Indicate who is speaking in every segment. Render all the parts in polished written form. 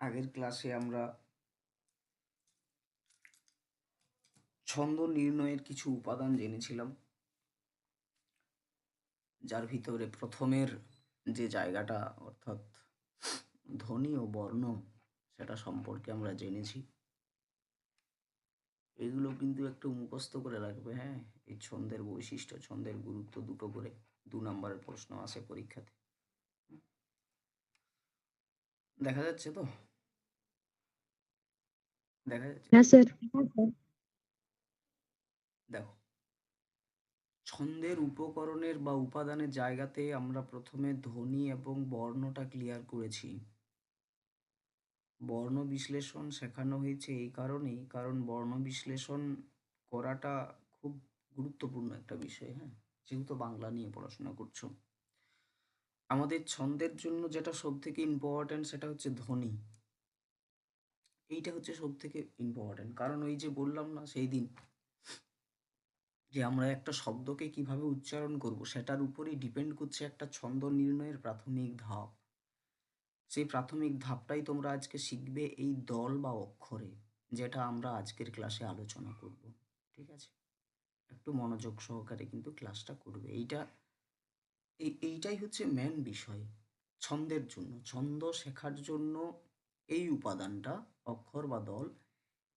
Speaker 1: আগের ক্লাসে আমরা ছন্দ নির্ণয়ের কিছু উপাদান জেনেছিলাম, যার ভিতরে প্রথমের যে জায়গাটা অর্থাৎ ধ্বনি ও বর্ণ সেটা সম্পর্কে আমরা জেনেছি। এগুলো কিন্তু একটু মুখস্থ করে রাখবে। হ্যাঁ, এই ছন্দের বৈশিষ্ট্য, ছন্দের গুরুত্ব, দুটো করে 2 নম্বরের প্রশ্ন আসে পরীক্ষাতে। দেখা যাচ্ছে তো? দেখা যাচ্ছে?
Speaker 2: হ্যাঁ স্যার।
Speaker 1: দেখো, ছন্দের উপকরণের বা উপাদানের জায়গাতে আমরা প্রথমে ধ্বনি এবং বর্ণটা ক্লিয়ার করেছি। বর্ণ বিশ্লেষণ শেখানো হয়েছে এই কারণেই, কারণ বর্ণ বিশ্লেষণ করাটা খুব গুরুত্বপূর্ণ একটা বিষয়। হ্যাঁ, যেহেতু বাংলা নিয়ে পড়াশোনা করছো, আমাদের ছন্দের জন্য যেটা সব থেকে ইম্পর্ট্যান্ট সেটা হচ্ছে ধ্বনি। এইটা হচ্ছে সব থেকে ইম্পর্ট্যান্ট, কারণ ওই যে বললাম না সেই দিন যে আমরা একটা শব্দকে কিভাবে উচ্চারণ করব সেটার উপরেই ডিপেন্ড করছে একটা ছন্দ নির্ণয়ের প্রাথমিক ধাপ। সেই প্রাথমিক ধাপটাই তোমরা আজকে শিখবে এই দল বা অক্ষরে, যেটা আমরা আজকের ক্লাসে আলোচনা করব। ঠিক আছে, একটু মনোযোগ সহকারে কিন্তু ক্লাসটা করবে। এইটাই হচ্ছে মেন বিষয় ছন্দের জন্য। ছন্দ শেখার জন্য এই উপাদানটা, অক্ষর বা দল,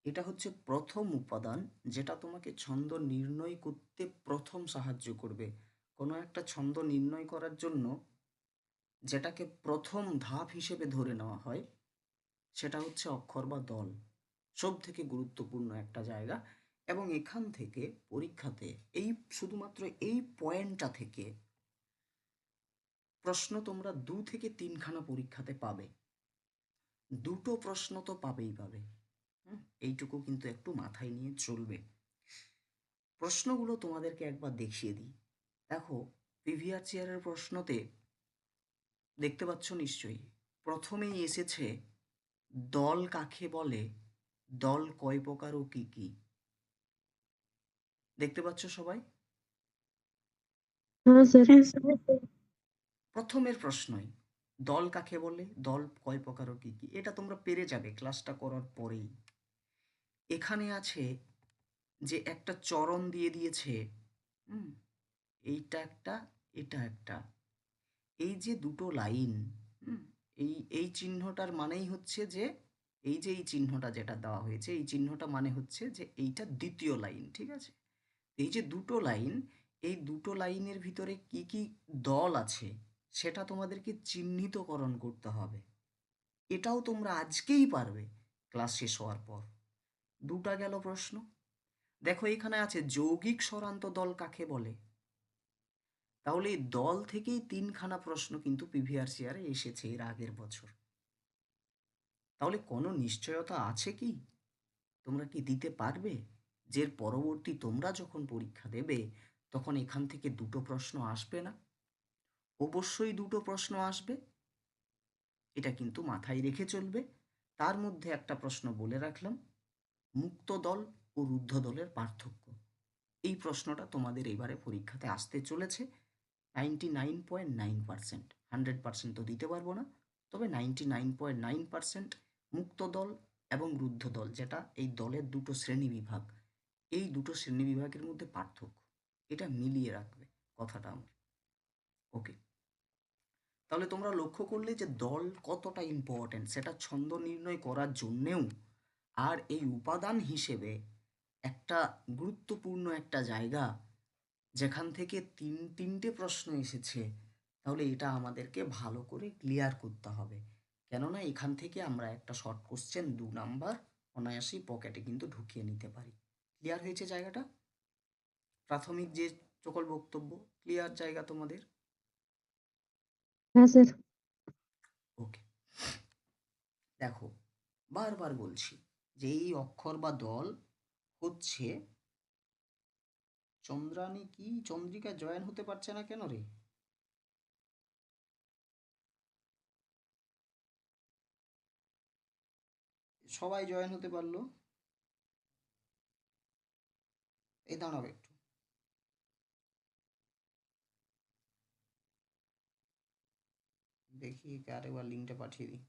Speaker 1: এটা হচ্ছে প্রথম উপাদান যেটা তোমাকে ছন্দ নির্ণয় করতে প্রথম সাহায্য করবে। কোনো একটা ছন্দ নির্ণয় করার জন্য যেটাকে প্রথম ধাপ হিসেবে ধরে নেওয়া হয় সেটা হচ্ছে অক্ষর বা দল। সব থেকে গুরুত্বপূর্ণ একটা জায়গা, এবং এখান থেকে পরীক্ষাতে এই শুধুমাত্র এই পয়েন্টটা থেকে প্রশ্ন তোমরা 2 থেকে 3খানা পরীক্ষাতে পাবে। দুটো প্রশ্ন তো পাবেই পাবে। এইটুকু কিন্তু একটু মাথায় নিয়ে চলবে। প্রশ্নগুলো তোমাদেরকে একবার দেখিয়ে দিই। দেখো, প্রিভিয়াস ইয়ারের প্রশ্নতে দেখতে পাচ্ছ নিশ্চয়ই, প্রথমেই এসেছে দল কাকে বলে, দল কয় প্রকার ও কি কি। দেখতে পাচ্ছ সবাই?
Speaker 2: হ্যাঁ স্যার।
Speaker 1: প্রথমের প্রশ্নই দল কাকে বলে, দল কয় প্রকার ও কি কি, এটা তোমরা পেরে যাবে ক্লাসটা করার পরেই। এখানে আছে যে একটা চরণ দিয়ে দিয়েছে, হুম, এইটা একটা, এটা একটা, এই যে দুটো লাইন, হুম, এই এই চিহ্নটার মানেই হচ্ছে যে এই যে এই চিহ্নটা যেটা দেওয়া হয়েছে, এই চিহ্নটা মানে হচ্ছে যে এইটা দ্বিতীয় লাইন। ঠিক আছে, এই যে দুটো লাইন, এই দুটো লাইনের ভিতরে কি কি দল আছে সেটা তোমাদেরকে চিহ্নিতকরণ করতে হবে। এটাও তোমরা আজকেই পারবে ক্লাস শেষ হওয়ার পর। দুটা গেল প্রশ্ন। দেখো এখানে আছে যৌগিক স্বরান্ত দল কাকে বলে। তাহলে এই দল থেকেই 3খানা প্রশ্ন কিন্তু প্রিভিয়াস ইয়ারে এসেছে এর আগের বছর। তাহলে কোনো নিশ্চয়তা আছে কি? তোমরা কি দিতে পারবে যে এর পরবর্তী তোমরা যখন পরীক্ষা দেবে তখন এখান থেকে দুটো প্রশ্ন আসবে না? অবশ্যই দুটো প্রশ্ন আসবে, এটা কিন্তু মাথায় রেখে চলবে। তার মধ্যে একটা প্রশ্ন বলে রাখলাম, মুক্ত দল ও রুদ্ধ দলের পার্থক্য। এই প্রশ্নটা তোমাদের এবারে পরীক্ষাতে আসতে চলেছে। 99.9%, 100% তো দিতে পারবো না, তবে 99.9% মুক্ত দল এবং রুদ্ধ দল, যেটা এই দলের দুটো শ্রেণী বিভাগ, এই দুটো শ্রেণী বিভাগের মধ্যে পার্থক্য, এটা মিলিয়ে রাখবে কথাটা আমার। ওকে, তাহলে তোমরা লক্ষ্য করলে যে দল কতটা ইম্পর্ট্যান্ট সেটা ছন্দ নির্ণয় করার জন্যেও, আর এই উপাদান হিসেবে একটা গুরুত্বপূর্ণ একটা জায়গা যেখান থেকে তিনটে প্রশ্ন এসেছে। তাহলে এটা আমাদেরকে ভালো করে ক্লিয়ার করতে হবে, কেননা এখান থেকে আমরা একটা শর্ট কোশ্চেন 2 নাম্বার অনায়াসেই পকেটে কিন্তু ঢুকিয়ে নিতে পারি। ক্লিয়ার হয়েছে জায়গাটা? প্রাথমিক যে সকল বক্তব্য ক্লিয়ার জায়গা তোমাদের?
Speaker 2: হ্যাঁ স্যার।
Speaker 1: ওকে, দেখো, বারবার বলছি যে এই অক্ষর বা দল হচ্ছে, চন্দ্রানী কি চন্দ্রিকা জয়েন হতে পারছে না কেন রে? সবাই জয়েন হতে পারলো? এই দাঁড়াও একটু, দেখি আরেকবার লিঙ্কটা পাঠিয়ে দিই।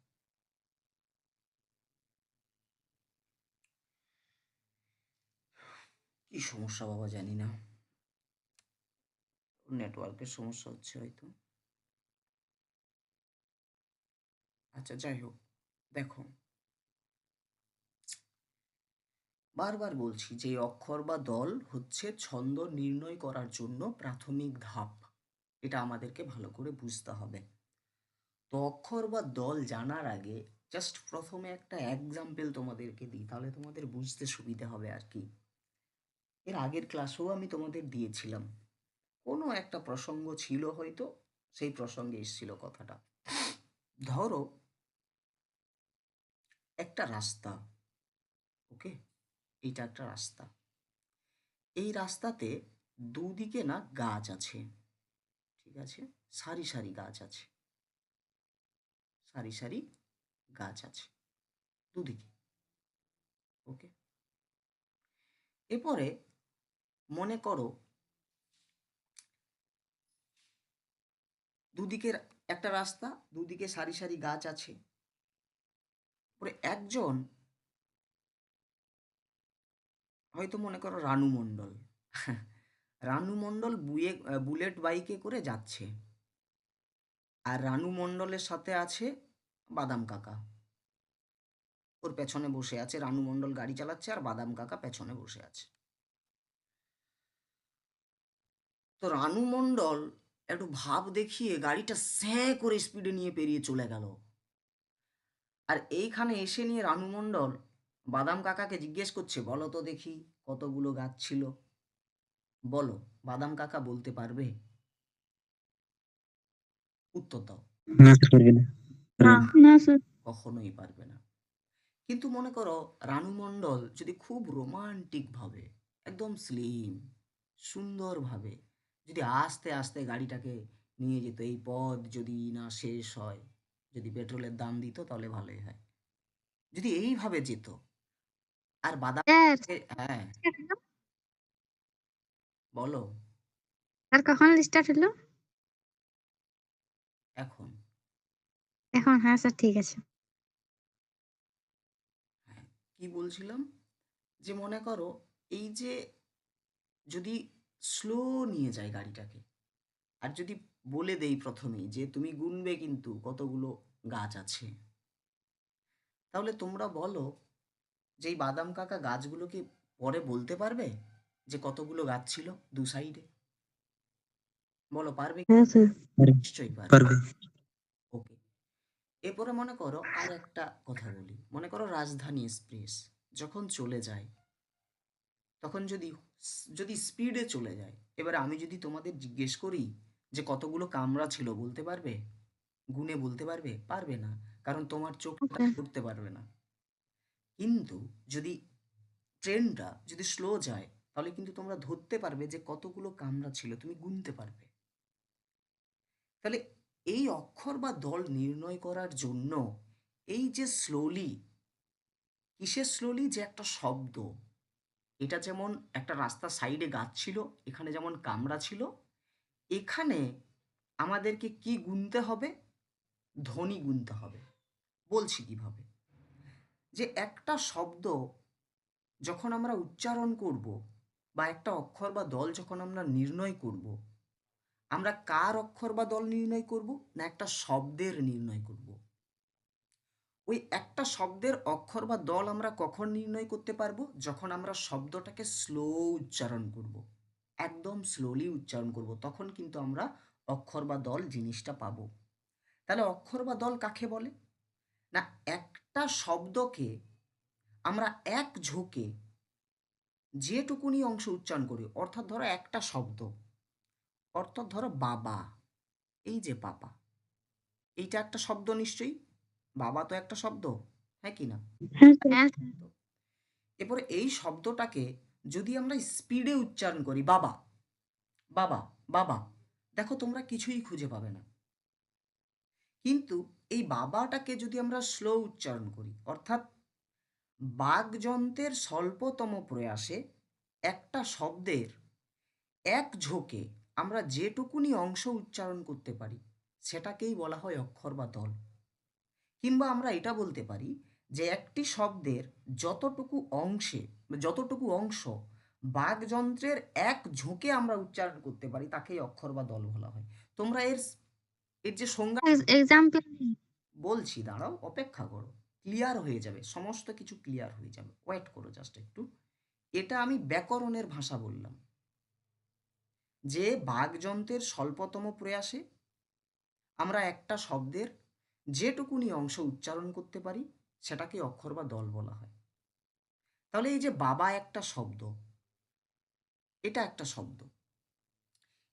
Speaker 1: কি সমস্যা বাবা জানি না, নেটওয়ার্কের সমস্যা হচ্ছে হয়তো। আচ্ছা যাই হোক, দেখো বারবার বলছি যে অক্ষর বা দল হচ্ছে ছন্দ নির্ণয় করার জন্য প্রাথমিক ধাপ। এটা আমাদেরকে ভালো করে বুঝতে হবে। তো অক্ষর বা দল জানার আগে জাস্ট প্রথমে একটা এক্সাম্পল তোমাদেরকে দিই, তাহলে তোমাদের বুঝতে সুবিধা হবে আর কি। এর আগের ক্লাসেও আমি তোমাদের দিয়েছিলাম, কোনো একটা প্রসঙ্গ ছিল হয়তো, সেই প্রসঙ্গে এসেছিল কথাটা। ধরো একটা রাস্তা, ওকে, এইটা একটা রাস্তা। এই রাস্তাতে দুদিকে না গাছ আছে, ঠিক আছে, সারি সারি গাছ আছে, সারি সারি গাছ আছে দুদিকে, ওকে। এরপরে মনে করো দুদিকের একটা রাস্তা, দুদিকে সারি সারি গাছ আছে। পরে একজন, হয়তো মনে করো রানু মণ্ডল, রানু মণ্ডল বুলেট বাইকে করে যাচ্ছে, আর রানু মণ্ডলের সাথে আছে বাদাম কাকা, ওর পেছনে বসে আছে। রানু মণ্ডল গাড়ি চালাচ্ছে আর বাদাম কাকা পেছনে বসে আছে। তো রানু মণ্ডল একটু ভাব দেখিয়ে গাড়িটা স্যাঁ করে স্পিডে নিয়ে পেরিয়ে চলে গেল। আর এইখানে এসে নিয়ে রানু মণ্ডল বাদাম কাকাকে জিজ্ঞেস করছে, বলো তো দেখি কতগুলো গাছ ছিল, বলো। বাদাম কাকা বলতে পারবে? উত্তর দাও।
Speaker 2: না স্যার, পারবে না। না স্যার।
Speaker 1: কখনোই পারবে না। কিন্তু মনে করো রানু মণ্ডল যদি খুব রোমান্টিক ভাবে, একদম স্লিম সুন্দরভাবে যদি আস্তে আস্তে গাড়িটাকে নিয়ে যেত, এই পথ যদি না শেষ হয়, যদি পেট্রোলের দাম দিত তাহলে ভালোই হয়, যদি এইভাবে যেত। আর বাদাম,
Speaker 2: স্যার,
Speaker 1: হ্যাঁ বলো।
Speaker 2: আর কখন স্টার্ট হলো?
Speaker 1: এখন,
Speaker 2: এখন? হ্যাঁ স্যার, ঠিক আছে।
Speaker 1: হ্যাঁ, কি বলছিলাম, যে মনে করো এই যে যদি স্লো নিয়ে যায় গাড়িটাকে, আর যদি বলে দেই প্রথমেই যে তুমি গুনবে কিন্তু কতগুলো গাছ আছে, তাহলে তোমরা বলো যে এই বাদাম কাকা গাছগুলো কি পরে বলতে পারবে যে কতগুলো গাছ ছিল দু সাইডে? বলো পারবে কি?
Speaker 2: হ্যাঁ স্যার,
Speaker 1: নিশ্চয়ই পারবে।
Speaker 2: পারবে।
Speaker 1: ওকে। এরপরে মনে করো আর একটা কথা বলি, মনে করো রাজধানী এক্সপ্রেস যখন চলে যায়, তখন যদি যদি স্পিডে চলে যায়, এবারে আমি যদি তোমাদের জিজ্ঞেস করি যে কতগুলো কামরা ছিল, বলতে পারবে? গুনে বলতে পারবে? পারবে না, কারণ তোমার চোখ সেটা
Speaker 2: স্যার।
Speaker 1: ধরতে পারবে না। কিন্তু যদি ট্রেনটা যদি স্লো যায়, তাহলে কিন্তু তোমরা ধরতে পারবে যে কতগুলো কামরা ছিল, তুমি গুনতে পারবে। তাহলে এই অক্ষর বা দল নির্ণয় করার জন্য এই যে স্লোলি, কিসের স্লোলি, যে একটা শব্দ, এটা যেমন একটা রাস্তার সাইডে গাছ ছিল, এখানে যেমন কামরা ছিল, এখানে আমাদেরকে কি গুনতে হবে? ধ্বনি গুনতে হবে। বলছি কিভাবে, যে একটা শব্দ যখন আমরা উচ্চারণ করব, বা একটা অক্ষর বা দল যখন আমরা নির্ণয় করব, আমরা কার অক্ষর বা দল নির্ণয় করব? না একটা শব্দের নির্ণয় করব। ওই একটা শব্দের অক্ষর বা দল আমরা কখন নির্ণয় করতে পারবো? যখন আমরা শব্দটাকে স্লো উচ্চারণ করব, একদম স্লোলি উচ্চারণ করব, তখন কিন্তু আমরা অক্ষর বা দল জিনিসটা পাবো। তাহলে অক্ষর বা দল কাকে বলে? না একটা শব্দকে আমরা এক ঝোঁকে যেটুকুনি অংশ উচ্চারণ করি, অর্থাৎ ধরো একটা শব্দ, অর্থাৎ ধরো বাবা, এই যে বাবা, এইটা একটা শব্দ নিশ্চয়ই, বাবা তো একটা শব্দ, হ্যাঁ কি না?
Speaker 2: হ্যাঁ স্যার।
Speaker 1: তো এরপরে এই শব্দটাকে যদি আমরা স্পিডে উচ্চারণ করি, বাবা বাবা বাবা, দেখো তোমরা কিছুই খুঁজে পাবে না। কিন্তু এই বাবাটাকে যদি আমরা স্লো উচ্চারণ করি, অর্থাৎ বাকযন্ত্রের স্বল্পতম প্রয়াসে একটা শব্দের এক ঝোঁকে আমরা যেটুকুনি অংশ উচ্চারণ করতে পারি, সেটাকেই বলা হয় অক্ষর বা দল। কিংবা আমরা এটা বলতে পারি যে একটি শব্দের যতটুকু অংশ বাকযন্ত্রের এক ঝোঁকে আমরা উচ্চারণ করতে পারি তাকেই অক্ষর বা দল বলা হয়। তোমরা এর যে সংজ্ঞা
Speaker 2: এক্সাম্পল
Speaker 1: বলছি, দাঁড়াও, অপেক্ষা করো, ক্লিয়ার হয়ে যাবে, সমস্ত কিছু ক্লিয়ার হয়ে যাবে, ওয়েট করো জাস্ট একটু। এটা আমি ব্যাকরণের ভাষা বললাম, যে বাকযন্ত্রের স্বল্পতম প্রয়াসে আমরা একটা শব্দের যেটুকুনি অংশ উচ্চারণ করতে পারি সেটাকে অক্ষর বা দল বলা হয়। তাহলে এই যে বাবা একটা শব্দ, এটা একটা শব্দ,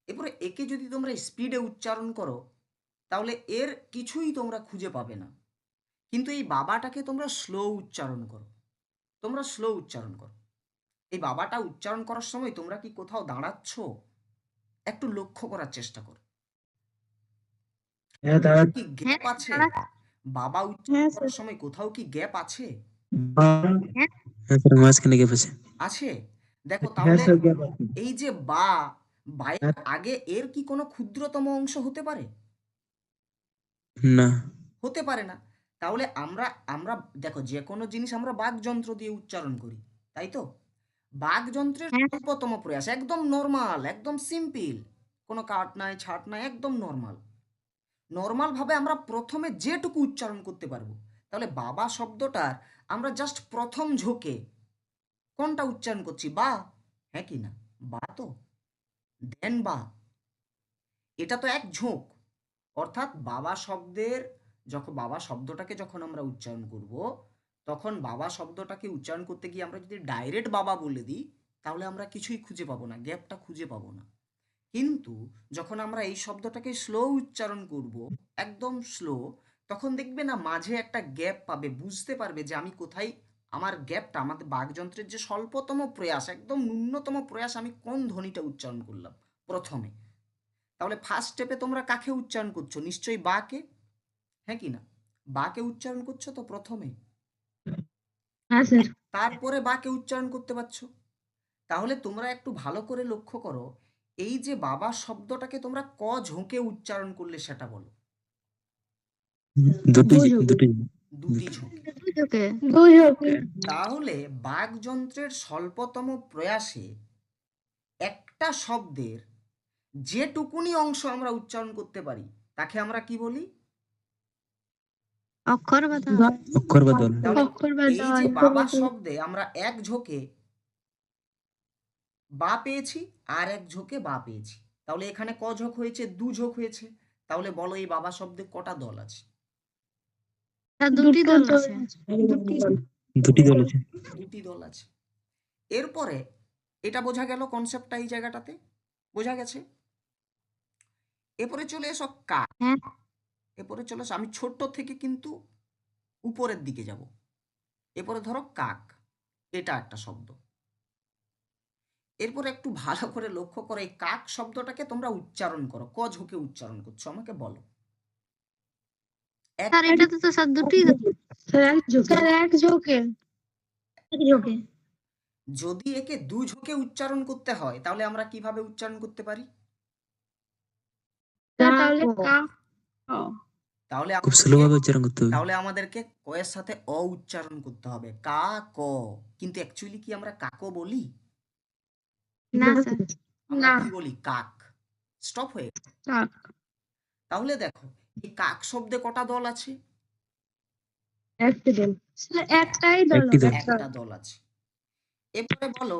Speaker 1: এরপরে একে যদি তোমরা স্পিডে উচ্চারণ করো তাহলে এর কিছুই তোমরা খুঁজে পাবে না। কিন্তু এই বাবাটাকে তোমরা স্লো উচ্চারণ করো, তোমরা স্লো উচ্চারণ করো, এই বাবাটা উচ্চারণ করার সময় তোমরা কি কোথাও দাঁড়াচ্ছ? একটু লক্ষ্য করার চেষ্টা করো, কি গ্যাপ আছে? বাবা উচ্চারণ করার সময় কোথাও কি গ্যাপ আছে?
Speaker 3: মাঝখানে গ্যাপ আছে।
Speaker 1: আছে। দেখো তাহলে এই যে বা, বায়ের আগে এর কি কোনো ক্ষুদ্রতম অংশ হতে পারে?
Speaker 3: না,
Speaker 1: হতে পারে না। তাহলে আমরা আমরা দেখো যে কোনো জিনিস আমরা বাকযন্ত্র দিয়ে উচ্চারণ করি, তাই তো? বাকযন্ত্রের স্বল্পতম প্রয়াস, একদম নর্মাল, একদম সিম্পল, কোনো কাট নাই ছাট নাই, একদম নর্মাল, নর্মালভাবে আমরা প্রথমে যেটুকু উচ্চারণ করতে পারবো। তাহলে বাবা শব্দটার আমরা জাস্ট প্রথম ঝোঁকে কোনটা উচ্চারণ করছি? বা, হ্যাঁ কি না? বা তো, দেন বা, এটা তো এক ঝোঁক। অর্থাৎ বাবা শব্দের, যখন বাবা শব্দটাকে যখন আমরা উচ্চারণ করব, তখন বাবা শব্দটাকে উচ্চারণ করতে গিয়ে আমরা যদি ডাইরেক্ট বাবা বলে দিই তাহলে আমরা কিছুই খুঁজে পাবো না, গ্যাপটা খুঁজে পাবো না। কিন্তু যখন আমরা এই শব্দটাকে স্লো উচ্চারণ করব, একদম স্লো, তখন দেখবে না মাঝে একটা গ্যাপ পাবে, বুঝতে পারবে যে আমি কোথায়, আমার গ্যাপটা, আমাদের বাকযন্ত্রের যে স্বল্পতম প্রয়াস, একদম ন্যূনতম প্রয়াস, আমি কোন ধ্বনিটা উচ্চারণ করলাম প্রথমে। তাহলে ফার্স্ট স্টেপে তোমরা কাকে উচ্চারণ করছো? নিশ্চয়ই বাকে, হ্যাঁ কি না? বাকে উচ্চারণ করছো তো প্রথমে, তারপরে বাকে উচ্চারণ করতে পারছো। তাহলে তোমরা একটু ভালো করে লক্ষ্য করো, এই যে বাবা শব্দটাকে তোমরা ক ঝোঁকে উচ্চারণ করলে সেটা বলো।
Speaker 3: দুটি দুটি
Speaker 1: দুটি ঝোঁকে। তাহলে বাকযন্ত্রের স্বল্পতম প্রয়াসে একটা শব্দের যেটুকুনি অংশ আমরা উচ্চারণ করতে পারি তাকে আমরা কি বলি?
Speaker 2: অক্ষর বা দল।
Speaker 3: অক্ষর বা দল।
Speaker 1: তাহলে এই যে বাবা শব্দে আমরা এক ঝোঁকে বা পেয়েছি আর এক ঝোঁকে বা পেয়েছি, তাহলে এখানে ক ঝোঁক হয়েছে? দু ঝোঁক হয়েছে। তাহলে বলো এই বাবা শব্দে কটা দল আছে?
Speaker 2: দুটি দল আছে।
Speaker 3: দুটি দল আছে।
Speaker 1: দুটি দল আছে। এরপরে এটা বোঝা গেল, কনসেপ্টটা এই জায়গাটাতে বোঝা গেছে। এরপরে চলে এসো কাক।
Speaker 2: হ্যাঁ।
Speaker 1: এরপরে চলে এসো, আমি ছোট্ট থেকে কিন্তু উপরের দিকে যাব। এরপরে ধরো কাক, এটা একটা শব্দ। এরপরে একটু ভালো করে লক্ষ্য করো, এই কাক শব্দটাকে তোমরা উচ্চারণ করো, ক ঝোঁকে উচ্চারণ করছো আমাকে বলো।
Speaker 2: স্যার এটাতে তো স্যার দুটি দল।
Speaker 4: এক ঝোঁকে।
Speaker 1: যদি একে দু ঝোঁকে উচ্চারণ করতে হয় তাহলে আমরা কিভাবে উচ্চারণ করতে পারি?
Speaker 4: তাহলে
Speaker 1: তাহলে
Speaker 3: খুব স্লোভাবে উচ্চারণ করতে হবে।
Speaker 1: তাহলে আমাদেরকে ক এর সাথে অ উচ্চারণ করতে হবে, কা ক। কিন্তু অ্যাকচুয়ালি কি আমরা কাকও বলি?
Speaker 2: না স্যার।
Speaker 1: আমরা কি বলি? কাক। স্টপ হয়ে গেল। তাহলে দেখো এই কাক শব্দে কটা দল আছে?
Speaker 4: একটাই দল।
Speaker 3: একটি দল।
Speaker 1: একটা দল আছে। এরপরে বলো,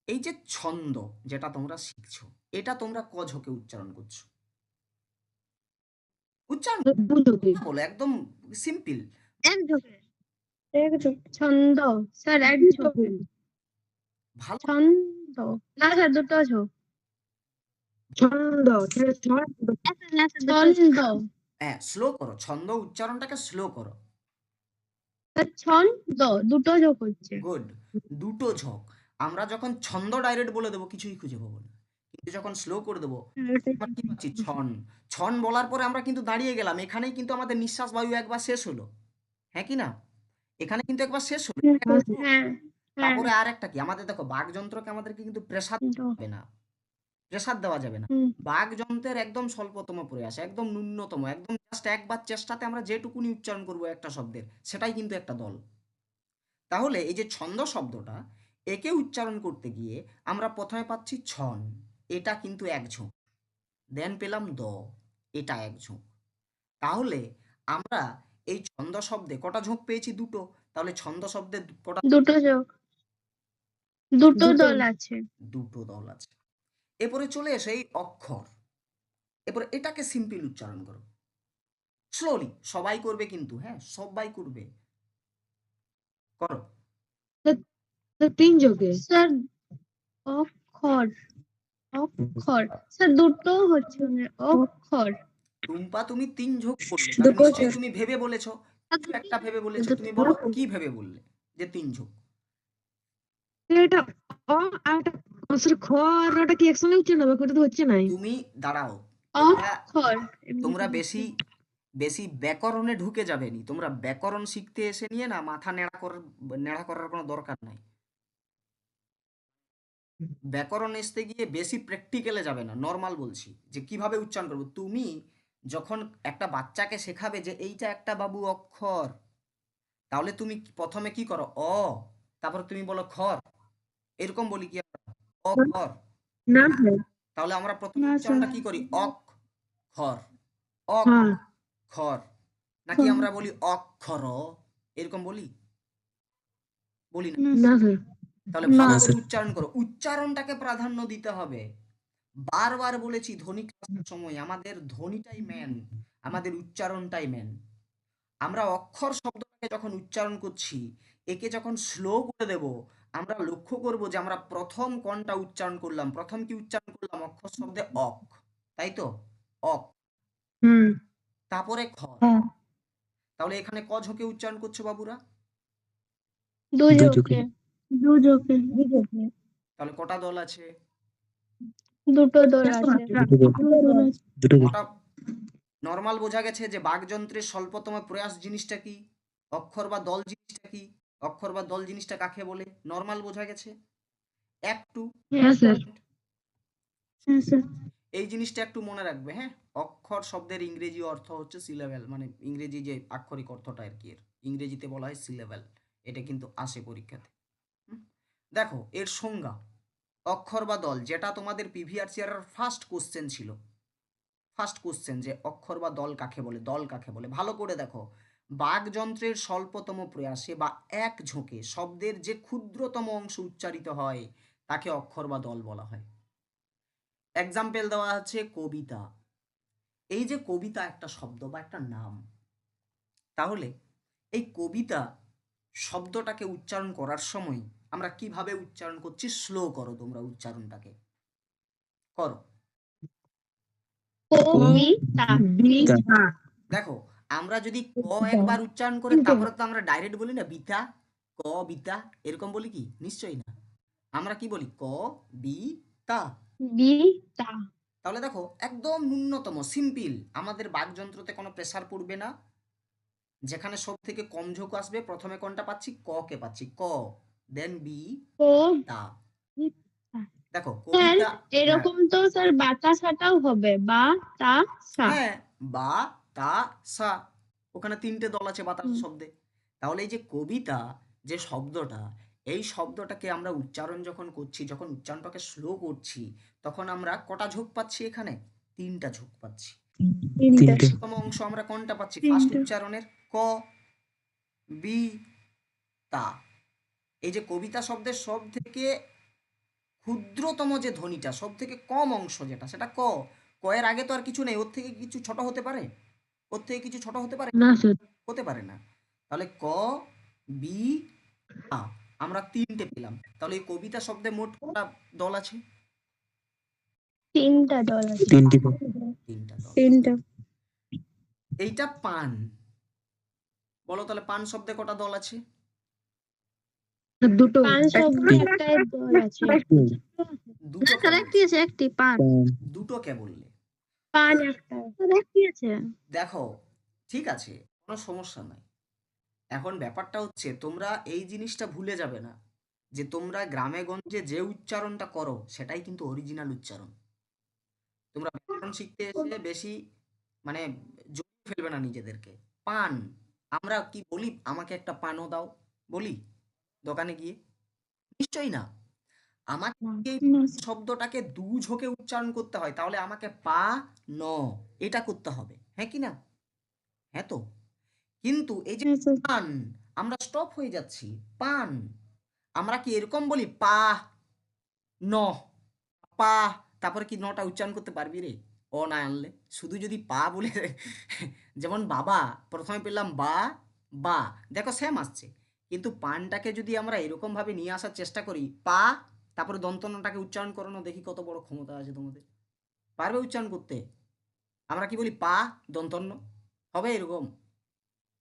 Speaker 1: এই যে ছন্দ যেটা তোমরা শিখছো, এটা তোমরা ক ঝোঁকে উচ্চারণ করছো? উচ্চারণ বলো, একদম সিম্পল।
Speaker 2: এক ঝোঁকে।
Speaker 4: ছন্দ স্যার এক ঝোঁকে।
Speaker 1: ভালো
Speaker 4: ছন্দ না স্যার দুটো ঝোঁক। ছন্দ ছন্দ
Speaker 1: হ্যাঁ, স্লো করো, ছন্দ উচ্চারণটাকে স্লো করো।
Speaker 4: ছন্দ দুটো ঝোঁক হচ্ছে।
Speaker 1: গুড, দুটো ঝোঁক। আমরা যখন ছন্দ ডাইরেক্ট বলে দেবো কিছুই খুঁজে পাবো না, কিন্তু যখন স্লো করে দেবো আমরা কি পাচ্ছি? ছন। ছন বলার পরে আমরা কিন্তু দাঁড়িয়ে গেলাম, এখানেই কিন্তু আমাদের নিঃশ্বাস বায়ু একবার শেষ হলো, হ্যাঁ কি না? এখানে কিন্তু একবার শেষ হলো।
Speaker 4: হ্যাঁ
Speaker 1: তারপরে আর একটা কি, আমাদের দেখো বাকযন্ত্রকে আমাদেরকে কিন্তু প্রেসার দেওয়া না, প্রেসার দেওয়া যাবে না। বাকযন্ত্রের একদম স্বল্পতম প্রয়াস, একদম ন্যূনতম, একদম জাস্ট একবার চেষ্টাতে আমরা যেটুকুনি উচ্চারণ করবো একটা শব্দের, সেটাই কিন্তু একটা দল। তাহলে এই যে ছন্দ শব্দটা, একে উচ্চারণ করতে গিয়ে আমরা প্রথমে পাচ্ছি ছন, এটা কিন্তু এক ঝোঁক, দেন পেলাম দ, এটা এক ঝোঁক। তাহলে আমরা এই ছন্দ শব্দে কটা ঝোঁক পেয়েছি? দুটো। তাহলে ছন্দ শব্দে কটা?
Speaker 4: দুটো ঝোঁক, দুটো দল আছে।
Speaker 1: দুটো দল আছে। এরপরে চলে এসে এই অক্ষর, এরপরে এটাকে সিম্পল উচ্চারণ করো স্লোলি, সবাই করবে কিন্তু, হ্যাঁ সবাই করবে, করো।
Speaker 4: তিন ঝোঁকে স্যার, অক্ষর, অক্ষর স্যার দুটো হচ্ছে না, অক্ষর।
Speaker 1: টুম্পা তুমি তিন ঝোঁক বললে, তাহলে নিশ্চয়ই তুমি ভেবে বলেছো, কিছু একটা ভেবে বলেছো। তুমি বলো কি ভেবে বললে যে তিন ঝোঁক?
Speaker 4: এটা অ আর একটা স্যার খ আর ওটা কি একসঙ্গে উচ্চারণ হবে? ওটা তো হচ্ছে নাই।
Speaker 1: তুমি দাঁড়াও, তোমরা
Speaker 4: অক্ষর
Speaker 1: তোমরা বেশি বেশি ব্যাকরণে ঢুকে যাবে নি, তোমরা ব্যাকরণ শিখতে এসে নিয়ে না মাথা নেড়া করার কোনো দরকার নাই। ব্যাকরণ আসতে গিয়ে বেশি প্র্যাকটিক্যালে যাবে না, নর্মাল বলছি যে কিভাবে উচ্চারণ করবো। তুমি যখন একটা বাচ্চাকে শেখাবে যে এইটা একটা বাবু অক্ষর, তাহলে তুমি প্রথমে কি করো? অ, তারপর তুমি বলো খর, এরকম বলি কি আমরা? অক্ষর।
Speaker 4: না স্যার,
Speaker 1: তাহলে আমরা প্রথমে উচ্চারণটা কি করি? অক খর, অক
Speaker 4: হ্যাঁ
Speaker 1: খর, নাকি আমরা বলি অক্ষর, এরকম বলি? বলি না।
Speaker 4: না স্যার,
Speaker 1: তাহলে ভালো
Speaker 3: না,
Speaker 1: করে
Speaker 3: স্যার।
Speaker 1: উচ্চারণ করো, উচ্চারণটাকে প্রাধান্য দিতে হবে। বারবার বলেছি ধ্বনি ক্লাসের সময়, আমাদের ধ্বনিটাই মেন, আমাদের উচ্চারণটাই মেন। আমরা অক্ষর শব্দটাকে যখন উচ্চারণ করছি, একে যখন স্লো করে দেব, আমরা লক্ষ্য করব যে আমরা প্রথম কোনটা উচ্চারণ করলাম, প্রথম কি উচ্চারণ করলাম? অক্ষর শব্দে অক, তাই তো? অক,
Speaker 4: হুম,
Speaker 1: তারপরে খ। তাহলে এখানে ক ঝোঁকে উচ্চারণ করছো বাবুরা?
Speaker 4: দু
Speaker 3: দু
Speaker 4: ঝোঁকে, দু ঝোঁকে,
Speaker 1: তাহলে কটা দল আছে?
Speaker 4: দুটো দল আছে।
Speaker 3: দুটো দল।
Speaker 1: কটা? নর্মাল বোঝা গেছে যে বাকযন্ত্রের স্বল্পতম প্রয়াস জিনিসটা কি, অক্ষর বা দল জিনিসটা কি, অক্ষর বা দল জিনিসটা কাকে বলে, নর্মাল বোঝা গেছে। একটু
Speaker 4: হ্যাঁ স্যার, হ্যাঁ স্যার,
Speaker 1: এই জিনিসটা একটু মনে রাখবে, হ্যাঁ। অক্ষর শব্দের ইংরেজি অর্থ হচ্ছে সিলেবেল, মানে ইংরেজি যে আক্ষরিক অর্থটা আর কি, এর ইংরেজিতে বলা হয় সিলেবেল। এটা কিন্তু আসে পরীক্ষাতে। হুম? দেখো এর সংজ্ঞা, অক্ষর বা দল, যেটা তোমাদের পিভিআরসি এর ফার্স্ট কোশ্চেন ছিল, ফার্স্ট কোশ্চেন যে অক্ষর বা দল কাকে বলে, দল কাকে বলে। ভালো করে দেখো, বাকযন্ত্রের স্বল্পতম প্রয়াসে বা এক ঝোঁকে শব্দের যে ক্ষুদ্রতম অংশ উচ্চারিত হয় তাকে অক্ষর বা দল বলা হয়। এক্সাম্পল দেওয়া আছে কবিতা। এই যে কবিতা একটা শব্দ বা একটা নাম, তাহলে এই কবিতা শব্দটাকে উচ্চারণ করার সময় আমরা কিভাবে উচ্চারণ করছি? স্লো করো তোমরা উচ্চারণটাকে, করো।
Speaker 4: কবিতা, বিতা,
Speaker 1: দেখো আমরা যদি ক একবার উচ্চারণ করে তারপরে তো আমরা ডাইরেক্ট বলি না বিতা, ক বিতা, এরকম বলি কি? নিশ্চয়ই না। আমরা কি বলি? ক বি তা।
Speaker 4: বিতা,
Speaker 1: তাহলে দেখো একদম ন্যূনতম সিম্পল, আমাদের বাকযন্ত্রতে কোনো প্রেসার পড়বে না। যেখানে সব থেকে কম ঝোঁক আসবে, প্রথমে কোনটা পাচ্ছি? ক কে পাচ্ছি, ক, দেন বি তা। দেখো
Speaker 4: স্যার
Speaker 1: কবিতা, হ্যাঁ
Speaker 4: এরকম তো স্যার বাতাসাটাও হবে, বা তা সা।
Speaker 1: হ্যাঁ, বা তা সা, ওখানে তিনটে দল আছে বাতাস শব্দে। তাহলে এই যে কবিতা যে শব্দটা, এই শব্দটাকে আমরা উচ্চারণ যখন করছি, যখন উচ্চারণটাকে স্লো করছি, তখন আমরা কটা ঝোঁক পাচ্ছি? এখানে তিনটা ঝোঁক পাচ্ছি।
Speaker 3: তিনটে।
Speaker 1: প্রথম অংশ আমরা কোনটা পাচ্ছি ফার্স্ট উচ্চারণের? ক বি তা। এই যে কবিতা শব্দের সব থেকে ক্ষুদ্রতম যে ধ্বনিটা, সব থেকে কম অংশ যেটা, সেটা ক। ক এর আগে তো আর কিছু নেই, ওর থেকে কিছু ছোট হতে পারে? ওর থেকে কিছু ছোট হতে পারে?
Speaker 4: না স্যার,
Speaker 1: হতে পারে না। তাহলে ক বি তা, আমরা তিনটে পেলাম। তাহলে এই কবিতা শব্দে মোট কটা দল আছে?
Speaker 4: তিনটা দল আছে।
Speaker 3: তিনটি।
Speaker 1: তিনটা দল।
Speaker 4: তিনটা,
Speaker 1: এইটা পান, বলো তাহলে পান শব্দে কটা দল আছে?
Speaker 4: দুটো, পান শব্দে একটাই দল আছে।
Speaker 1: দুটো কে
Speaker 2: স্যার একটি
Speaker 1: বললে?
Speaker 2: আছে, একটি পান।
Speaker 1: দুটো কে বললে?
Speaker 4: পান একটা,
Speaker 2: স্যার একটি আছে।
Speaker 1: দেখো ঠিক আছে, কোনো সমস্যা নাই। এখন ব্যাপারটা হচ্ছে তোমরা এই জিনিসটা ভুলে যাবে না যে তোমরা গ্রামে গঞ্জে যে উচ্চারণটা করো সেটাই কিন্তু অরিজিনাল উচ্চারণ। তোমরা ব্যাকরণ শিখতে এসে বেশি মানে জড়িয়ে ফেলবে না নিজেদেরকে। পান, আমরা কি বলি? আমাকে একটা পানও দাও, বলি দোকানে গিয়ে? নিশ্চয়ই না। আমাকে এই
Speaker 2: না স্যার।
Speaker 1: শব্দটাকে দু ঝোঁকে উচ্চারণ করতে হয়, তাহলে আমাকে পা ন এটা করতে হবে, হ্যাঁ কি না? হ্যাঁ তো। কিন্তু এই যে
Speaker 2: হ্যাঁ স্যার।
Speaker 1: পান, আমরা স্টপ হয়ে যাচ্ছি। পান আমরা কি এরকম বলি পা ন, পা, তারপরে কি নটা উচ্চারণ করতে পারবি রে? অ না আনলে শুধু যদি পা বলে যেমন বাবা প্রথমে পেলাম বা, বা, দেখো সেম আসছে। কিন্তু পানটাকে যদি আমরা এরকম ভাবে নিয়ে আসার চেষ্টা করি, পা, তারপরে দন্তন্যটাকে উচ্চারণ করানো, দেখি কত বড় ক্ষমতা আছে তোমাদের। পারবে উচ্চারণ করতে? আমরা কি বলি পা দন্তন্য, হবে এরকম?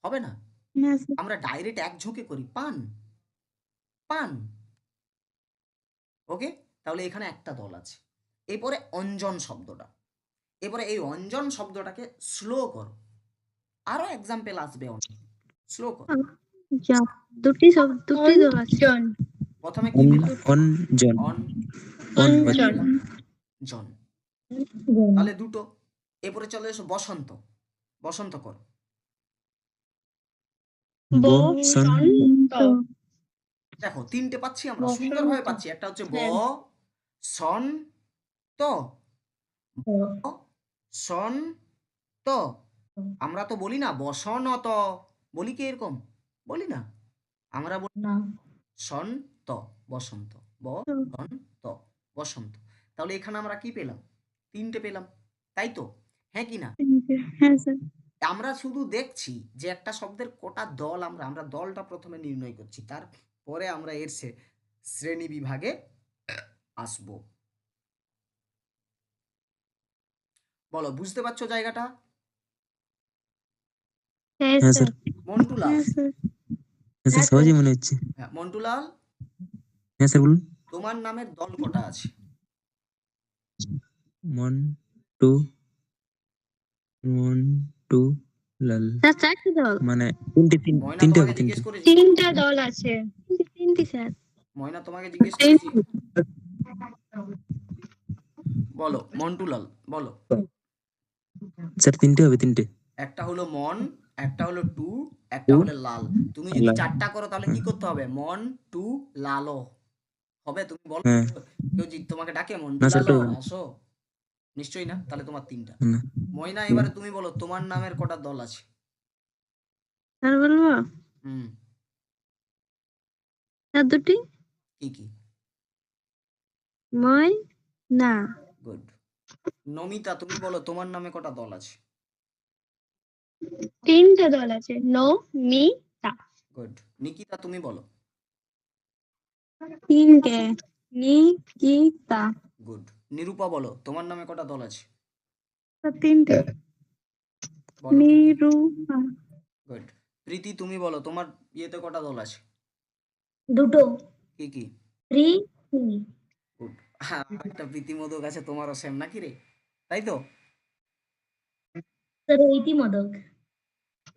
Speaker 1: হবে না।
Speaker 2: না স্যার।
Speaker 1: আমরা ডাইরেক্ট এক ঝোঁকে করি পান, পান। ওকে, তাহলে এখানে একটা দল আছে। এরপরে অঞ্জন শব্দটা, এরপরে এই অঞ্জন শব্দটাকে স্লো করো, আরো এক্সাম্পল আসবে অনেক, স্লো করো।
Speaker 2: যা দুটি দল আছে।
Speaker 1: প্রথমে কি পেলাম?
Speaker 3: অঞ্জন
Speaker 1: অন,
Speaker 3: অঞ্জন
Speaker 1: পেলাম জন, তাহলে দুটো। এরপরে চলে এসো বসন্ত, বসন্ত করো।
Speaker 3: বসন্ত
Speaker 1: দেখো তিনটে পাচ্ছি আমরা, সুন্দরভাবে পাচ্ছি। একটা হচ্ছে ব, সন, ত, সন, ত। আমরা তো বলি না বসনত, বলি কি এরকম? বলি না, আমরা বলি সন্ত, বসন্ত, ব, সন, ত, বসন্ত। তাহলে এখানে আমরা কি পেলাম? তিনটে পেলাম, তাই তো? হ্যাঁ কি না?
Speaker 2: হ্যাঁ স্যার।
Speaker 1: আমরা শুধু দেখছি যে একটা শব্দের কটা দল, আমরা দলটা প্রথমে নির্ণয় করছি, তারপরে আমরা এর শ্রেণী বিভাগে আসব। বলো, বুঝতে পারছো জায়গাটা?
Speaker 2: হ্যাঁ
Speaker 3: হ্যাঁ
Speaker 2: স্যার।
Speaker 3: স্যার
Speaker 1: মন্টুলাল,
Speaker 2: হ্যাঁ স্যার।
Speaker 3: হ্যাঁ স্যার সহজই মনে হচ্ছে।
Speaker 1: হ্যাঁ মন্টুলাল,
Speaker 3: হ্যাঁ স্যার বলুন।
Speaker 1: তোমার নামের দল কটা আছে?
Speaker 3: মন টু মন্টু লাল,
Speaker 2: স্যার চারটি দল।
Speaker 3: মানে
Speaker 1: ময়না
Speaker 3: তিনটে
Speaker 1: তোমাকে
Speaker 3: হবে, তিনটে।
Speaker 1: জিজ্ঞেস করেছি,
Speaker 2: তিনটা দল আছে। তিনটি স্যার।
Speaker 1: ময়না তোমাকে জিজ্ঞেস করেছি। বলো মন্টুলাল, বলো।
Speaker 3: স্যার তিনটে হবে, তিনটে।
Speaker 1: একটা হলো মন, একটা হলো টু, একটা
Speaker 3: টু
Speaker 1: হলো লাল। তুমি যদি
Speaker 3: লাল।
Speaker 1: চারটা করো তাহলে কি
Speaker 3: হ্যাঁ
Speaker 1: করতে হবে? মন টু লালো হবে। তুমি বলো,
Speaker 3: হ্যাঁ।
Speaker 1: কেউ তোমাকে ডাকে মন্টু
Speaker 3: না স্যার
Speaker 1: লালো
Speaker 3: ওটা হবে না।
Speaker 1: আসো? নিশ্চয়ই না, তাহলে তোমার তিনটা।
Speaker 3: না,
Speaker 1: ময়না,
Speaker 3: না।
Speaker 1: এবারে তুমি বলো তোমার নামের কটা দল আছে?
Speaker 2: স্যার বলবো?
Speaker 1: হুম,
Speaker 2: স্যার দুটি।
Speaker 1: কি কি?
Speaker 2: মই না।
Speaker 1: গুড। নমিতা, তুমি বলো তোমার নামে কটা দল আছে?
Speaker 2: তিনটা দল আছে। নো, মি, তা।
Speaker 1: গুড। নিকিতা, তুমি বলো।
Speaker 2: তিনটে। নি, কি, তা।
Speaker 1: গুড। নিরূপা, বলো তোমার নামে কটা দল আছে?
Speaker 2: তিনটে।
Speaker 1: বলো কি কি?
Speaker 2: নিরূপা।
Speaker 1: গুড। প্রীতি, তুমি বলো তোমার ইয়েতে কটা দল আছে?
Speaker 2: দুটো।
Speaker 1: কি কি?
Speaker 2: রি,
Speaker 1: গুড। একটা প্রীতিমোদক আছে তোমারও, সেম নাকি রে? তাই তো?
Speaker 2: স্যার ইতিমোদক।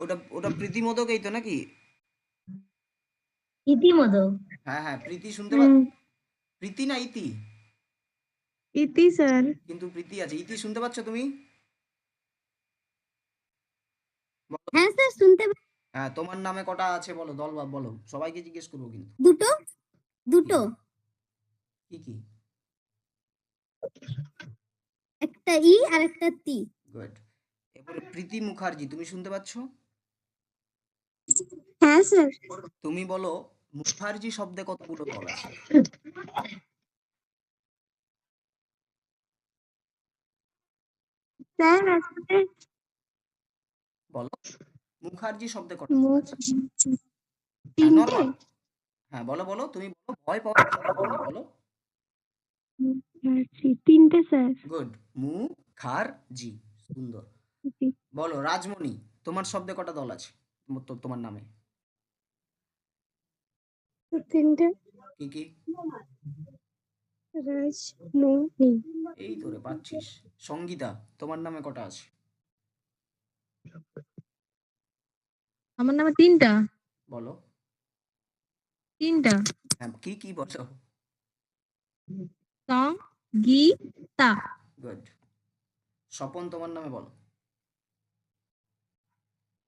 Speaker 1: ওটা ওটা প্রীতিমোদকই তো নাকি?
Speaker 2: ইতিমোদক।
Speaker 1: হ্যাঁ হ্যাঁ, প্রীতি শুনতে পাচ্ছ? প্রীতি না ইতি?
Speaker 2: ইতি স্যার।
Speaker 1: কিন্তু প্রীতি আছে, ইতি শুনতে পাচ্ছ তুমি? বলো।
Speaker 2: হ্যাঁ স্যার শুনতে
Speaker 1: হ্যাঁ, তোমার নামে কটা আছে বলো, দল বা বলো, সবাইকে জিজ্ঞেস করবো কিন্তু।
Speaker 2: দুটো। দুটো।
Speaker 1: কি কি?
Speaker 2: একটা ই আর একটা তি।
Speaker 1: গুড। এরপরে প্রীতি মুখার্জি, তুমি শুনতে পাচ্ছ?
Speaker 2: হ্যাঁ স্যার।
Speaker 1: তুমি বলো মুখার্জি শব্দে কতগুলো দল আছে?
Speaker 2: স্যার আসলে
Speaker 1: বলো মুখার্জি শব্দে কটা দল
Speaker 2: মুখ
Speaker 1: আছে? হ্যাঁ
Speaker 2: তিনটে।
Speaker 1: নর্মাল। হ্যাঁ বলো বলো, তুমি বলো, ভয় পাওয়ার কিছু নেই, বলো।
Speaker 2: তিনটে স্যার।
Speaker 1: গুড। মুখার্জি, সুন্দর। বলো রাজমণি, তোমার শব্দে কটা দল আছে? তোমার নামে
Speaker 2: তিনটে।
Speaker 1: কি কি?
Speaker 2: রাজমণি।
Speaker 1: এই তোরে পাচ্ছিস। সঙ্গীতা, তোমার নামে কটা আছে?
Speaker 2: আমার নামে তিনটা।
Speaker 1: বলো।
Speaker 2: তিনটা।
Speaker 1: হ্যাঁ কি কি বলো?
Speaker 2: সঙ্গীতা।
Speaker 1: গুড। স্বপন, তোমার নামে বলো।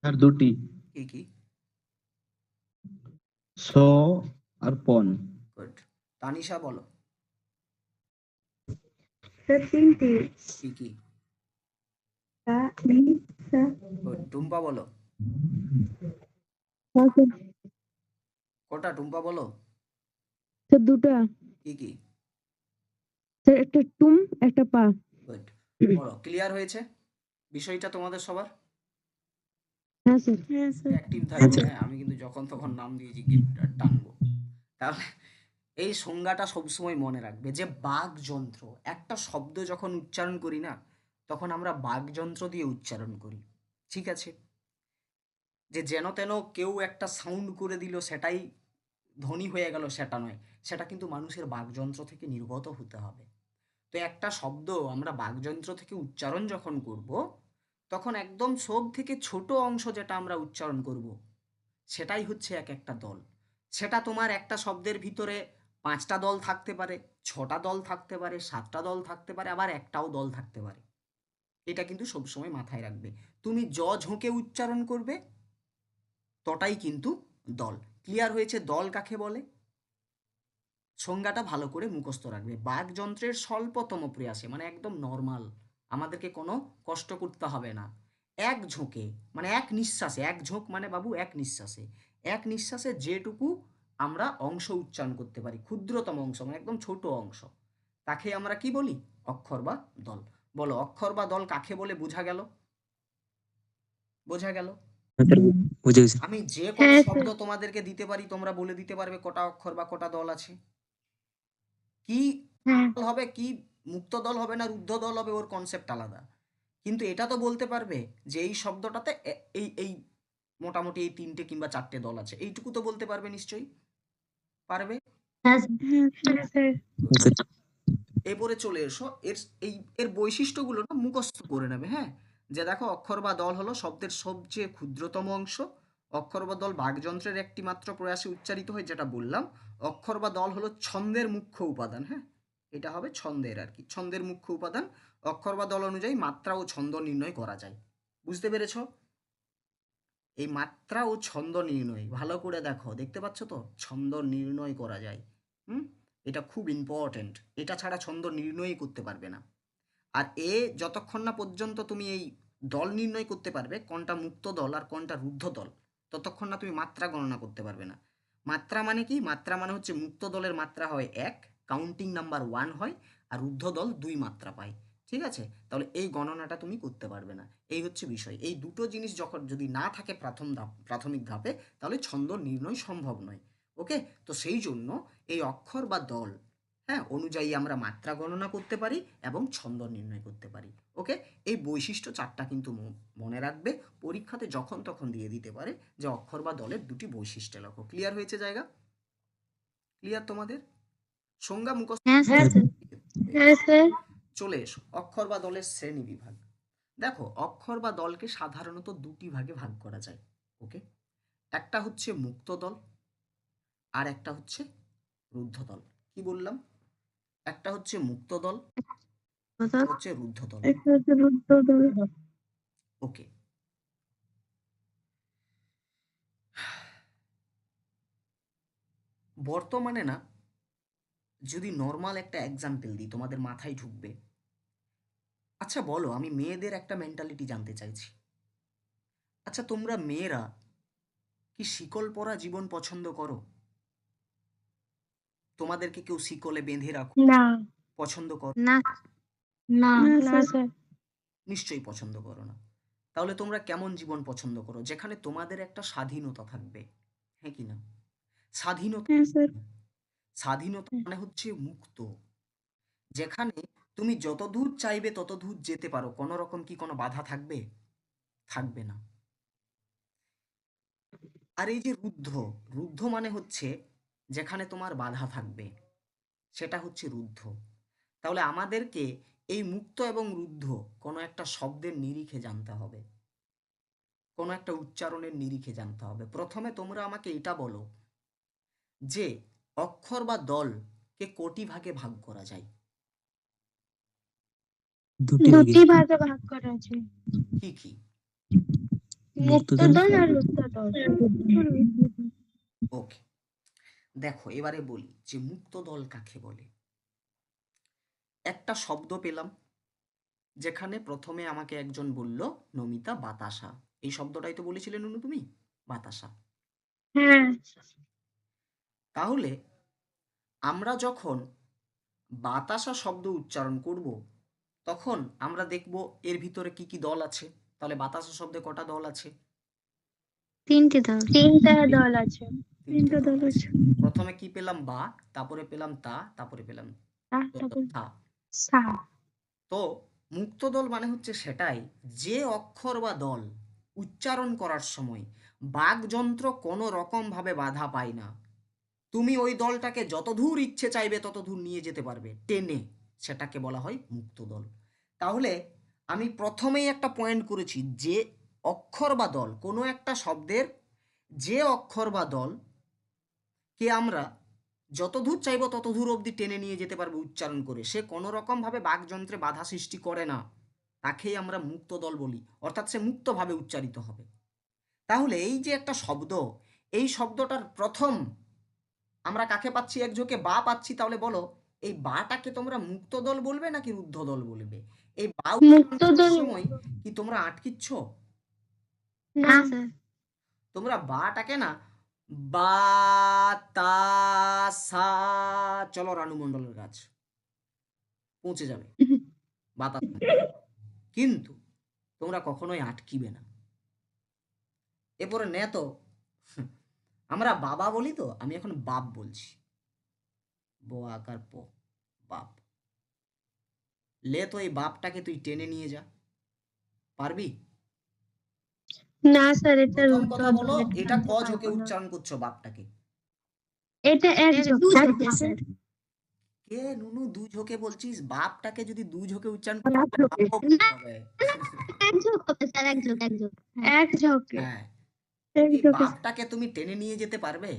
Speaker 5: আর দুটি,
Speaker 1: কি কি?
Speaker 5: স আর পন।
Speaker 1: গুড। তানিশা বলো
Speaker 4: স্যার তিনটে
Speaker 1: কি কি।
Speaker 4: তা নি সা
Speaker 1: Good. টুম্পা বলো
Speaker 4: স্যার
Speaker 1: কটা, টুম্পা বলো
Speaker 4: দুটো
Speaker 1: কি কি।
Speaker 4: স্যার একটা টুম একটা পা
Speaker 1: গুড, বলো। ক্লিয়ার হয়েছে বিষয়টা তোমাদের সবার?
Speaker 4: হ্যাঁ স্যার হ্যাঁ
Speaker 1: অ্যাক্টিভ থাকবে, হ্যাঁ আমি কিন্তু যখন তখন নাম দিয়েছি টানবো। তাহলে এই সংজ্ঞাটা সবসময় মনে রাখবে যে বাকযন্ত্র, একটা শব্দ যখন উচ্চারণ করি না তখন আমরা বাকযন্ত্র দিয়ে উচ্চারণ করি, ঠিক আছে? যে যেন তেন কেউ একটা সাউন্ড করে দিল সেটাই ধ্বনি হয়ে গেল সেটা নয়, সেটা কিন্তু মানুষের বাকযন্ত্র থেকে নির্গত হতে হবে। তো একটা শব্দ আমরা বাকযন্ত্র থেকে উচ্চারণ যখন করব তখন একদম সব থেকে ছোট অংশ যেটা আমরা উচ্চারণ করব সেটাই হচ্ছে এক একটা দল। সেটা তোমার একটা শব্দের ভিতরে 5টা দল থাকতে পারে, 6টা দল থাকতে পারে, 7টা দল থাকতে পারে, আবার একটাও দল থাকতে পারে। এটা কিন্তু সবসময় মাথায় রাখবে। তুমি ঝোঁকে উচ্চারণ করবে তটাই কিন্তু দল। ক্লিয়ার হয়েছে দল কাকে বলে? সংজ্ঞাটা ভালো করে মুখস্থ রাখবে। বাকযন্ত্রের স্বল্পতম প্রয়াসে, মানে একদম নর্মাল, আমাদেরকে কোনো কষ্ট করতে হবে না, এক ঝোঁকে মানে এক নিঃশ্বাসে, এক ঝোঁক মানে বাবু এক নিঃশ্বাসে, এক নিঃশ্বাসে যেটুকু আমরা অংশ উচ্চারণ করতে পারি, ক্ষুদ্রতম অংশ মানে একদম ছোট অংশ, তাকে আমরা কি বলি? অক্ষর বা দল। বলো অক্ষর বা দল কাকে বলে বোঝা গেল? বোঝা গেল?
Speaker 3: স্যার বুঝে গেছি।
Speaker 1: আমি যে কোনো
Speaker 4: হ্যাঁ,
Speaker 1: শব্দ তোমাদেরকে দিতে পারি, তোমরা বলে দিতে পারবে কটা অক্ষর বা কটা দল আছে। কি
Speaker 4: হ্যাঁ
Speaker 1: দল হবে, কি মুক্ত দল হবে না রুদ্ধ দল হবে, ওর কনসেপ্ট আলাদা। কিন্তু এটা তো বলতে পারবে যে এই শব্দটাতে এই এই মোটামুটি এই 3টে কিংবা 4টে দল আছে, এইটুকু তো বলতে পারবে নিশ্চয়ই, পারবে?
Speaker 4: হ্যাঁ স্যার
Speaker 3: স্যার
Speaker 1: এরপরে চলে এসো এর বৈশিষ্ট্যগুলো না মুখস্থ করে নেবে, হ্যাঁ? যে দেখো অক্ষর বা দল হলো শব্দের সবচেয়ে ক্ষুদ্রতম অংশ। অক্ষর বা দল বাকযন্ত্রের একটি মাত্র প্রয়াসে উচ্চারিত হয়, যেটা বললাম। অক্ষর বা দল হলো ছন্দের মুখ্য উপাদান, হ্যাঁ এটা হবে ছন্দের আর কি, ছন্দের মুখ্য উপাদান। অক্ষর বা দল অনুযায়ী মাত্রা ও ছন্দ নির্ণয় করা যায়। বুঝতে পেরেছো? এই মাত্রা ও ছন্দ নির্ণয় ভালো করে দেখো, দেখতে পাচ্ছ তো ছন্দ নির্ণয় করা যায়। হুম, এটা খুব ইম্পর্টেন্ট, এটা ছাড়া ছন্দ নির্ণয়ই করতে পারবে না। আর যতক্ষণ না পর্যন্ত তুমি এই দল নির্ণয় করতে পারবে কোনটা মুক্ত দল আর কোনটা রুদ্ধ দল, ততক্ষণ না তুমি মাত্রা গণনা করতে পারবে না। মাত্রা মানে কি? মাত্রা মানে হচ্ছে মুক্ত দলের মাত্রা হয় 1, কাউন্টিং নাম্বার 1 হয়, আর রুদ্ধ দল 2 মাত্রা পায়, ঠিক আছে? তাহলে এই গণনাটা তুমি করতে পারবে না, এই হচ্ছে বিষয়। এই দুটো জিনিস যখন যদি না থাকে প্রাথমিক ধাপে, তাহলে ছন্দ নির্ণয় সম্ভব নয়। ওকে, তো সেই জন্য এই অক্ষর বা দল, হ্যাঁ, অনুযায়ী আমরা মাত্রা গণনা করতে পারি এবং ছন্দ নির্ণয় করতে পারি। ওকে, এই বৈশিষ্ট্য 4টা কিন্তু মনে রাখবে, পরীক্ষাতে যখন তখন দিয়ে দিতে পারে যে অক্ষর বা দলের দুটি বৈশিষ্ট্য লেখো। ক্লিয়ার হয়েছে জায়গা? ক্লিয়ার তোমাদের? সংজ্ঞা মুখস্থ?
Speaker 2: হ্যাঁ স্যার।
Speaker 4: হ্যাঁ স্যার
Speaker 1: চলে এসো অক্ষর বা দলের শ্রেণী বিভাগ। দেখো অক্ষর বা দলকে সাধারণত দুটি ভাগে ভাগ করা যায়। ওকে, একটা হচ্ছে মুক্ত দল আর একটা হচ্ছে রুদ্ধ দল। কি বললাম? একটা হচ্ছে মুক্ত দল, একটা হচ্ছে রুদ্ধ দল। ওকে, বর্তমানে না, যদি নর্মাল একটা এক্সাম্পল দিই তোমাদের মাথায় ঢুকবে। আচ্ছা বলো, আমি মেয়েদের একটা মেন্টালিটি জানতে চাইছি। আচ্ছা তোমরা মেয়েরা কি শিকল পরা জীবন পছন্দ করো? তোমাদেরকে কেউ শিকলে বেঁধে রাখো
Speaker 4: না
Speaker 1: পছন্দ করো?
Speaker 2: না না
Speaker 4: না স্যার
Speaker 1: নিশ্চয়ই পছন্দ করো না। তাহলে তোমরা কেমন জীবন পছন্দ করো, যেখানে তোমাদের একটা স্বাধীনতা থাকবে? হ্যাঁ কি না? স্বাধীনতা,
Speaker 4: হ্যাঁ স্যার
Speaker 1: স্বাধীনতা মানে হচ্ছে মুক্ত, যেখানে তুমি যত দূর চাইবে তত দূর যেতে পারো, কোনো রকম কি কোনো বাধা থাকবে? থাকবে না। আর এই যে রুদ্ধ, রুদ্ধ মানে হচ্ছে যেখানে তোমার বাধা থাকবে, সেটা হচ্ছে রুদ্ধ। তাহলে আমাদেরকে এই মুক্ত এবং রুদ্ধ কোনো একটা শব্দের নিরিখে জানতে হবে, কোনো একটা উচ্চারণের নিরিখে জানতে হবে। প্রথমে তোমরা আমাকে এটা বলো যে অক্ষর বা দলকে কটি ভাগে ভাগ করা যায়?
Speaker 3: দুটি ভাগে,
Speaker 4: দুটি ভাগে ভাগ করা আছে
Speaker 1: কি কি?
Speaker 3: মুক্ত
Speaker 4: মুক্ত
Speaker 3: দল
Speaker 4: দল আর রুদ্ধ দল
Speaker 1: ওকে, দেখো এবারে বলি যে মুক্ত দল কাকে বলে। একটা শব্দ পেলাম, যেখানে প্রথমে আমাকে একজন বলল নমিতা বাতাসা। এই শব্দটাই তো বলেছিলে নুনু তুমি, বাতাসা।
Speaker 2: হ্যাঁ।
Speaker 1: তাহলে আমরা যখন বাতাসা শব্দ উচ্চারণ করব, তখন আমরা দেখব এর ভিতরে কি কি দল আছে। তাহলে বাতাসা শব্দে কটা দল আছে?
Speaker 2: তিনটা দল আছে।
Speaker 1: তিনটে দল আছে। প্রথমে কি পেলাম? বা, তারপরে পেলাম তা, তারপরে পেলাম থা। তো মুক্ত দল মানে হচ্ছে সেটাই, যে অক্ষর বা দল উচ্চারণ করার সময় বাকযন্ত্র কোনো রকম ভাবে বাধা পায় না। তুমি ওই দলটাকে যতদূর ইচ্ছে চাইবে ততদূর নিয়ে যেতে পারবে টেনে, সেটাকে বলা হয় মুক্ত দল। তাহলে আমি প্রথমেই একটা পয়েন্ট করেছি, যে অক্ষর বা দল, কোনো একটা শব্দের যে অক্ষর বা দল কে আমরা যতদূর চাইবো ততদূর অবধি টেনে নিয়ে যেতে পারবো উচ্চারণ করে, সে কোনো রকমভাবে বাকযন্ত্রে বাধা সৃষ্টি করে না, তাকেই আমরা মুক্ত দল বলি। অর্থাৎ সে মুক্তভাবে উচ্চারিত হবে। তাহলে এই যে একটা শব্দ, এই শব্দটার প্রথম আমরা কাকে পাচ্ছি? একজোকে বা পাচ্ছি। তাহলে বলো, এই বাটাকে তোমরা মুক্ত দল বলবে নাকি রুদ্ধ দল বলবে? এই বা উচ্চারণ করার সময় কি তোমরা আটকিচ্ছ?
Speaker 2: না স্যার।
Speaker 1: তোমরা বাটাকে না বাতাসা, চলো রানু মণ্ডলের কাজ পৌঁছে যাবে বাতাসা, কিন্তু তোমরা কখনোই আটকিবে না। এরপরে নে তো আমরা বাবা বলি, তো আমি এখন বাপ বলছি, ব আকার প, বাপ। লে তো এই বাপটাকে তুই টেনে নিয়ে যা, পারবি?
Speaker 2: না স্যার, এটা
Speaker 1: প্রথম
Speaker 2: রুদ্ধ
Speaker 1: কথা বলো,
Speaker 2: দল,
Speaker 1: এটা ক
Speaker 2: টানতে
Speaker 1: ঝোঁকে
Speaker 2: পারবো না।
Speaker 1: উচ্চারণ করছো বাপটাকে?
Speaker 2: এটা এক ঝোঁকে স্যার।
Speaker 1: কে নুনু দু ঝোঁকে বলছিস? বাপটাকে যদি দু ঝোঁকে উচ্চারণ
Speaker 2: এক
Speaker 1: করতে
Speaker 2: ঝোঁকে।
Speaker 1: বাপও বলতে হবে।
Speaker 2: এক ঝোঁক হবে স্যার, এক ঝোঁকে।
Speaker 1: হ্যাঁ,
Speaker 2: এক
Speaker 1: এই
Speaker 2: ঝোঁকে।
Speaker 1: বাপটাকে তুমি টেনে নিয়ে যেতে পারবে?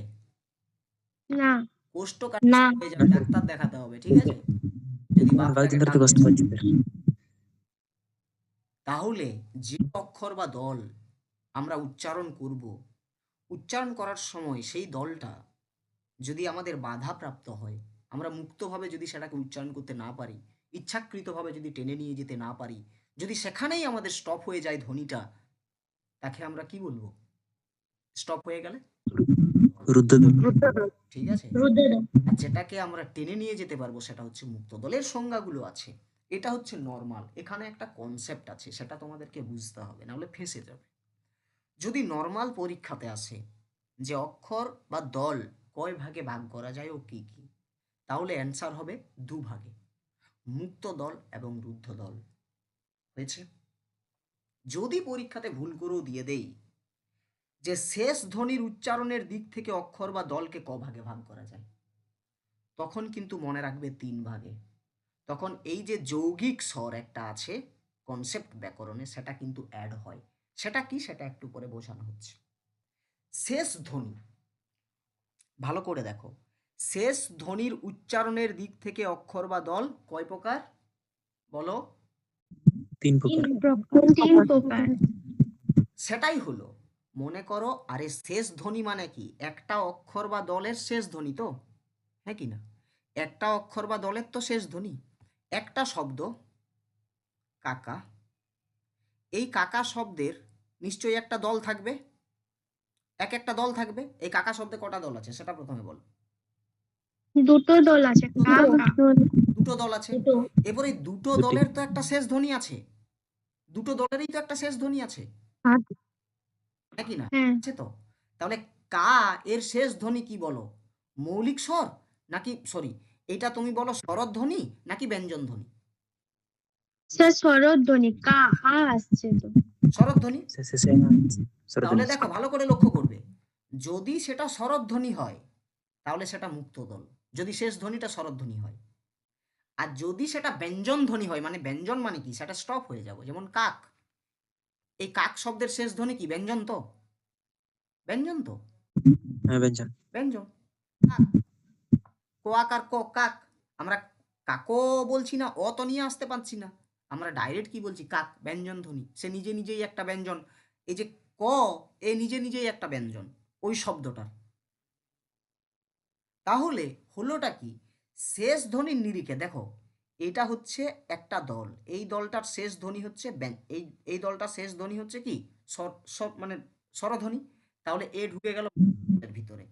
Speaker 2: না।
Speaker 1: কোষ্ঠকাঠিন্য হয়ে যাবে, ডাক্তার দেখাতে হবে, ঠিক আছে? যদি বাপটাকে
Speaker 3: বাকযন্ত্র তো
Speaker 1: টানতে
Speaker 3: কষ্ট
Speaker 1: চাও।
Speaker 3: পাচ্ছি।
Speaker 1: তাহলে যে অক্ষর বা দল আমরা উচ্চারণ করব, উচ্চারণ করার সময় সেই দলটা যদি আমাদের বাধাপ্রাপ্ত হয়, আমরা মুক্তভাবে যদি সেটাকে উচ্চারণ করতে না পারি, ইচ্ছাকৃতভাবে যদি টেনে নিয়ে যেতে না পারি, যদি সেখানেই আমাদের স্টপ হয়ে যায় ধ্বনিটা, তাকে আমরা কি বলবো? স্টপ হয়ে গেলে
Speaker 3: রুদ্ধ দল।
Speaker 1: ঠিক আছে। আর যেটাকে আমরা টেনে নিয়ে যেতে পারবো সেটা হচ্ছে মুক্ত দলের সংজ্ঞাগুলো আছে। এটা হচ্ছে নর্মাল। এখানে একটা কনসেপ্ট আছে, সেটা তোমাদেরকে বুঝতে হবে, নাহলে ফেঁসে যাবে। যদি নর্মাল পরীক্ষাতে আসে যে অক্ষর বা দল কয় ভাগে ভাগ করা যায় ও কি কি, তাহলে অ্যান্সার হবে দুভাগে, মুক্ত দল এবং রুদ্ধ দল। হয়েছে? যদি পরীক্ষাতে ভুল করেও দিয়ে দেই যে শেষ ধ্বনির উচ্চারণের দিক থেকে অক্ষর বা দলকে ক ভাগে ভাগ করা যায়, তখন কিন্তু মনে রাখবে 3 ভাগে। তখন এই যে যৌগিক স্বর একটা আছে কনসেপ্ট ব্যাকরণে, সেটা কিন্তু অ্যাড হয়। সেটা কি, সেটা একটু পরে বোঝানো হচ্ছে। শেষ ধ্বনি, ভালো করে দেখো, শেষ ধ্বনির উচ্চারণের দিক থেকে অক্ষর বা দল কয় প্রকার বলো?
Speaker 3: 3 প্রকার।
Speaker 2: তিন প্রকার।
Speaker 1: সেটাই হলো, মনে করো, আরে শেষ ধ্বনি মানে কি? একটা অক্ষর বা দলের শেষ ধ্বনি তো, হ্যাঁ কি না? একটা অক্ষর বা দলের তো শেষ ধ্বনি। একটা শব্দ কাকা, এই কাকা শব্দের নিশ্চয়ই একটা দল থাকবে, এক একটা দল থাকবে। এই কাকা শব্দে কটা দল আছে সেটা প্রথমে বল।
Speaker 2: দুটো দল আছে।
Speaker 1: দুটো দল আছে। এবার এই দুটো
Speaker 3: দুটি।
Speaker 1: দলের তো একটা শেষ ধ্বনি আছে, দুটো দলেরই তো একটা শেষ ধ্বনি আছে, নাকি না?
Speaker 2: হ্যাঁ।
Speaker 1: আছে তো। তাহলে কা এর শেষ ধ্বনি কি বলো? মৌলিক স্বর নাকি, সরি, এটা তুমি বলো স্বরধ্বনি নাকি ব্যঞ্জন ধ্বনি?
Speaker 2: স্যার স্বরধ্বনি, কা আ আসছে তো।
Speaker 1: স্বরধ্বনি।
Speaker 3: শেষে
Speaker 1: তাহলে
Speaker 3: স্বরধ্বনি।
Speaker 1: দেখো ভালো করে লক্ষ্য করবে, যদি সেটা স্বরধ্বনি হয় তাহলে সেটা মুক্ত দল, যদি শেষ ধ্বনিটা স্বরধ্বনি হয়। আর যদি সেটা ব্যঞ্জন ধ্বনি হয়, মানে ব্যঞ্জন মানে কি, সেটা স্টপ হয়ে যাবো। যেমন কাক, এই কাক শব্দের শেষ ধ্বনি কি ব্যঞ্জন? তো ব্যঞ্জন, তো
Speaker 3: হ্যাঁ, ব্যঞ্জন।
Speaker 1: ব্যঞ্জন। কাক, ক আকার ক, কাক। আমরা কাকো বলছি না, অ তো নিয়ে আসতে পারছি না, আমরা ডাইরেক্ট কি বলছি? কাক, ব্যঞ্জন ধ্বনি। সে নিজে নিজেই একটা ব্যঞ্জন। এই যে ক, এ নিজে নিজেই একটা ব্যঞ্জন ওই শব্দটার। তাহলে হলোটা কি, শেষ ধ্বনির নিরিখে দেখো এটা হচ্ছে একটা দল, এই দলটার শেষ ধ্বনি হচ্ছে এই দলটার শেষ ধ্বনি হচ্ছে কি মানে স্বরধ্বনি, তাহলে এ ঢুকে গেল এর ভিতরে,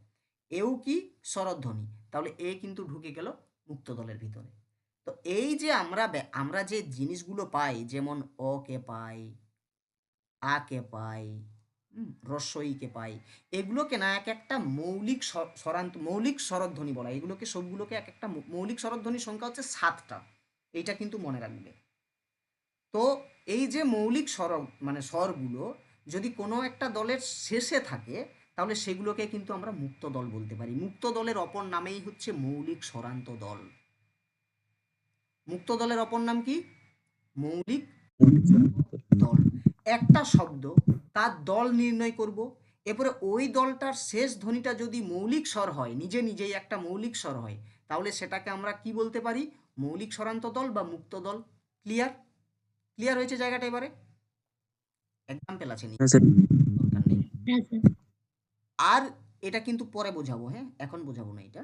Speaker 1: এও কি স্বরধ্বনি, তাহলে এ কিন্তু ঢুকে গেল মুক্ত দলের ভিতরে। তো এই যে আমরা যে জিনিসগুলো পাই, যেমন অ কে পাই, আ কে পাই, রস্বই কে পাই, এগুলোকে না এক একটা মৌলিক মৌলিক স্বরধ্বনি বলা, এগুলোকে সবগুলোকে এক একটা মৌলিক স্বরধ্বনির সংখ্যা হচ্ছে 7টা, এইটা কিন্তু মনে রাখবে। তো এই যে মৌলিক স্বর মানে স্বরগুলো যদি কোনো একটা দলের শেষে থাকে, তাহলে সেগুলোকে কিন্তু আমরা মুক্ত দল বলতে পারি। মুক্ত দলের অপর নামেই হচ্ছে মৌলিক স্বরান্ত দল। মুক্ত দলের অপর নাম কি? মৌলিক দল। একটা শব্দ তার দল নির্ণয় করব, এরপরে ওই দলটার শেষ ধ্বনিটা যদি মৌলিক স্বর হয়, নিজে নিজেই একটা মৌলিক স্বর হয়, তাহলে সেটাকে আমরা কি বলতে পারি? মৌলিক স্বরান্ত দল বা মুক্ত দল। ক্লিয়ার? ক্লিয়ার হয়েছে জায়গাটা এবারে? এক্সাম্পল আছে,
Speaker 3: হ্যাঁ স্যার।
Speaker 1: দরকার নেই।
Speaker 2: হ্যাঁ স্যার।
Speaker 1: আর এটা কিন্তু পরে বোঝাবো, হ্যাঁ, এখন বোঝাবো না এটা।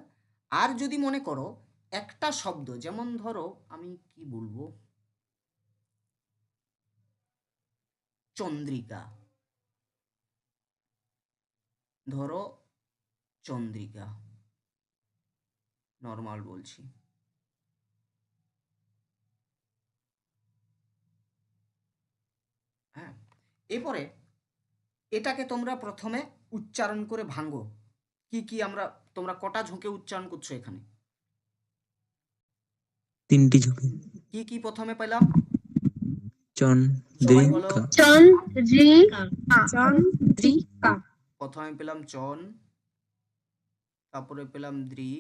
Speaker 1: আর যদি মনে করো একটা শব্দ, যেমন ধরো আমি কি বলবো, চন্দ্রিকা, ধরো চন্দ্রিকা, নর্মাল বলছি, হ্যাঁ। এরপরে এটাকে তোমরা প্রথমে উচ্চারণ করে ভাঙো, কি কি তোমরা কটা ঝুঁকে উচ্চারণ করছো এখানে?
Speaker 3: 3টি ঝুঁকি।
Speaker 1: কি কি প্রথমে পেলাম? সবাই বলো।
Speaker 2: চন্দ্রিকা।
Speaker 4: চন্দ্রিকা।
Speaker 1: প্রথমে পেলাম চন, তারপরে পেলাম দ্রি,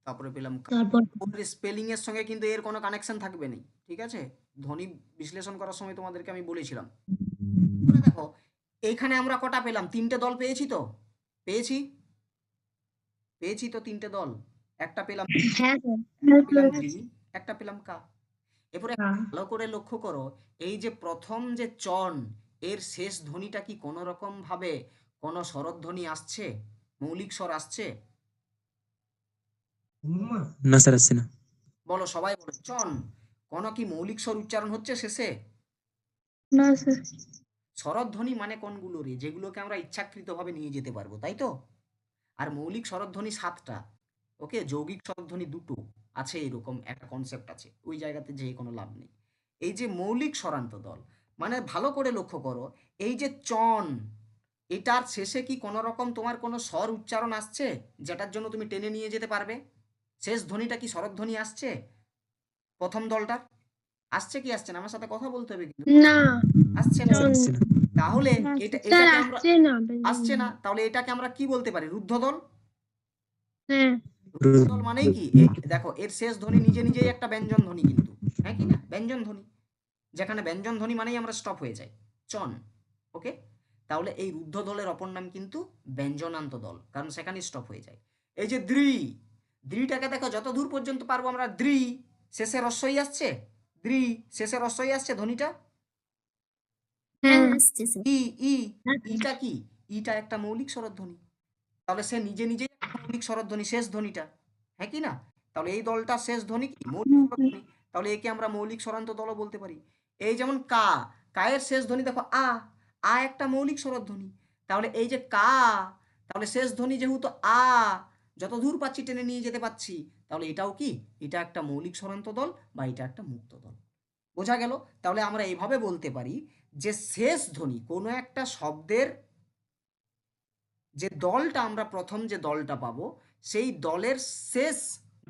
Speaker 1: তারপরে পেলাম কা।
Speaker 2: তারপর
Speaker 1: ওর স্পেলিং এর সঙ্গে কিন্তু এর কোনো কানেকশন থাকবে না, ঠিক আছে? ধ্বনি বিশ্লেষণ করার সময় তোমাদেরকে আমি বলেছিলাম। এবারে দেখো এইখানে আমরা কটা পেলাম? 3টে দল পেয়েছি তো? পেয়েছি তো 3টে দল। একটা পেলাম,
Speaker 2: হ্যাঁ স্যার।
Speaker 1: একটা পেলাম দ্রি, একটা পেলাম কা। এরপরে
Speaker 2: হ্যাঁ।
Speaker 1: ভালো করে লক্ষ্য করো, এই যে প্রথম যে চন, এর শেষ ধ্বনিটা কি কোনো রকম ভাবে কোনো স্বরধ্বনি আসছে, মৌলিক স্বর আসছে?
Speaker 3: না স্যার, আসছে না।
Speaker 1: বলো, সবাই বলো, চন কোনো কি মৌলিক স্বর উচ্চারণ হচ্ছে শেষে?
Speaker 2: না স্যার।
Speaker 1: স্বরধ্বনি মানে কোনগুলো রে? যেগুলোকে আমরা ইচ্ছাকৃতভাবে নিয়ে যেতে পারবো, তাই তো? আর মৌলিক স্বরধ্বনি 7টা, ওকে, যৌগিক স্বরধ্বনি 2টো আছে, এরকম একটা কনসেপ্ট আছে, ওই জায়গাতে যেয়ে কোনো লাভ নেই। এই যে মৌলিক স্বরান্ত দল মানে ভালো করে লক্ষ্য করো, এই যে চন, এটার শেষে কি কোনো রকম তোমার কোনো স্বর উচ্চারণ আসছে, যেটার জন্য তুমি টেনে নিয়ে যেতে পারবে? শেষ ধ্বনিটা কি স্বরধ্বনি আসছে প্রথম দলটার? আসছে কি আসছে না? আমার সাথে কথা বলতে হবে কিন্তু।
Speaker 2: না
Speaker 1: আসছে না?
Speaker 3: স্যার, আসছে না।
Speaker 1: তাহলে
Speaker 2: স্যার
Speaker 1: এটাকে আমরা
Speaker 2: আসছে না।
Speaker 1: আসছে না, তাহলে এটাকে আমরা কি বলতে পারি? রুদ্ধ দল।
Speaker 2: হ্যাঁ।
Speaker 1: রুদ্ধ দল মানেই কি, দেখো এর শেষ ধ্বনি নিজে নিজেই একটা ব্যঞ্জন ধ্বনি কিন্তু, হ্যাঁ কি না? ব্যঞ্জন ধ্বনি, যেখানে ব্যঞ্জন ধ্বনি মানেই আমরা স্টপ হয়ে যাই, চন, ওকে। তাহলে এই রুদ্ধ দলের অপর নাম কিন্তু ব্যঞ্জনান্ত দল, কারণ সেখানে স্টপ হয়ে যায়। এই যে দ্রি, দ্রিটাকে দেখো যত দূর পর্যন্ত পারবো আমরা দ্রি, শেষে রস্বই আসছে, দ্রি শেষে রস্বই আসছে ধ্বনিটা,
Speaker 2: হ্যাঁ।
Speaker 1: ই ই, ইটা কি? ইটা একটা মৌলিক স্বরধ্বনি, তাহলে সে নিজে নিজেই একটা মৌলিক স্বরধ্বনি, শেষ ধ্বনিটা, হ্যাঁ কি না? তাহলে এই দলটার শেষ ধ্বনি কি? মৌলিক স্বরধ্বনি, তাহলে একে আমরা মৌলিক স্বরান্ত দলও বলতে পারি। এই যেমন কা, কায়ের শেষ ধ্বনি দেখো আ, আ একটা মৌলিক স্বরধ্বনি, তাহলে এই যে কা, তাহলে শেষ ধ্বনি যেহেতু আ, যত দূর পাচ্ছি টেনে নিয়ে যেতে পাচ্ছি, তাহলে এটাও কি? এটা একটা মৌলিক স্বরান্ত দল বা এটা একটা মুক্ত দল। বোঝা গেল? তাহলে আমরা এইভাবে বলতে পারি যে শেষ ধ্বনি কোনো একটা শব্দের যে দলটা, আমরা প্রথম যে দলটা পাবো, সেই দলের শেষ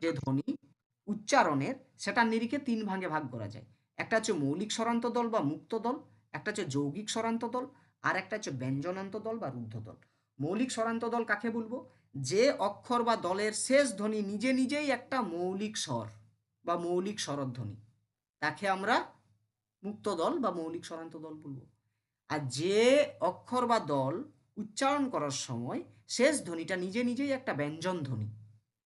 Speaker 1: যে ধ্বনি উচ্চারণের, সেটা নিরিখে 3 ভাগে ভাগ করা যায়। একটা হচ্ছে মৌলিক স্বরান্ত দল বা মুক্ত দল, একটা হচ্ছে যৌগিক স্বরান্ত দল, আর একটা হচ্ছে ব্যঞ্জনান্ত দল বা রুদ্ধ দল। মৌলিক স্বরান্ত দল কাকে বলবো? যে অক্ষর বা দলের শেষ ধ্বনি নিজে নিজেই একটা মৌলিক স্বর বা মৌলিক স্বরধ্বনি, তাকে আমরা মুক্ত দল বা মৌলিক স্বরান্ত দল বলবো। আর যে অক্ষর বা দল উচ্চারণ করার সময় শেষ ধ্বনিটা নিজে নিজেই একটা ব্যঞ্জন ধ্বনি,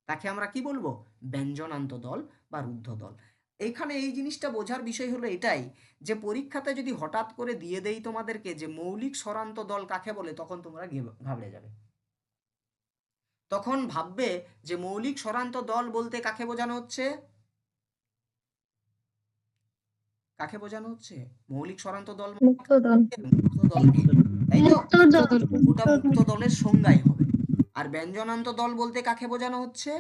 Speaker 1: তাকে আমরা কি বলবো? ব্যঞ্জনান্ত দল বা রুদ্ধ দল। এইখানে এই জিনিসটা বোঝার বিষয় হলো এটাই, যে পরীক্ষাতে যদি হঠাৎ করে দিয়ে দেই তোমাদেরকে যে মৌলিক স্বরান্ত দল কাকে বলে, তখন তোমরা ঘাবড়ে যাবে। তখন ভাববে যে মৌলিক স্বরান্ত দল বলতে কাকে বোঝানো হচ্ছে? কাকে বোঝানো হচ্ছে? মৌলিক স্বরান্ত দল মানে
Speaker 2: মুক্ত দল
Speaker 1: মুক্ত দলকে, তাই তো?
Speaker 2: মুক্ত দল
Speaker 1: ওটা মুক্ত দলের সংজ্ঞাই হবে। আর ব্যঞ্জনান্ত দল বলতে কাকে বোঝানো হচ্ছে?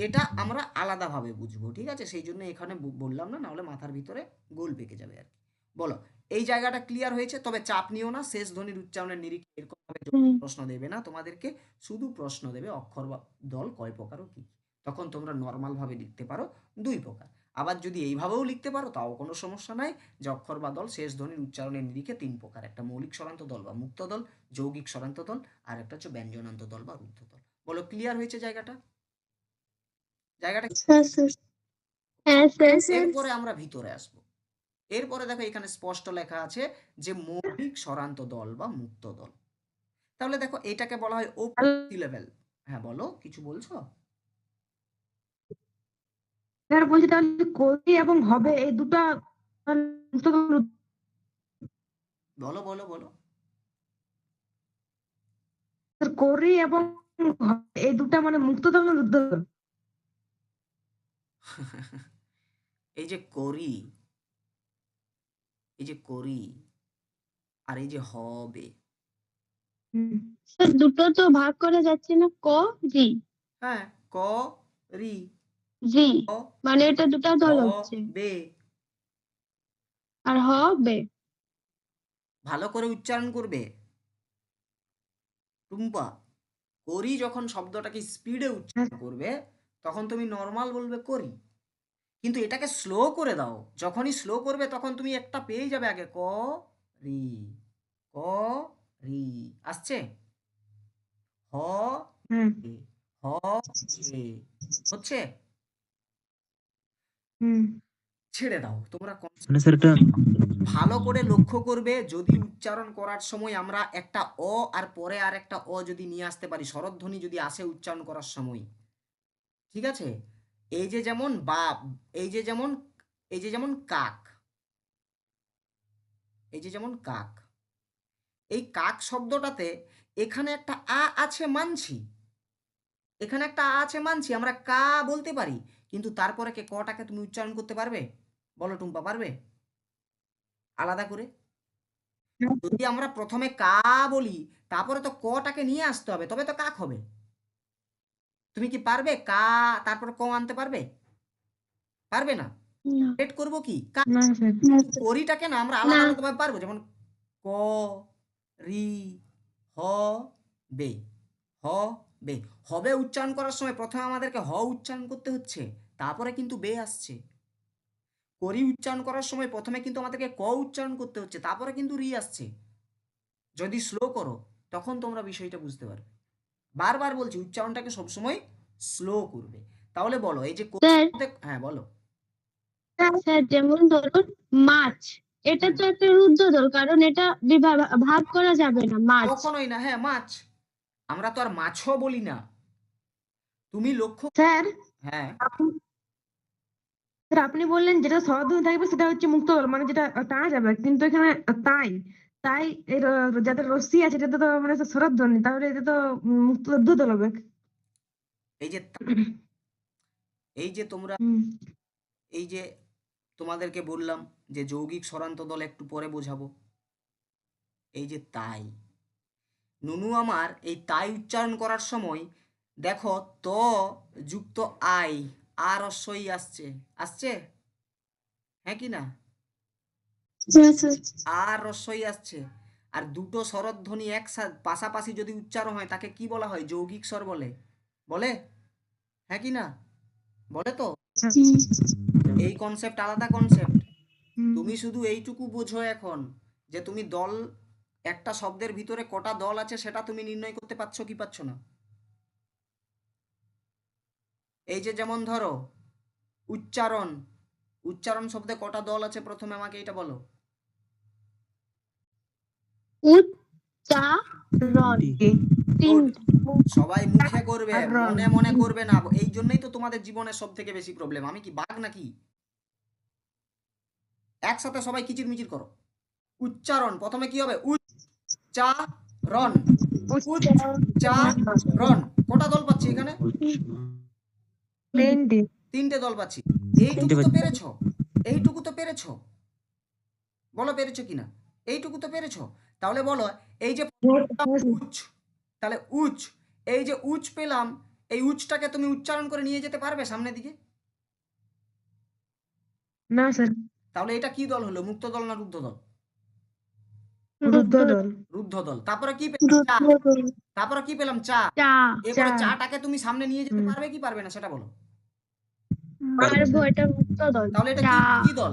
Speaker 1: এটা আমরা আলাদাভাবে বুঝবো, ঠিক আছে? সেই জন্য এখানে বললাম না, নাহলে মাথার ভিতরে গোল পেকে যাবে আর কি। বলো, এই জায়গাটা ক্লিয়ার হয়েছে? তবে চাপ নিও না, শেষ ধ্বনির উচ্চারণের নিরিখে এরকম ভাবে প্রশ্ন দেবে না তোমাদেরকে, শুধু প্রশ্ন দেবে অক্ষর বা দল কয় প্রকার ও কি। তখন তোমরা নর্মাল ভাবে লিখতে পারো 2 প্রকার। আবার যদি এইভাবেও লিখতে পারো তাও কোনো সমস্যা নাই, যে অক্ষর বা দল শেষ ধ্বনির উচ্চারণের নিরিখে 3 প্রকার, একটা মৌলিক স্বরান্ত দল বা মুক্ত দল, যৌগিক স্বরান্ত দল, আর একটা হচ্ছে ব্যঞ্জনান্ত দল বা রুদ্ধ দল। বলো, ক্লিয়ার হয়েছে জায়গাটা? জায়গাটা এরপরে আমরা ভিতরে আসব। এরপরে দেখো এখানে স্পষ্ট লেখা আছে যে মৌলিক স্বরান্ত দল বা মুক্ত দল। তাহলে দেখো এটাকে বলা হয় ওপি লেভেল। হ্যাঁ বলো, কিছু বলছো?
Speaker 4: স্যার বলছি তাহলে করি এবং হবে এই দুটা মুক্ত দল,
Speaker 1: বলো বলো বলো।
Speaker 4: স্যার করি এবং হবে এই দুটা মানে মুক্ত দল না রুদ্ধ দল?
Speaker 1: এই যে করি, এই যে করি, আর এই যে হবে,
Speaker 4: হুম।
Speaker 2: স্যার দুটো তো ভাগ করা যাচ্ছে না, ক রি
Speaker 1: হ্যাঁ, ক রি,
Speaker 2: জি,
Speaker 1: ক
Speaker 2: মানে এটা দুটো দল হচ্ছে
Speaker 1: বে।
Speaker 2: আর হবে।
Speaker 1: ভালো করে উচ্চারণ করবে টুম্পা। করি যখন শব্দটাকে স্পিডে উচ্চারণ করবে তখন তুমি নর্মাল বলবে করি, কিন্তু এটাকে স্লো করে দাও। যখনই স্লো করবে তখন তুমি একটা পেয়ে যাবে আগে, ক রি, ক রি, আসছে হ
Speaker 4: হ্যাঁ।
Speaker 1: এ, হ এ, হচ্ছে।
Speaker 4: হুম।
Speaker 1: ছেড়ে দাও তোমরা।
Speaker 3: মানে স্যার এটা
Speaker 1: ভালো করে লক্ষ্য করবে, যদি উচ্চারণ করার সময় আমরা একটা অ আর পরে আর একটা অ যদি নিয়ে আসতে পারি, স্বরধ্বনি যদি আসে উচ্চারণ করার সময়, ঠিক আছে? এই যে যেমন বাপ, এই যে যেমন, এই যে যেমন কাক, এই যে যেমন কাক, এই কাক শব্দটাতে এখানে একটা আ আছে মানছি, এখানে একটা আ আছে মানছি, আমরা কা বলতে পারি, কিন্তু তারপরে কে কটাকে তুমি উচ্চারণ করতে পারবে? বলো টুম্পা, পারবে? আলাদা করে যদি আমরা প্রথমে কা বলি, তারপরে তো কটাকে নিয়ে আসতে হবে, তবে তো কাক হবে। তুমি কি পারবে কা তারপরে ক আনতে পারবে? পারবে না।
Speaker 2: না
Speaker 1: সেট করবো কি কা,
Speaker 4: না স্যার।
Speaker 1: করিটাকে না আমরা
Speaker 2: না
Speaker 1: আলাদা আলাদা ভাবে পারবো, যেমন ক রি, হ বে, হ বে। হবে উচ্চারণ করার সময় প্রথমে আমাদেরকে হ উচ্চারণ করতে হচ্ছে, তারপরে কিন্তু বে আসছে। করি উচ্চারণ করার সময় প্রথমে কিন্তু আমাদেরকে ক উচ্চারণ করতে হচ্ছে, তারপরে কিন্তু রি আসছে। যদি স্লো করো তখন তোমরা বিষয়টা বুঝতে পারবে। বারবার বলছি উচ্চারণটাকে সবসময় স্লো করবে। তাহলে বলো, এই যে
Speaker 2: স্যার,
Speaker 1: হ্যাঁ বলো।
Speaker 2: স্যার যেমন ধরুন মাছ, এটা
Speaker 1: হুম,
Speaker 2: তো একটা রুদ্ধ দল, কারণ এটা ভাগ করা যাবে না, মাছ।
Speaker 1: কখনোই না। হ্যাঁ, মাছ। আমরা তো আর মাছও বলি না। তুমি লক্ষ্য,
Speaker 4: স্যার
Speaker 1: হ্যাঁ
Speaker 4: আপনি স্যার আপনি বললেন যেটা স্বরধ্বনি থাকবে সেটা হচ্ছে মুক্ত দল, মানে যেটা টানা যাবে, কিন্তু এখানে তাই তাই এর যাদের রশ্মি আছে এটা তো মানে স্বরধ্বনি, তাহলে এটা তো মুক্ত রুদ্ধ দল হবে।
Speaker 1: এই যে এই যে তোমরা,
Speaker 4: হুম।
Speaker 1: এই যে তোমাদেরকে বললাম যে যৌগিক স্বরান্ত দল একটু পরে বোঝাবো। এই যে তাই, নুনু আমার এই তাই উচ্চারণ করার সময় দেখো ত যুক্ত আই, আর রস্যই আসছে, আসছে, হ্যাঁ কি না? আর রস্যই আসছে। আর দুটো স্বরধ্বনি একসাথে পাশাপাশি যদি উচ্চারণ হয় তাকে কি বলা হয়? যৌগিক স্বর বলে, বলে, হ্যাঁ কি না? বলে তো। এই কনসেপ্ট আলাদা কনসেপ্ট।
Speaker 4: হুম।
Speaker 1: তুমি শুধু এইটুকু বোঝো এখন, যে তুমি দল, একটা শব্দের ভিতরে কটা দল আছে সেটা তুমি নির্ণয় করতে পারছো কি পারছো না? এই যে যেমন ধরো উচ্চারণ, উচ্চারণ শব্দে কটা দল আছে প্রথমে আমাকে এটা বলো।
Speaker 2: উচ্চারণ
Speaker 1: গুড।
Speaker 2: তিনটা।
Speaker 1: সবাই মুখে করবে,
Speaker 4: আর রং।
Speaker 1: মনে মনে করবে না। এই জন্যই তো তোমাদের জীবনের সব থেকে বেশি প্রবলেম। আমি কি বাঘ নাকি? একসাথে সবাই কিচিরমিচির করো। উচ্চারণ প্রথমে কি হবে? উচ্চারণ, উচ্চারণ। কটা দল পাচ্ছি এখানে?
Speaker 4: তিনটে।
Speaker 1: 3টে দল পাচ্ছি। এইটুকু
Speaker 3: তিনটে
Speaker 1: তো
Speaker 3: পাচ্ছি।
Speaker 1: পেরেছো, এইটুকু তো পেরেছো, বলো পেরেছো কিনা? এইটুকু তো পেরেছো। তাহলে বলো এই যে উচ, তাহলে উচ, এই যে উচ পেলাম, এই উচটাকে তুমি উচ্চারণ করে নিয়ে যেতে পারবে সামনের দিকে?
Speaker 4: না স্যার,
Speaker 1: তাহলে এটা কি দল হলো, মুক্ত দল না রুদ্ধ দল?
Speaker 4: রুদ্ধ দল।
Speaker 1: রুদ্ধ দল। তারপরে কি পেলাম? চা। তারপরে কি পেলাম? চা।
Speaker 2: চা
Speaker 1: এবারে
Speaker 4: চা।
Speaker 1: চাটাকে তুমি সামনে নিয়ে যেতে
Speaker 4: হুম।
Speaker 1: পারবে কি পারবে না সেটা বলো।
Speaker 2: পারবো, এটা মুক্ত দল।
Speaker 1: তাহলে এটা
Speaker 2: চা
Speaker 1: কি দল?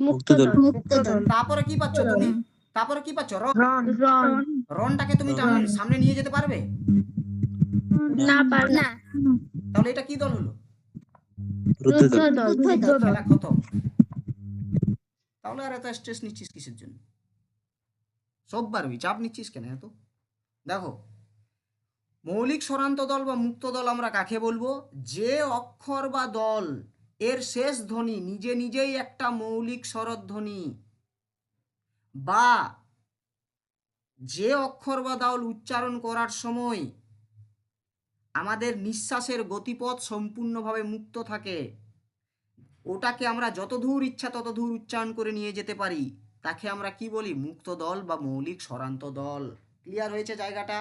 Speaker 2: মুক্ত
Speaker 3: মুক্ত দল।
Speaker 2: দল।
Speaker 4: মুক্ত দল।
Speaker 1: তারপরে কি পাচ্ছ তুমি? তারপরে কি পাচ্ছ? রন।
Speaker 4: রন।
Speaker 2: রন
Speaker 1: রনটাকে তুমি
Speaker 4: রন।
Speaker 1: সামনে নিয়ে যেতে পারবে?
Speaker 2: না পারবো না।
Speaker 1: তাহলে এটা কি দল হলো?
Speaker 3: রুদ্ধ
Speaker 2: রুদ্ধ
Speaker 3: দল।
Speaker 2: দল।
Speaker 4: রুদ্ধ দল।
Speaker 1: খেলা খতম। তাহলে আর এত স্ট্রেস নিচ্ছিস কিসের জন্য? সব পারবি, চাপ নিচ্ছিস কেন এত? দেখো, মৌলিক স্বরান্ত দল বা মুক্ত দল আমরা কাকে বলবো? যে অক্ষর বা দল এর শেষ ধ্বনি নিজে নিজেই একটা মৌলিক স্বরধ্বনি, বা যে অক্ষর বা দল উচ্চারণ করার সময় আমাদের নিঃশ্বাসের গতিপথ সম্পূর্ণভাবে মুক্ত থাকে, ওটাকে আমরা যত দূর ইচ্ছা তত দূর উচ্চারণ করে নিয়ে যেতে পারি, তাকে আমরা কি বলি? মুক্ত দল বা মৌলিক স্বরান্ত দল। ক্লিয়ার হয়েছে জায়গাটা?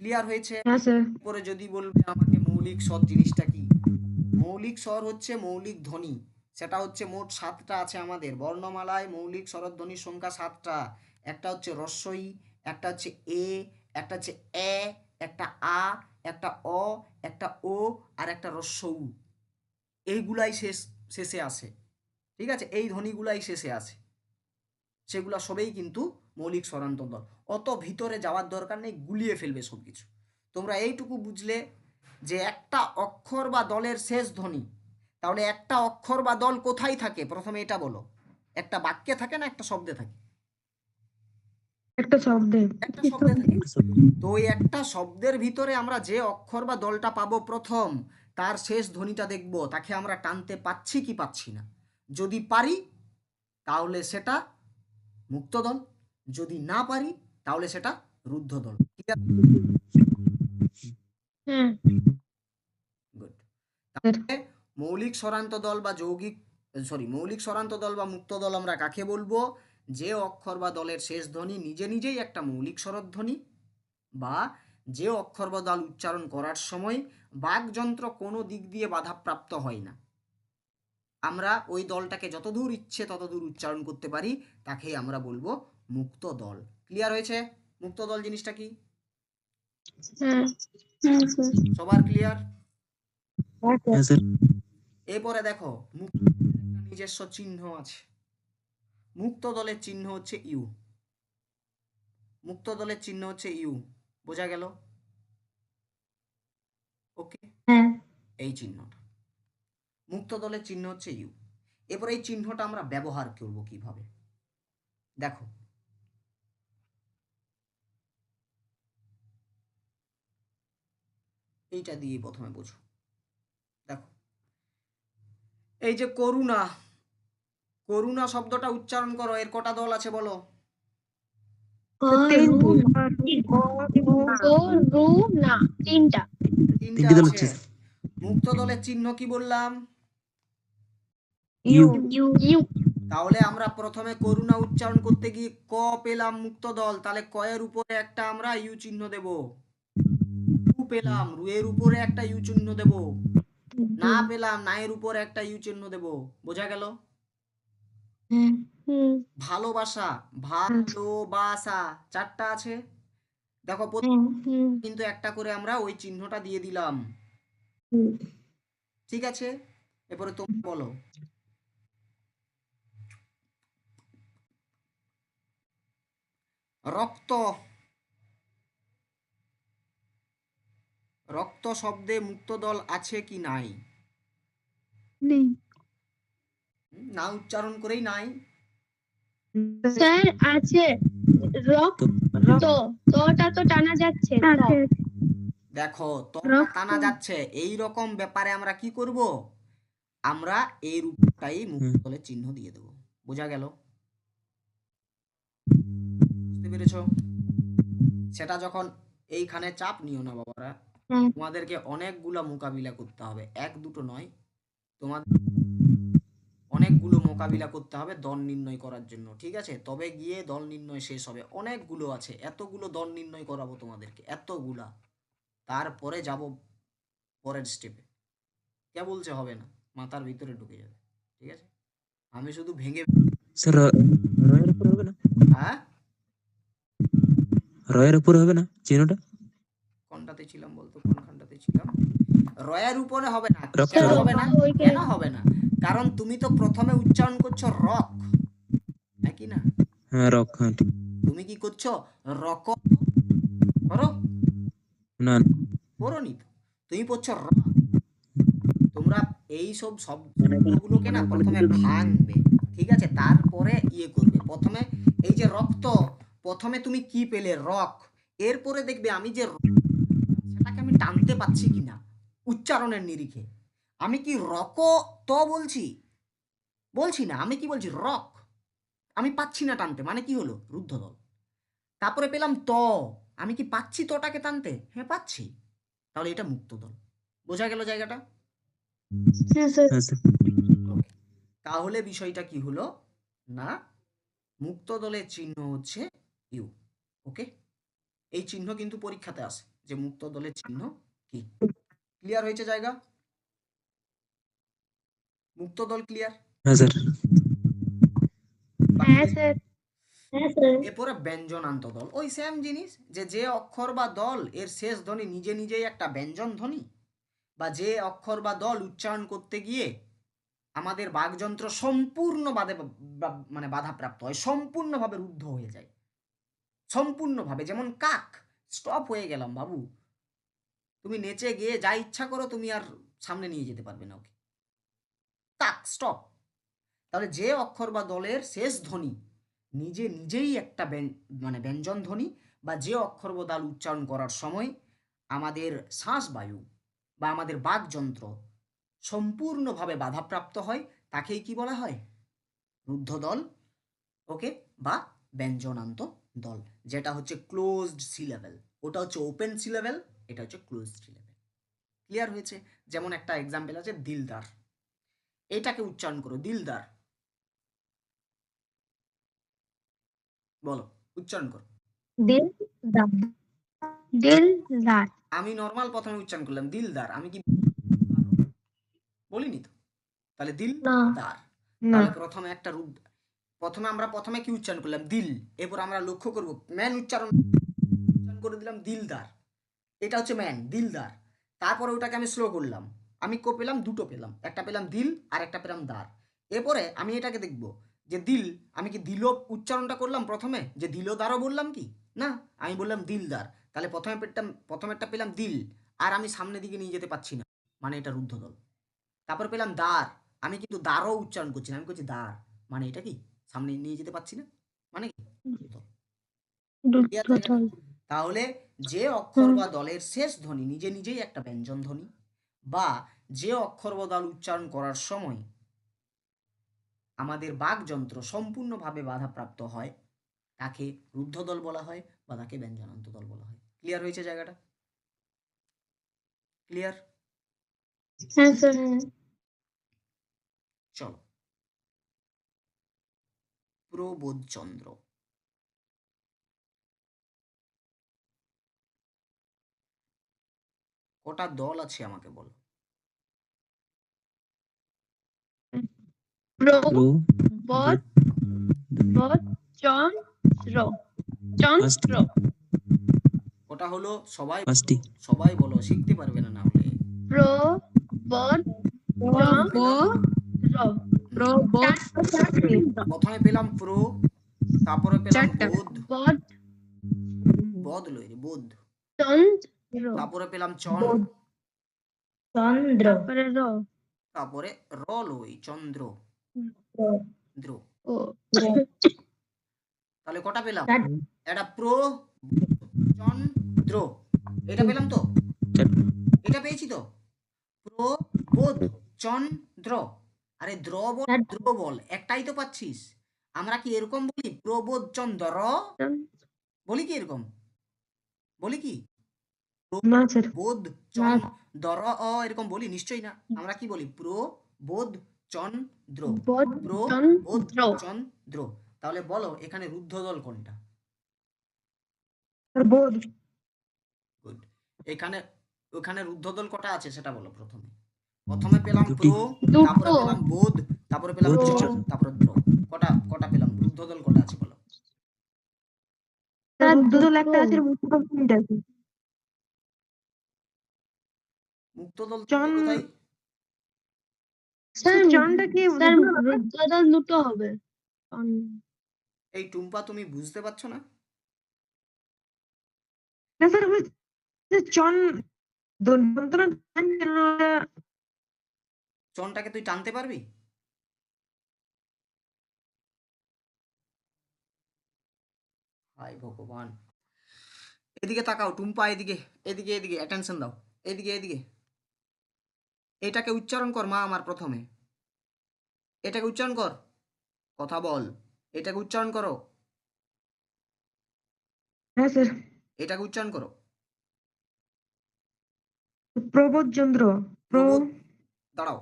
Speaker 1: ক্লিয়ার হয়েছে?
Speaker 4: হ্যাঁ স্যার।
Speaker 1: পরে যদি বলবে আমাকে মৌলিক স্বর জিনিসটা কি? মৌলিক স্বর হচ্ছে মৌলিক ধ্বনি, সেটা হচ্ছে মোট 7টা আছে আমাদের বর্ণমালায়। মৌলিক স্বরধ্বনির সংখ্যা 7টা। একটা হচ্ছে রস্বই, একটা হচ্ছে এ, একটা হচ্ছে এ, একটা আ, একটা অ, একটা ও, আর একটা রস্বউ। এইগুলাই শেষে আসে, ঠিক আছে? এই ধ্বনিগুলাই শেষে আসে, সেগুলা সবেই কিন্তু মৌলিক স্বরান্ত দল। অত ভিতরে যাওয়ার দরকার নেই, গুলিয়ে ফেলবে সব কিছু। তোমরা এইটুকু বুঝলে যে একটা অক্ষর বা দলের শেষ ধ্বনি, তাহলে একটা অক্ষর বা দল কোথায় থাকে প্রথমে এটা বলো। একটা বাক্যে থাকে না একটা শব্দে থাকে?
Speaker 4: একটা শব্দে।
Speaker 1: একটা শব্দে থাকে। তো ওই একটা শব্দের ভিতরে আমরা যে অক্ষর বা দলটা পাবো প্রথম, তার শেষ ধ্বনিটা দেখব, তাকে আমরা টানতে পাচ্ছি কি পাচ্ছি না। যদি পারি তাহলে সেটা মুক্ত দল, যদি না পারি তাহলে সেটা রুদ্ধ দল।
Speaker 2: হ্যাঁ
Speaker 1: গুড। তাহলে মৌলিক স্বরান্ত দল বা মৌলিক স্বরান্ত দল বা মুক্ত দল আমরা কাকে বলবো? যে অক্ষর বা দলের শেষ ধ্বনি নিজে নিজেই একটা মৌলিক স্বরধ্বনি, বা যে অক্ষর বা দল উচ্চারণ করার সময় বাকযন্ত্র কোনো দিক দিয়ে বাধাপ্রাপ্ত হয় না, আমরা ওই দলটাকে যতদূর ইচ্ছে ততদূর উচ্চারণ করতে পারি, তাকেই আমরা বলবো মুক্ত দল। ক্লিয়ার হয়েছে মুক্ত দল জিনিসটা কি?
Speaker 2: হ্যাঁ
Speaker 1: সবার ক্লিয়ার?
Speaker 3: হ্যাঁ স্যার।
Speaker 1: এরপরে দেখো, মুক্ত দলের একটা নিজস্ব চিহ্ন আছে। মুক্ত দলের চিহ্ন হচ্ছে ইউ। মুক্ত দলের চিহ্ন হচ্ছে ইউ, বোঝা গেল? ওকে,
Speaker 2: হ্যাঁ
Speaker 1: এই চিহ্নটা মুক্ত দলের চিহ্ন হচ্ছে ইউ। এরপর এই চিহ্নটা আমরা ব্যবহার করব কিভাবে? দেখো, এইটা দিয়ে প্রথমে বোঝো। দেখো, এই যে করুণা, করুণা শব্দটা উচ্চারণ করো, এর কটা দল আছে বলো?
Speaker 2: করুণা তিনটা।
Speaker 1: 3টা
Speaker 3: 3টে দল
Speaker 1: আছে।
Speaker 3: হচ্ছে স্যার।
Speaker 1: মুক্ত দলের চিহ্ন কি বললাম?
Speaker 3: ইউ।
Speaker 2: ইউ
Speaker 1: তাহলে আমরা প্রথমে করুণা উচ্চারণ করতে গিয়ে ক পেলাম মুক্ত দল, তাহলে ক এর উপরে একটা আমরা ইউ চিহ্ন দেব। রু পেলাম, রু এর উপরে একটা ইউ চিহ্ন দেব। না পেলাম, না এর উপরে একটা ইউ চিহ্ন দেব। বোঝা গেল? ভালোবাসা, ভালোবাসা 4টা আছে। দেখো কিন্তু একটা করে আমরা ওই চিহ্নটা দিয়ে দিলাম, ঠিক আছে? এরপরে তোমরা বলো, রক্ত, রক্ত শব্দে মুক্ত দল আছে কি নাই?
Speaker 2: নেই
Speaker 1: না উচ্চারণ করেই নাই।
Speaker 2: স্যার আছে। রক্ত, তোটা তো টানা যাচ্ছে।
Speaker 1: দেখো, তটা টানা যাচ্ছে, এই রকম ব্যাপারে আমরা কি করব? আমরা এই রূপটাই মুক্ত দলের চিহ্ন দিয়ে দেবো। বোঝা গেল? পেরেছো? সেটা যখন এইখানে চাপ নিও না বাবারা,
Speaker 2: হ্যাঁ
Speaker 1: তোমাদেরকে অনেকগুলো মোকাবিলা করতে হবে, এক দুটো নয়, তোমাদের অনেকগুলো মোকাবিলা করতে হবে দল নির্ণয় করার জন্য, ঠিক আছে? তবে গিয়ে দল নির্ণয় শেষ হবে। অনেকগুলো আছে, এতগুলো দল নির্ণয় করাবো তোমাদেরকে, এতগুলা। তারপরে যাব পরের স্টেপে। কে বলছে হবে না? মাথার ভিতরে ঢুকে যাবে, ঠিক আছে? আমি শুধু ভেঙে
Speaker 3: স্যার রয়ের উপর হবে না?
Speaker 1: হ্যাঁ,
Speaker 3: রয়ের উপর হবে না চিহ্নটা?
Speaker 1: কোনটাতে ছিলাম বলতো, কোনখানটাতে ছিলাম? রয়ের উপরে হবে না।
Speaker 3: রক
Speaker 1: কেন
Speaker 3: রক।
Speaker 1: হবে না? কেন হবে না? কারণ তুমি তো প্রথমে উচ্চারণ করছো রক, নাকি না?
Speaker 3: হ্যাঁ রক, হ্যাঁ ঠিক।
Speaker 1: তুমি কি করছো? রক করো,
Speaker 3: না
Speaker 1: করোনি তো, তুমি পড়ছো র। তোমরা এই সব শব্দগুলোকে না প্রথমে ভাঙবে, ঠিক আছে? তারপরে ইয়ে করবে। প্রথমে এই যে রক্ত, প্রথমে তুমি কি পেলে? রক। এরপরে দেখবে আমি যে সেটাকে আমি টানতে পাচ্ছি কিনা উচ্চারণের নিরিখে। আমি কি রক তো বলছি? বলছি না। আমি কি বলছি? রক। আমি পাচ্ছি না টানতে, মানে কি হলো? রুদ্ধদল। তারপরে পেলাম ত, আমি কি পাচ্ছি তটাকে টানতে? হ্যাঁ পাচ্ছি, তাহলে এটা মুক্তদল। বোঝা গেল জায়গাটা?
Speaker 2: হ্যাঁ স্যার
Speaker 3: হ্যাঁ স্যার।
Speaker 1: ওকে, তাহলে বিষয়টা কি হলো না, মুক্ত দলের চিহ্ন হচ্ছে ইউ। ওকে, এই চিহ্ন কিন্তু পরীক্ষাতে আসে যে মুক্ত দলের চিহ্ন কি। ক্লিয়ার হয়েছে জায়গা? মুক্ত দল ক্লিয়ার?
Speaker 3: হ্যাঁ স্যার।
Speaker 2: হ্যাঁ স্যার
Speaker 1: এরপরে ব্যঞ্জনান্ত দল, ওই সেম জিনিস, যে অক্ষর বা দল এর শেষ ধ্বনি নিজে নিজেই একটা ব্যঞ্জন ধ্বনি, বা যে অক্ষর বা দল উচ্চারণ করতে গিয়ে আমাদের বাকযন্ত্র সম্পূর্ণ মানে বাধাপ্রাপ্ত হয়, সম্পূর্ণভাবে রুদ্ধ হয়ে যায়, সম্পূর্ণভাবে। যেমন কাক, স্টপ হয়ে গেলাম বাবু, তুমি নেচে গিয়ে যা ইচ্ছা করো, তুমি আর সামনে নিয়ে যেতে পারবে না ওকে। কাক স্টপ। তাহলে যে অক্ষর বা দলের শেষ ধ্বনি নিজে নিজেই একটা মানে ব্যঞ্জন ধ্বনি, বা যে অক্ষর বা দল উচ্চারণ করার সময় আমাদের শ্বাসবায়ু বা আমাদের বাকযন্ত্র সম্পূর্ণভাবে বাধাপ্রাপ্ত হয়, তাকেই কি বলা হয়? রুদ্ধ দল। ওকে, বা ব্যঞ্জনান্ত দল, যেটা হচ্ছে ক্লোজড সিলেবেল। ওটা হচ্ছে ওপেন সিলেবেল, এটা হচ্ছে ক্লোজড সিলেবেল। ক্লিয়ার হয়েছে? যেমন একটা এক্সাম্পল আছে দিলদার, এটাকে উচ্চারণ করো দিলদার, বলো, উচ্চারণ করো।
Speaker 2: দিলদার দিলদার
Speaker 1: আমি নর্মাল প্রথমে উচ্চারণ করলাম দিলদার, আমি কি বলিনি তো? তাহলে
Speaker 2: না
Speaker 1: দিলদার।
Speaker 4: না
Speaker 1: তাহলে প্রথমে আমরা কি উচ্চারণ করলাম? দিল। এরপর আমরা লক্ষ্য করব ম্যান উচ্চারণ করে দিলাম দিলদার, এটা হচ্ছে ম্যান, দিলদার। তারপরে ওটাকে আমি স্লো করলাম, আমি পেলাম দুটো, পেলাম একটা, পেলাম দিল আর একটা পেলাম দার। এরপরে আমি এটাকে দেখব যে দিল, আমি কি দিল উচ্চারণটা করলাম প্রথমে, যে দিল দারও বললাম কি না, আমি বললাম দিলদার। তাহলে প্রথমেরটা পেলাম দিল, আর আমি সামনের দিকে নিয়ে যেতে পারছি না, মানে এটা রুদ্ধ দল। তারপর পেলাম দার, আমি কিন্তু দারও উচ্চারণ করছি না, আমি করছি দার, মানে এটা কি সামনে নিয়ে যেতে পারছি না, মানে কি রুদ্ধ দল। ক্লিয়ার জায়গাটা?
Speaker 2: দুর্যোধন
Speaker 1: তাহলে যে অক্ষর বা দলের শেষ ধ্বনি নিজে নিজেই একটা ব্যঞ্জন ধ্বনি, বা যে অক্ষর বা দল উচ্চারণ করার সময় আমাদের বাকযন্ত্র সম্পূর্ণভাবে বাধাপ্রাপ্ত হয়, তাকে রুদ্ধ দল বলা হয়, বা তাকে ব্যঞ্জনান্ত দল বলা হয়। ক্লিয়ার হয়েছে জায়গাটা? ক্লিয়ার?
Speaker 2: হ্যাঁ স্যার
Speaker 1: চলো, প্রবোধচন্দ্র, কটা দল আছে আমাকে বলো?
Speaker 2: প্রবোধ চন্দ্র চন্দ্র
Speaker 1: কটা হলো? সবাই
Speaker 3: পাঁচটি।
Speaker 1: সবাই বলো, শিখতে পারবে না না হলে।
Speaker 2: প্রবোধ চন্দ্র
Speaker 1: প্রথমে পেলাম প্রো, তারপরে পেলাম বোধ,
Speaker 2: বদ
Speaker 1: বদ লই রে, বোধ।
Speaker 2: চন্দ্র
Speaker 1: তারপরে পেলাম চন,
Speaker 2: চন্দ্র
Speaker 1: তারপরে র লই চন্দ্র, দ্র।
Speaker 2: ও
Speaker 1: তাহলে কটা পেলাম? এটা প্রো, চন্দ্র, এটা পেলাম তো? এটা পেয়েছি তো? প্রো, বোধ, চন্দ্র। আরে দ্র বল একটাই তো পাচ্ছিস। আমরা কি এরকম বলি প্রবোধ চন্দ্র? বলি কি এরকম? বলি কি?
Speaker 4: না স্যার।
Speaker 1: বোধ চন দর অ এরকম বলি? নিশ্চয়ই না। আমরা কি বলি? বোধ চন্দ্র। বোধ
Speaker 2: চন্দ্র
Speaker 1: চন্দ্র। তাহলে বলো এখানে রুদ্ধদল কোনটা?
Speaker 4: স্যার বোধ।
Speaker 1: গুড। এখানে ওখানে রুদ্ধদল কটা আছে সেটা বলো প্রথমে। প্রথমে পেলাম
Speaker 3: দুটি।
Speaker 1: তারপরে
Speaker 2: দুটো
Speaker 1: পেলাম বোধ, তারপরে পেলাম
Speaker 3: বোধ
Speaker 1: চন, তারপরে দ্র। কটা কটা পেলাম? রুদ্ধদল কটা আছে বলো?
Speaker 4: স্যার রুদ্ধদল
Speaker 2: দুটো
Speaker 4: একটা আছে, মুক্তদল তিনটা আছে।
Speaker 1: মুক্তদল
Speaker 4: চন
Speaker 1: কোথায়?
Speaker 2: স্যার
Speaker 4: চনটা কি
Speaker 2: স্যার
Speaker 4: রুদ্ধদল?
Speaker 2: রুদ্রদল দুটো হবে
Speaker 1: এই টুম্পা তুমি বুঝতে পারছো না?
Speaker 4: না স্যার ওই যে চন দন্তনা
Speaker 1: চনটাকে তুই টানতে পারবি? হায় ভগবান। এদিকে তাকাও টুম্পা, এদিকে এদিকে এদিকে অ্যাটেনশন দাও। এদিকে এদিকে। এটাকে উচ্চারণ কর মা আমার প্রথমে। এটাকে উচ্চারণ কর। কথা বল। এটাকে উচ্চারণ করো।
Speaker 4: হ্যাঁ স্যার।
Speaker 1: এটাকে উচ্চারণ করো।
Speaker 4: প্রবোধচন্দ্র।
Speaker 1: প্রবোধ। দাঁড়াও।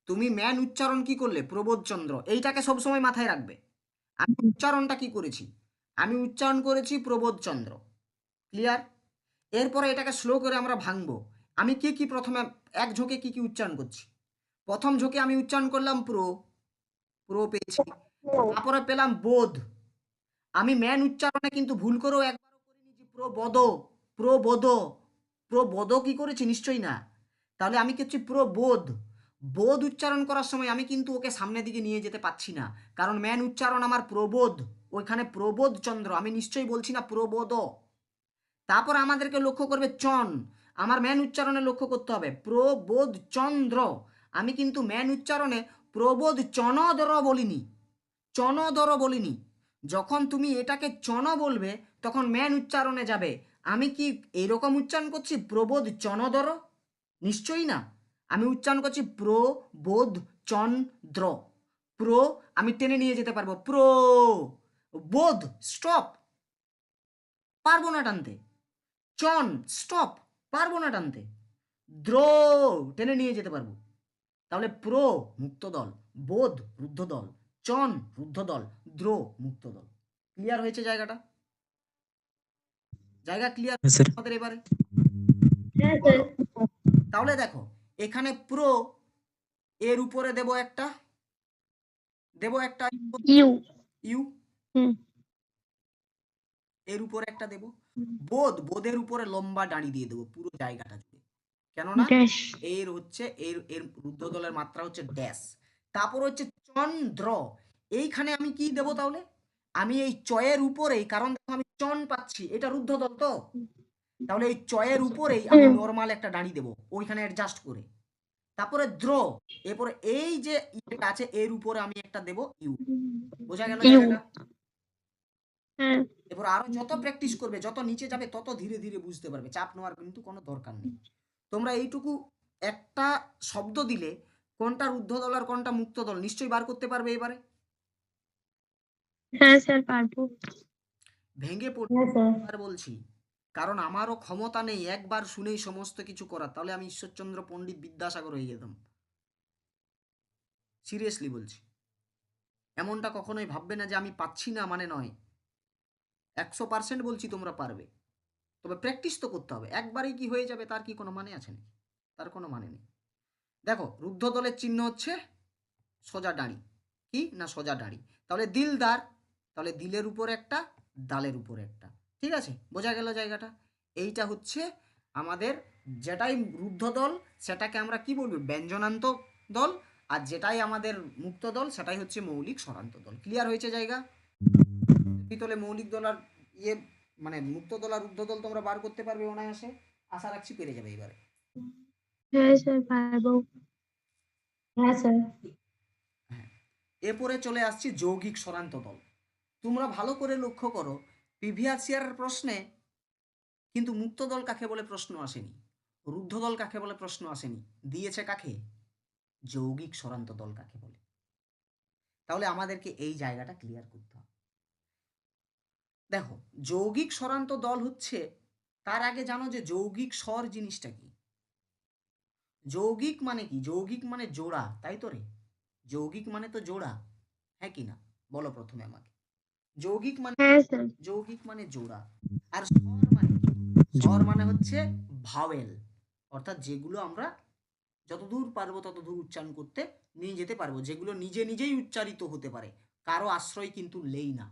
Speaker 1: তুমি ম্যান উচ্চারণ কি করলে? প্রবোধচন্দ্র। এইটাকে সবসময় মাথায় রাখবে। আমি উচ্চারণটা কি করেছি? আমি উচ্চারণ করেছি প্রবোধচন্দ্র। ক্লিয়ার? এরপরে এটাকে স্লো করে আমরা ভাঙবো। আমি কি কি প্রথমে এক ঝোঁকে কি কি উচ্চারণ করছি? প্রথম ঝোঁকে আমি উচ্চারণ করলাম প্রো পেয়েছি। তারপরে পেলাম বোধ। আমি ম্যান উচ্চারণে কিন্তু ভুল করেও একবারও করিনি যে প্রবোধ। প্রবোধ কি করেছি? নিশ্চয়ই না। তাহলে আমি কি হচ্ছে প্রবোধ। বোধ উচ্চারণ করার সময় আমি কিন্তু ওকে সামনের দিকে নিয়ে যেতে পারছি না, কারণ ম্যান উচ্চারণ আমার প্রবোধ। ওইখানে প্রবোধ চন্দ্র, আমি নিশ্চয়ই বলছি না প্রবোধ। তারপর আমাদেরকে লক্ষ্য করবে চন। আমার ম্যান উচ্চারণে লক্ষ্য করতে হবে প্রবোধ চন্দ্র। আমি কিন্তু ম্যান উচ্চারণে প্রবোধ চনদর বলিনি, চনদর বলিনি। যখন তুমি এটাকে চন বলবে তখন ম্যান উচ্চারণে যাবে। আমি কি এইরকম উচ্চারণ করছি প্রবোধ চনদর? নিশ্চয়ই না। আমি উচ্চারণ করছি প্রবোধ চন্দ্র। প্রো আমি টেনে নিয়ে যেতে পারবো। বোধ স্টপ, পারবো না টানতে। চন স্টপ, পারবো না টানতে। দ্র টেনে নিয়ে যেতে পারবো। তাহলে প্রো মুক্তদল, বোধ রুদ্ধদল, চন রুদ্ধদল, দ্র মুক্তদল। ক্লিয়ার হয়েছে জায়গাটা? জায়গা ক্লিয়ার
Speaker 3: হ্যাঁ স্যার।
Speaker 1: আমাদের এবারে?
Speaker 2: হ্যাঁ
Speaker 1: বলো।
Speaker 2: স্যার
Speaker 1: তাহলে দেখো এখানে প্রো এর উপরে দেব একটা
Speaker 2: ইউ
Speaker 1: ইউ,
Speaker 2: হুম
Speaker 1: এর উপরে একটা দেব বোধের উপরে লম্বা দাঁড়ি দিয়ে দেবো পুরো জায়গাটা জুড়ে। কেননা
Speaker 2: ড্যাশ
Speaker 1: এর হচ্ছে এর রুদ্ধদলের মাত্রা হচ্ছে ড্যাশ। তারপর হচ্ছে চন্দ্র। এইখানে আমি কি দেব তাহলে? আমি এই চয়ের উপরেই, কারণ দেখো আমি চন পাচ্ছি, এটা রুদ্ধদল তো, তাহলে এই চয়ের উপরেই আমি নর্মাল একটা দাঁড়ি দেবো ওইখানে অ্যাডজাস্ট করে। তারপরে দ্র, এরপরে এই যে ইটা আছে এর উপরে আমি একটা দেব ইউ। বোঝা গেল
Speaker 2: ইউ
Speaker 1: জায়গাটা?
Speaker 2: হ্যাঁ
Speaker 1: এরপর আরো যত প্র্যাকটিস করবে, যত নিচে যাবে তত ধীরে ধীরে বুঝতে পারবে। চাপ নেওয়ার কিন্তু কোনো দরকার নেই। তোমরা এইটুকু একটা শব্দ দিলে কোনটা রুদ্ধদল আর কোনটা মুক্তদল নিশ্চয়ই বার করতে পারবে এবারে।
Speaker 2: হ্যাঁ স্যার পারবো
Speaker 1: ভেঙে
Speaker 2: হ্যাঁ স্যার
Speaker 1: পড়বার বলছি, কারণ আমারও ক্ষমতা নেই একবার শুনেই সমস্ত কিছু করার। তাহলে আমি ঈশ্বরচন্দ্র পণ্ডিত বিদ্যাসাগর হয়ে যেতাম। সিরিয়াসলি বলছি। এমনটা কখনোই ভাববে না যে আমি পাচ্ছি না মানে নয়। 100% বলছি তোমরা পারবে। তবে প্র্যাকটিস তো করতে হবে। একবারেই কি হয়ে যাবে তার কি কোনো মানে আছে নাকি? তার কোনো মানে নেই। দেখো রুদ্ধদলের চিহ্ন হচ্ছে সোজা দাঁড়ি। কি না সোজা দাঁড়ি। তাহলে দিলদার, তাহলে দিলের উপরে একটা, দালের উপরে একটা। ঠিক আছে? বোঝা গেল জায়গাটা? এইটা হচ্ছে আমাদের যেটাই রুদ্ধদল সেটাকে আমরা কি বলবো? ব্যঞ্জনান্ত দল। আর যেটাই আমাদের মুক্ত দল সেটাই হচ্ছে মৌলিক স্বরান্ত দল। ক্লিয়ার হয়েছে জায়গা? ভিতরে মৌলিক দল আর ইয়ে মানে মুক্ত দল আর রুদ্ধ দল তোমরা বার করতে পারবে অনায়াসে। আশা রাখছি পেরে যাবে এবারে।
Speaker 2: হ্যাঁ স্যার পারবো হ্যাঁ স্যার
Speaker 1: হ্যাঁ। এরপরে চলে আসছি যৌগিক স্বরান্ত দল। তোমরা ভালো করে লক্ষ্য করো, প্রিভিয়াস ইয়ারের প্রশ্নে কিন্তু মুক্ত দল কাকে বলে প্রশ্ন আসেনি, রুদ্ধ দল কাকে বলে প্রশ্ন আসেনি, দিয়েছে কাকে? যৌগিক স্বরান্ত দল কাকে বলে। তাহলে আমাদেরকে এই জায়গাটা ক্লিয়ার করতে হবে। দেখো, যৌগিক স্বরান্ত দল হচ্ছে, তার আগে জানো যে যৌগিক স্বর জিনিসটা কি? যৌগিক মানে কি? যৌগিক মানে জোড়া, তাই তো রে? যৌগিক মানে তো জোড়া, হ্যাঁ কি না? বলো প্রথমে আমাকে। যৌগিক মানে,
Speaker 2: হ্যাঁ স্যার।
Speaker 1: যৌগিক মানে জোড়া। আর স্বর মানে কি? স্বর মানে হচ্ছে ভাওয়েল, অর্থাৎ যেগুলো আমরা যতদূর পারবো ততদূর উচ্চারণ করতে নিয়ে যেতে পারবো, যেগুলো নিজে নিজেই উচ্চারিত হতে পারে, কারো আশ্রয় কিন্তু লেই না,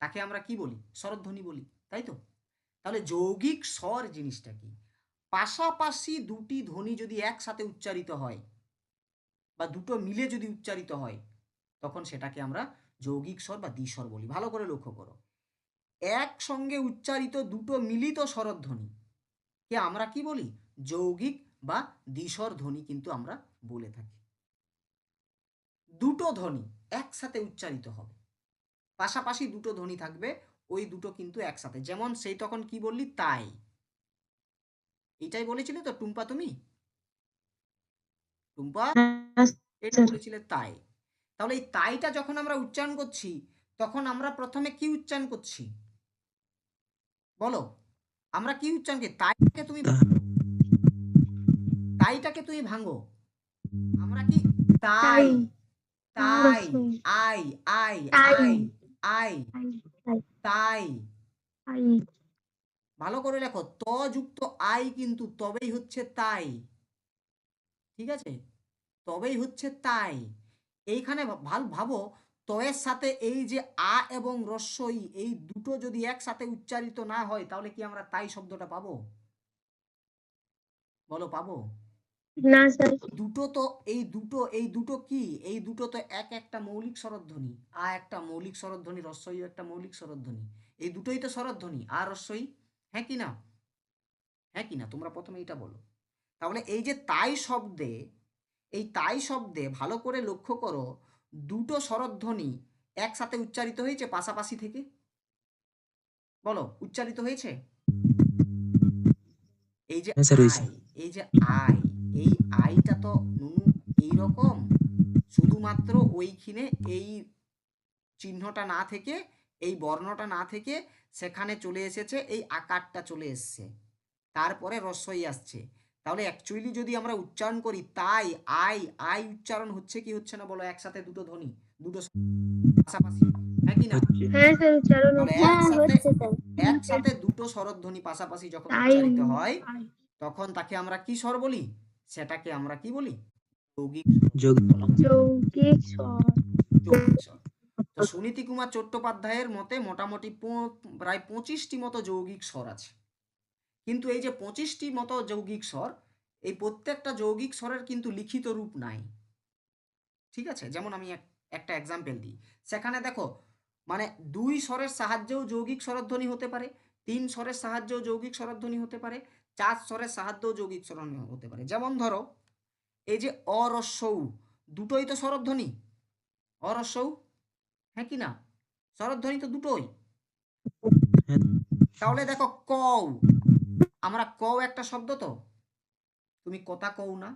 Speaker 1: তাকে আমরা কি বলি? স্বরধ্বনি বলি, তাই তো? তাহলে যৌগিক স্বর জিনিসটা কি? পাশাপাশি দুটি ধ্বনি যদি একসাথে উচ্চারিত হয় বা দুটো মিলে যদি উচ্চারিত হয়, তখন সেটাকে আমরা যৌগিক স্বর বা দ্বিস্বর বলি। ভালো করে লক্ষ্য করো, একসঙ্গে উচ্চারিত দুটো মিলিত স্বরধ্বনি কে আমরা কি বলি? যৌগিক বা দ্বিস্বর ধ্বনি কিন্তু আমরা বলে থাকি। দুটো ধ্বনি একসাথে উচ্চারিত হবে, পাশাপাশি দুটো ধ্বনি থাকবে, ওই দুটো কিন্তু একসাথে। যেমন সেই তখন কি বললি? তাই, এটাই বলেছিলে তো টুম্পা তুমি? টুম্পা
Speaker 4: হ্যাঁ
Speaker 1: এটা
Speaker 4: স্যার।
Speaker 1: বলেছিলে তাই। তাহলে এই তাইটা যখন আমরা উচ্চারণ করছি, তখন আমরা প্রথমে কি উচ্চারণ করছি বলো? আমরা কি উচ্চারণ করি? তাইটাকে তুমি তাইটাকে তুমি ভাঙো। আমরা কি? তাই, তাই, আই, আই,
Speaker 2: তাই।
Speaker 1: আই, আই,
Speaker 2: তাই। তাই।
Speaker 1: তাই।
Speaker 2: তাই।
Speaker 1: ভালো করে লেখো, ত যুক্ত আই কিন্তু তবেই হচ্ছে তাই, ঠিক আছে? তবেই হচ্ছে তাই। এইখানে ভাবো, তয়ের সাথে এই যে আ এবং রস্বই, এই দুটো যদি একসাথে উচ্চারিত না হয়, তাহলে কি আমরা তাই শব্দটা পাবো? বলো, পাবো?
Speaker 2: না স্যার।
Speaker 1: দুটো তো, এই দুটো কি? এই দুটো তো এক একটা মৌলিক স্বরধ্বনি। আ একটা মৌলিক স্বরধ্বনি, রস্বই একটা মৌলিক স্বরধ্বনি। এই দুটোই তো স্বরধ্বনি, আর রস্বই, হ্যাঁ কি না? হ্যাঁ কি না? তোমরা প্রথমে এটা বলো। তাহলে এই যে তাই শব্দে, এই তাই শব্দে ভালো করে লক্ষ্য করো, দুটো স্বরধ্বনি একসাথে উচ্চারিত হয়েছে পাশাপাশি থেকে। বলো, উচ্চারিত হয়েছে? এই যে
Speaker 3: হ্যাঁ স্যার হয়েছে।
Speaker 1: আই, এই যে আই, এই আইটা তো নুনু এইরকম, শুধুমাত্র ওইখানে এই চিহ্নটা না থেকে, এই বর্ণটা না থেকে সেখানে চলে এসেছে, এই আকারটা চলে এসছে, তারপরে রস্বই আসছে। তাহলে অ্যাকচুয়ালি যদি আমরা উচ্চারণ করি তাই, আই, আই উচ্চারণ হচ্ছে কি হচ্ছে না বলো? একসাথে দুটো ধ্বনি, দুটো পাশাপাশি, হ্যাঁ কি না?
Speaker 3: হচ্ছে।
Speaker 2: হ্যাঁ স্যার উচ্চারণ
Speaker 1: তাহলে
Speaker 2: হচ্ছে। হ্যাঁ হচ্ছে স্যার।
Speaker 1: একসাথে দুটো স্বরধ্বনি পাশাপাশি যখন
Speaker 2: তাই।
Speaker 1: উচ্চারিত হয়,
Speaker 2: তাই।
Speaker 1: তখন তাকে আমরা কি স্বর বলি? সেটাকে আমরা কি বলি? যৌগিক
Speaker 3: যোগ।
Speaker 2: যৌগিক স্বর।
Speaker 1: যৌগিক স্বর। তো সুনীতি কুমার চট্টোপাধ্যায়ের মতে মোটামুটি প্রায় 25টি মতো যৌগিক স্বর আছে। কিন্তু এই যে 25টি মতো যৌগিক স্বর, এই প্রত্যেকটা যৌগিক স্বরের কিন্তু লিখিত রূপ নাই, ঠিক আছে? যেমন আমি একটা এক্সাম্পল দিই, সেখানে দেখো, মানে 2 স্বরের সাহায্যেও যৌগিক স্বরধ্বনি হতে পারে, 3 স্বরের সাহায্যেও যৌগিক স্বরধ্বনি হতে পারে, 4 স্বরের সাহায্যেও যৌগিক স্বরধ্বনি হতে পারে। যেমন ধরো, এই যে অরস্বউ, দুটোই তো স্বরধ্বনি, অরস্বউ, হ্যাঁ কি না? স্বরধ্বনি তো দুটোই।
Speaker 3: হ্যাঁ
Speaker 1: তাহলে দেখো কও, আমরা কও একটা শব্দ তো, তুমি কথা কও না,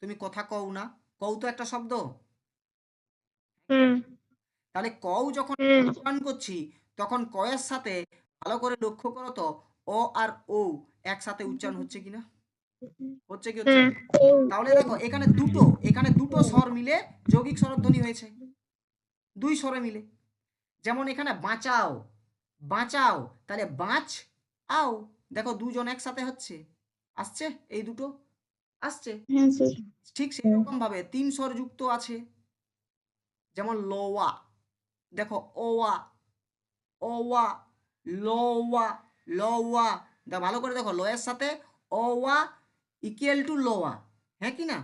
Speaker 1: তুমি কথা কও না, কও তো একটা শব্দ।
Speaker 2: হ্যাঁ।
Speaker 1: তাহলে কও যখন
Speaker 2: হ্যাঁ।
Speaker 1: উচ্চারণ করছি, তখন কয়ের সাথে ভালো করে লক্ষ্য করো তো, অ আর ও একসাথে উচ্চারণ হচ্ছে কিনা? হচ্ছে কি হচ্ছে
Speaker 2: হ্যাঁ।
Speaker 1: না? তাহলে দেখো, এখানে দুটো স্বর মিলে যৌগিক স্বরধ্বনি হয়েছে, 2 স্বরে মিলে। যেমন এখানে বাঁচাও, বাঁচাও, তাহলে বাঁচ আও, দেখো দুজন একসাথে হচ্ছে, আসছে, এই দুটো আসছে।
Speaker 2: হ্যাঁ স্যার।
Speaker 1: ঠিক সেই রকম ভাবে 3 স্বর যুক্ত আছে, যেমন লোয়া, দেখো ওয়া, ওয়া, লোয়া, লোয়া, ভালো করে দেখো, লয়ের সাথে ওয়া ইকুয়াল টু লোয়া, হ্যাঁ কি না?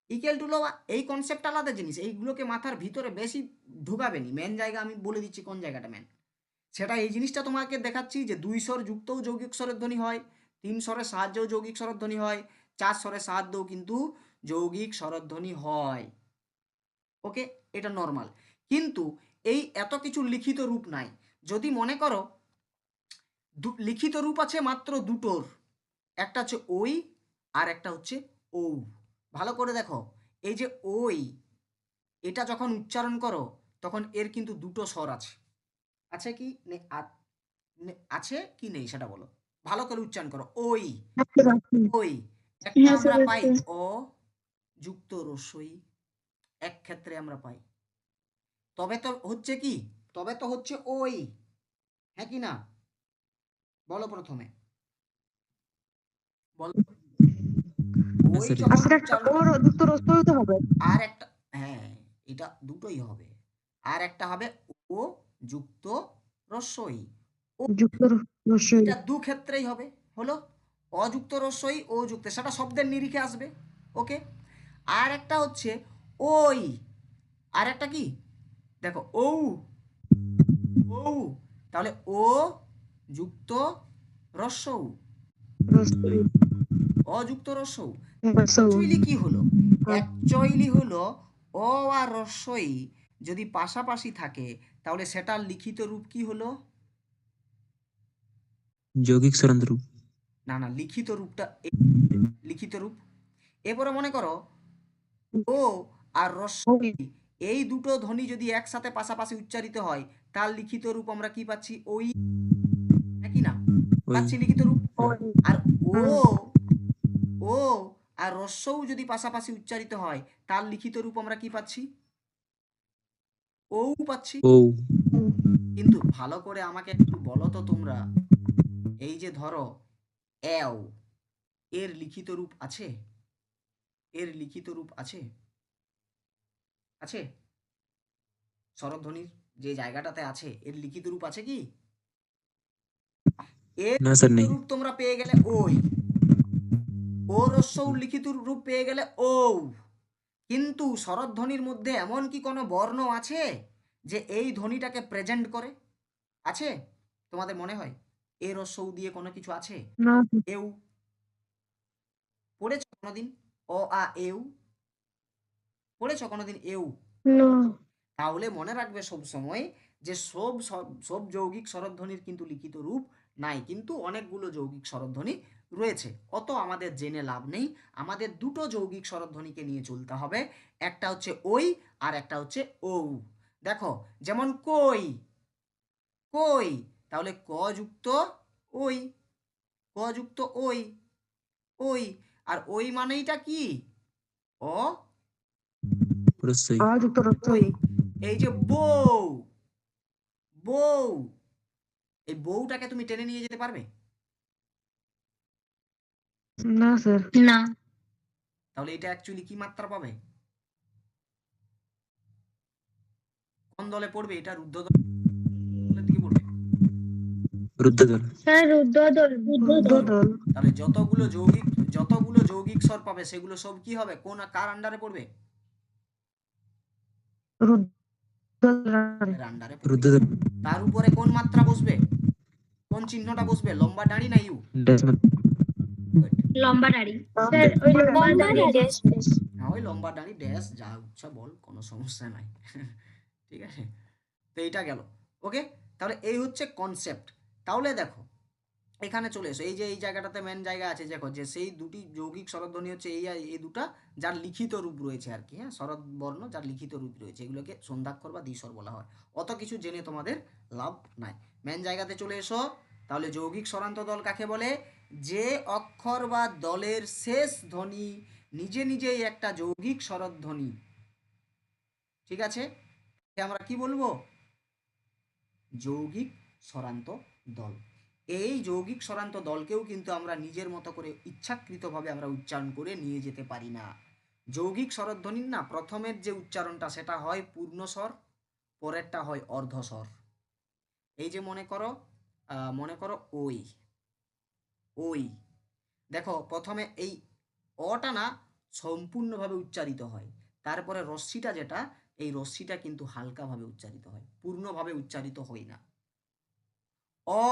Speaker 1: ইকুয়াল টু লোয়া, এই কনসেপ্ট আলাদা জিনিস, এইগুলোকে মাথার ভিতরে বেশি ঢুকাবে নি। মেন জায়গা আমি বলে দিচ্ছি কোন জায়গাটা মেন, সেটা এই জিনিসটা তোমাকে দেখাচ্ছি যে 2 স্বর যুক্তও যৌগিক স্বরের ধ্বনি হয়, 3 স্বরের সাহায্যেও যৌগিক স্বরধ্বনি হয়, 4 স্বরের সাহায্যেও কিন্তু যৌগিক স্বরধ্বনি হয়। ওকে, এটা নর্মাল। কিন্তু এই এত কিছু লিখিত রূপ নাই। যদি মনে করো লিখিত রূপ আছে মাত্র দুটোর, একটা হচ্ছে ওই আর একটা হচ্ছে ও। ভালো করে দেখো, এই যে ওই, এটা যখন উচ্চারণ করো তখন এর কিন্তু দুটো স্বর আছে, আছে কি আছে কি নেই সেটা বলো, ভালো করে উচ্চারণ করো। ওই, ওই একটা
Speaker 2: হ্যাঁ
Speaker 1: আমরা
Speaker 2: স্যার
Speaker 1: পাই
Speaker 2: আছে।
Speaker 1: অ যুক্ত রস্বই, এক ক্ষেত্রে আমরা পাই। তবে তো হচ্ছে কি, তবে তো হচ্ছে ওই, হ্যাঁ কি না? বলো প্রথমে, বলো।
Speaker 3: হ্যাঁ
Speaker 1: ওই
Speaker 3: স্যার
Speaker 1: যখন
Speaker 4: আসলে একটা
Speaker 1: উচ্চারণ,
Speaker 4: ওর যুক্ত রস্য হতে হবে।
Speaker 1: আর একটা, হ্যাঁ এটা দুটোই হবে, আর একটা হবে ও যুক্ত রস্বই। ও,
Speaker 4: যুক্ত রস্য।
Speaker 1: এটা দু ক্ষেত্রেই হবে, হলো অযুক্ত রস্বই ও যুক্ত, সেটা শব্দের নিরিখে আসবে। ওকে, আর একটা হচ্ছে ওই, আর একটা কি দেখো ও, ও, তাহলে ও যুক্ত রস্বউ,
Speaker 3: রস্বই।
Speaker 1: অযুক্ত রস্বউ।
Speaker 4: রস্য।
Speaker 1: অ্যাকচুয়ালি কি হলো, অ্যাকচুয়ালি হলো অ আর রস্বই যদি পাশাপাশি থাকে তাহলে সেটার লিখিত রূপ কি হলো?
Speaker 3: যৌগিক স্বরান্ত রূপ।
Speaker 1: না না, লিখিত রূপটা লিখিত রূপ। এরপরে মনে করো ও আর রস্বই, এই দুটো ধ্বনি যদি একসাথে পাশাপাশি উচ্চারিত হয় তার লিখিত রূপ আমরা কি পাচ্ছি? ওই, নাকি না?
Speaker 3: ওই।
Speaker 1: পাচ্ছি লিখিত রূপ।
Speaker 3: হ্যাঁ।
Speaker 1: আর ও, ও আর রস্বও যদি পাশাপাশি উচ্চারিত হয় তার লিখিত রূপ আমরা কি পাচ্ছি? ও পাচ্ছি।
Speaker 3: ও।
Speaker 1: কিন্তু ভালো করে আমাকে একটু বলো তো তোমরা, এই যে ধরো এও, এর লিখিত রূপ আছে? এর লিখিত রূপ আছে? আছে? স্বরধ্বনির যে জায়গাটাতে আছে এর লিখিত রূপ আছে কি? এর
Speaker 3: না স্যার
Speaker 1: লিখিত
Speaker 3: নেই।
Speaker 1: রূপ তোমরা পেয়ে গেলে ওই, ও রস্যও লিখিত রূপ পেয়ে গেলে ও। কিন্তু স্বরধ্বনির মধ্যে এমন কি কোনো বর্ণ আছে যে এই ধ্বনিটাকে প্রেজেন্ট করে? আছে? তোমাদের মনে হয় এ রস্যও দিয়ে কোনো কিছু আছে?
Speaker 4: না।
Speaker 1: এউ পড়েছ কোনোদিন? অ আ এউ পড়েছ কোনোদিন এউ?
Speaker 2: না
Speaker 1: তাহলে মনে রাখবে সব সময় যে সব সব সব যৌগিক স্বরধ্বনির কিন্তু লিখিত রূপ নাই, কিন্তু অনেকগুলো যৌগিক স্বরধ্বনি রয়েছে। অত আমাদের জেনে লাভ নেই, আমাদের দুটো যৌগিক স্বরধ্বনিকে নিয়ে চলতে হবে, একটা হচ্ছে ওই আর একটা হচ্ছে ঔ। দেখো যেমন কই, কই, তাহলে ক যুক্ত ওই, ক যুক্ত ওই, ওই, আর ওই মানেইটা কি? অ
Speaker 3: রস্বই।
Speaker 4: যুক্ত রস্য।
Speaker 1: ওই। এই যে বউ, বউ, এই বউটাকে তুমি টেনে নিয়ে যেতে পারবে?
Speaker 4: না স্যার।
Speaker 2: না
Speaker 1: তাহলে এটা অ্যাকচুয়ালি কি মাত্রা পাবে? কোন দলে পড়বে এটা? রুদ্ধ দলের দিকে পড়বে।
Speaker 3: রুদ্ধদল।
Speaker 2: স্যার রুদ্রদল
Speaker 4: রুদ্ধদল।
Speaker 1: তাহলে যতগুলো যৌগিক স্বর পাবে সেগুলো সব কি হবে? কোন কার আন্ডারে পড়বে?
Speaker 4: রুদ্ধদল।
Speaker 1: এর আন্ডারে পড়বে।
Speaker 3: রুদ্ধদল।
Speaker 1: তার উপরে কোন মাত্রা বসবে? কোন চিহ্নটা বসবে? লম্বা দাঁড়ি না ইউ?
Speaker 3: ড্যাশ মাত্রা।
Speaker 1: Good.
Speaker 2: লম্বা দাড়ি। স্যার ওই লম্বা দাড়ি ড্যাশ ড্যাশ।
Speaker 1: হ্যাঁ ওই লম্বা দাঁড়ি ড্যাশ যা ইচ্ছা বল, কোনো সমস্যা নাই। ঠিক আছে, তো এইটা গেল। ওকে, তাহলে এই হচ্ছে কনসেপ্ট। তাহলে দেখো এখানে চলে এসো, এই যে এই জায়গাটাতে মেন জায়গা আছে, দেখো যে সেই দুটি যৌগিক স্বরধ্বনি হচ্ছে এই এই দুটা যার লিখিত রূপ রয়েছে আর কি, হ্যাঁ স্বরদ বর্ণ যার লিখিত রূপ রয়েছে, এগুলোকে সন্ধ্যাক্ষর বা দ্বিস্বর বলা হয়। অত কিছু জেনে তোমাদের লাভ নাই, মেন জায়গাতে চলে এসো। তাহলে যৌগিক স্বরান্ত দল কাকে বলে? যে অক্ষর বা দলের শেষ ধ্বনি নিজে নিজেই একটা যৌগিক স্বরধ্বনি। ঠিক আছে, আমরা কি বলবো? যৌগিক স্বরান্ত দল। এই যৌগিক স্বরান্ত দলকেও কিন্তু আমরা নিজের মতো করে ইচ্ছাকৃতভাবে আমরা উচ্চারণ করে নিয়ে যেতে পারি না। যৌগিক স্বরধ্বনির না প্রথমের যে উচ্চারণটা সেটা হয় পূর্ণস্বর, পরেরটা হয় অর্ধস্বর। এই যে মনে করো ওই, ওই, দেখো প্রথমে এই অটা না সম্পূর্ণভাবে উচ্চারিত হয়, তারপরে রশ্মিটা যেটা, এই রশ্মিটা কিন্তু হালকাভাবে উচ্চারিত হয়, পূর্ণভাবে উচ্চারিত হয় না। অ,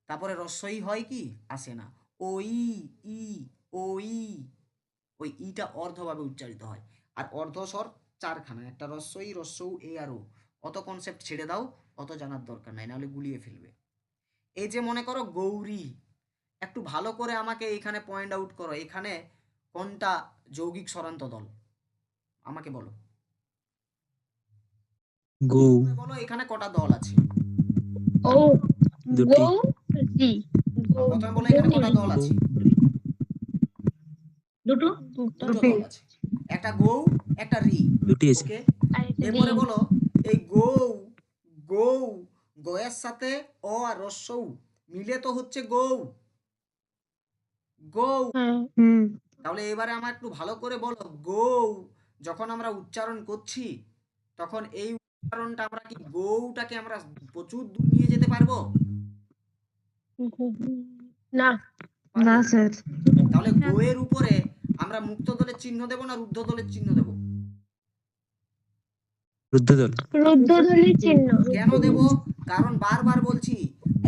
Speaker 1: তারপরে রস্বই হয় কি? আসে না। ওই, ই, ওই, ওই ইটা অর্ধভাবে উচ্চারিত হয়। আর অর্ধস্বর চারখানা, একটা রস্বই, রস্বউ, এ আর ও। অত কনসেপ্ট ছেড়ে দাও, অত জানার দরকার নাই, নাহলে গুলিয়ে ফেলবে। এই যে মনে করো গৌরী, একটু ভালো করে আমাকে এইখানে পয়েন্ট আউট করো, এখানে কোনটা যৌগিক স্বরান্ত দল আমাকে বলো।
Speaker 3: গৌ।
Speaker 1: বলো এখানে কটা দল আছে?
Speaker 2: ও
Speaker 3: দুটি
Speaker 2: গৌ রি
Speaker 1: প্রথমে বলো এখানে কটা দল আছে?
Speaker 2: দুটো
Speaker 1: দুটো
Speaker 4: দুটি।
Speaker 1: দল আছে, একটা গৌ একটা রি।
Speaker 3: দুটি আছে।
Speaker 1: ওকে,
Speaker 2: আর একটা
Speaker 1: এরপরে
Speaker 2: রি।
Speaker 1: বলো এই গৌ, গৌ, গয়ের সাথে অ আর রস্যৌ মিলে তো হচ্ছে গৌ, গৌ।
Speaker 2: হ্যাঁ
Speaker 4: হুম
Speaker 1: তাহলে এবারে আমার একটু ভালো করে বলো, গৌ যখন আমরা উচ্চারণ করছি তখন এই উচ্চারণটা আমরা কি গৌটাকে আমরা প্রচুর দূর নিয়ে যেতে পারবো?
Speaker 2: না
Speaker 4: না
Speaker 1: পারবো?
Speaker 4: স্যার।
Speaker 1: তাহলে গোয়ের উপরে আমরা মুক্ত দলের চিহ্ন দেব না রুদ্ধ দলের চিহ্ন দেব?
Speaker 3: রুদ্ধদল।
Speaker 2: রুদ্ধধ্বনির চিহ্ন।
Speaker 1: কেন দেব? কারণ বারবার বলছি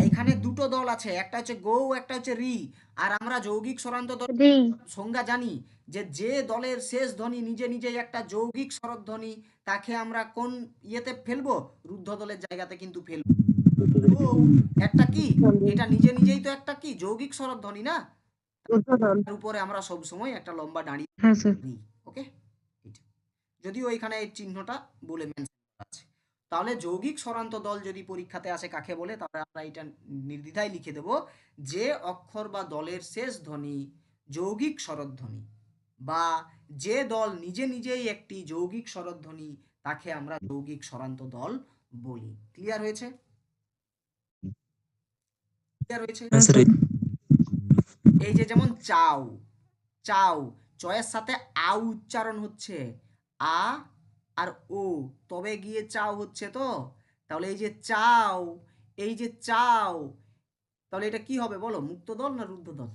Speaker 1: এখানে দুটো দল আছে, একটা হচ্ছে গৌ একটা হচ্ছে রি। আর আমরা যৌগিক স্বরান্ত দল
Speaker 2: রি।
Speaker 1: সংজ্ঞা জানি যে যে দলের শেষ ধ্বনি নিজে নিজেই একটা যৌগিক স্বরধ্বনি, তাকে আমরা কোন ইয়েতে ফেলবো? রুদ্ধ দলের জায়গাতে কিন্তু ফেলবো। গৌ একটা কি, এটা নিজে নিজেই তো একটা কি যৌগিক স্বরধ্বনি না,
Speaker 4: রুদ্ধদল।
Speaker 1: তার উপরে আমরা সব সময় একটা লম্বা দাঁড়িয়ে
Speaker 4: হ্যাঁ স্যার।
Speaker 1: রি। ওকে, যদিও এখানে এই চিহ্নটা বলে মেনশন করা আছে। তাহলে যৌগিক স্বরান্ত দল যদি পরীক্ষাতে আসে কাকে বলে, তাহলে আমরা এটা নির্দ্বিধায় লিখে দেব যে অক্ষর বা দলের শেষ ধ্বনি যৌগিক স্বরধ্বনি, বা যে দল নিজে নিজেই একটি যৌগিক স্বরধ্বনি, তাকে আমরা যৌগিক স্বরান্ত দল বলি। ক্লিয়ার হয়েছে? ক্লিয়ার হয়েছে?
Speaker 3: হ্যাঁ স্যার।
Speaker 1: এই যে যেমন চাও, চাও, চয়ের সাথে আ উচ্চারণ হচ্ছে, আ আর ও, তবে গিয়ে চাও হচ্ছে তো। তাহলে এই যে চাও, এই যে চাও, তাহলে এটা কি হবে বলো, মুক্ত দল না রুদ্ধ দল?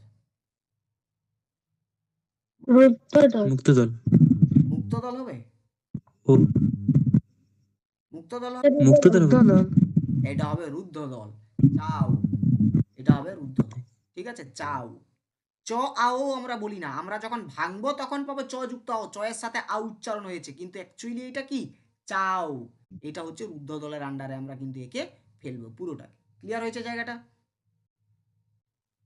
Speaker 2: রুদ্ধদ্বয়।
Speaker 3: মুক্তদল।
Speaker 1: মুক্ত দল হবে,
Speaker 3: ও
Speaker 1: মুক্ত দল হবে।
Speaker 3: মুক্তদল হবে।
Speaker 4: রুদ্ধদল।
Speaker 1: এটা হবে রুদ্ধ দল। চাও, এটা হবে রুদ্ধ দল। ঠিক আছে, চাও। চ আও আমরা বলি না, আমরা যখন ভাঙবো তখন পাবো চ যুক্ত আও, চয়ের সাথে আ উচ্চারণ হয়েছে, কিন্তু অ্যাকচুয়ালি এটা কি চাও। এটা হচ্ছে রুদ্ধ দলের আন্ডারে আমরা কিন্তু একে ফেলবো পুরোটাকে। ক্লিয়ার হয়েছে জায়গাটা?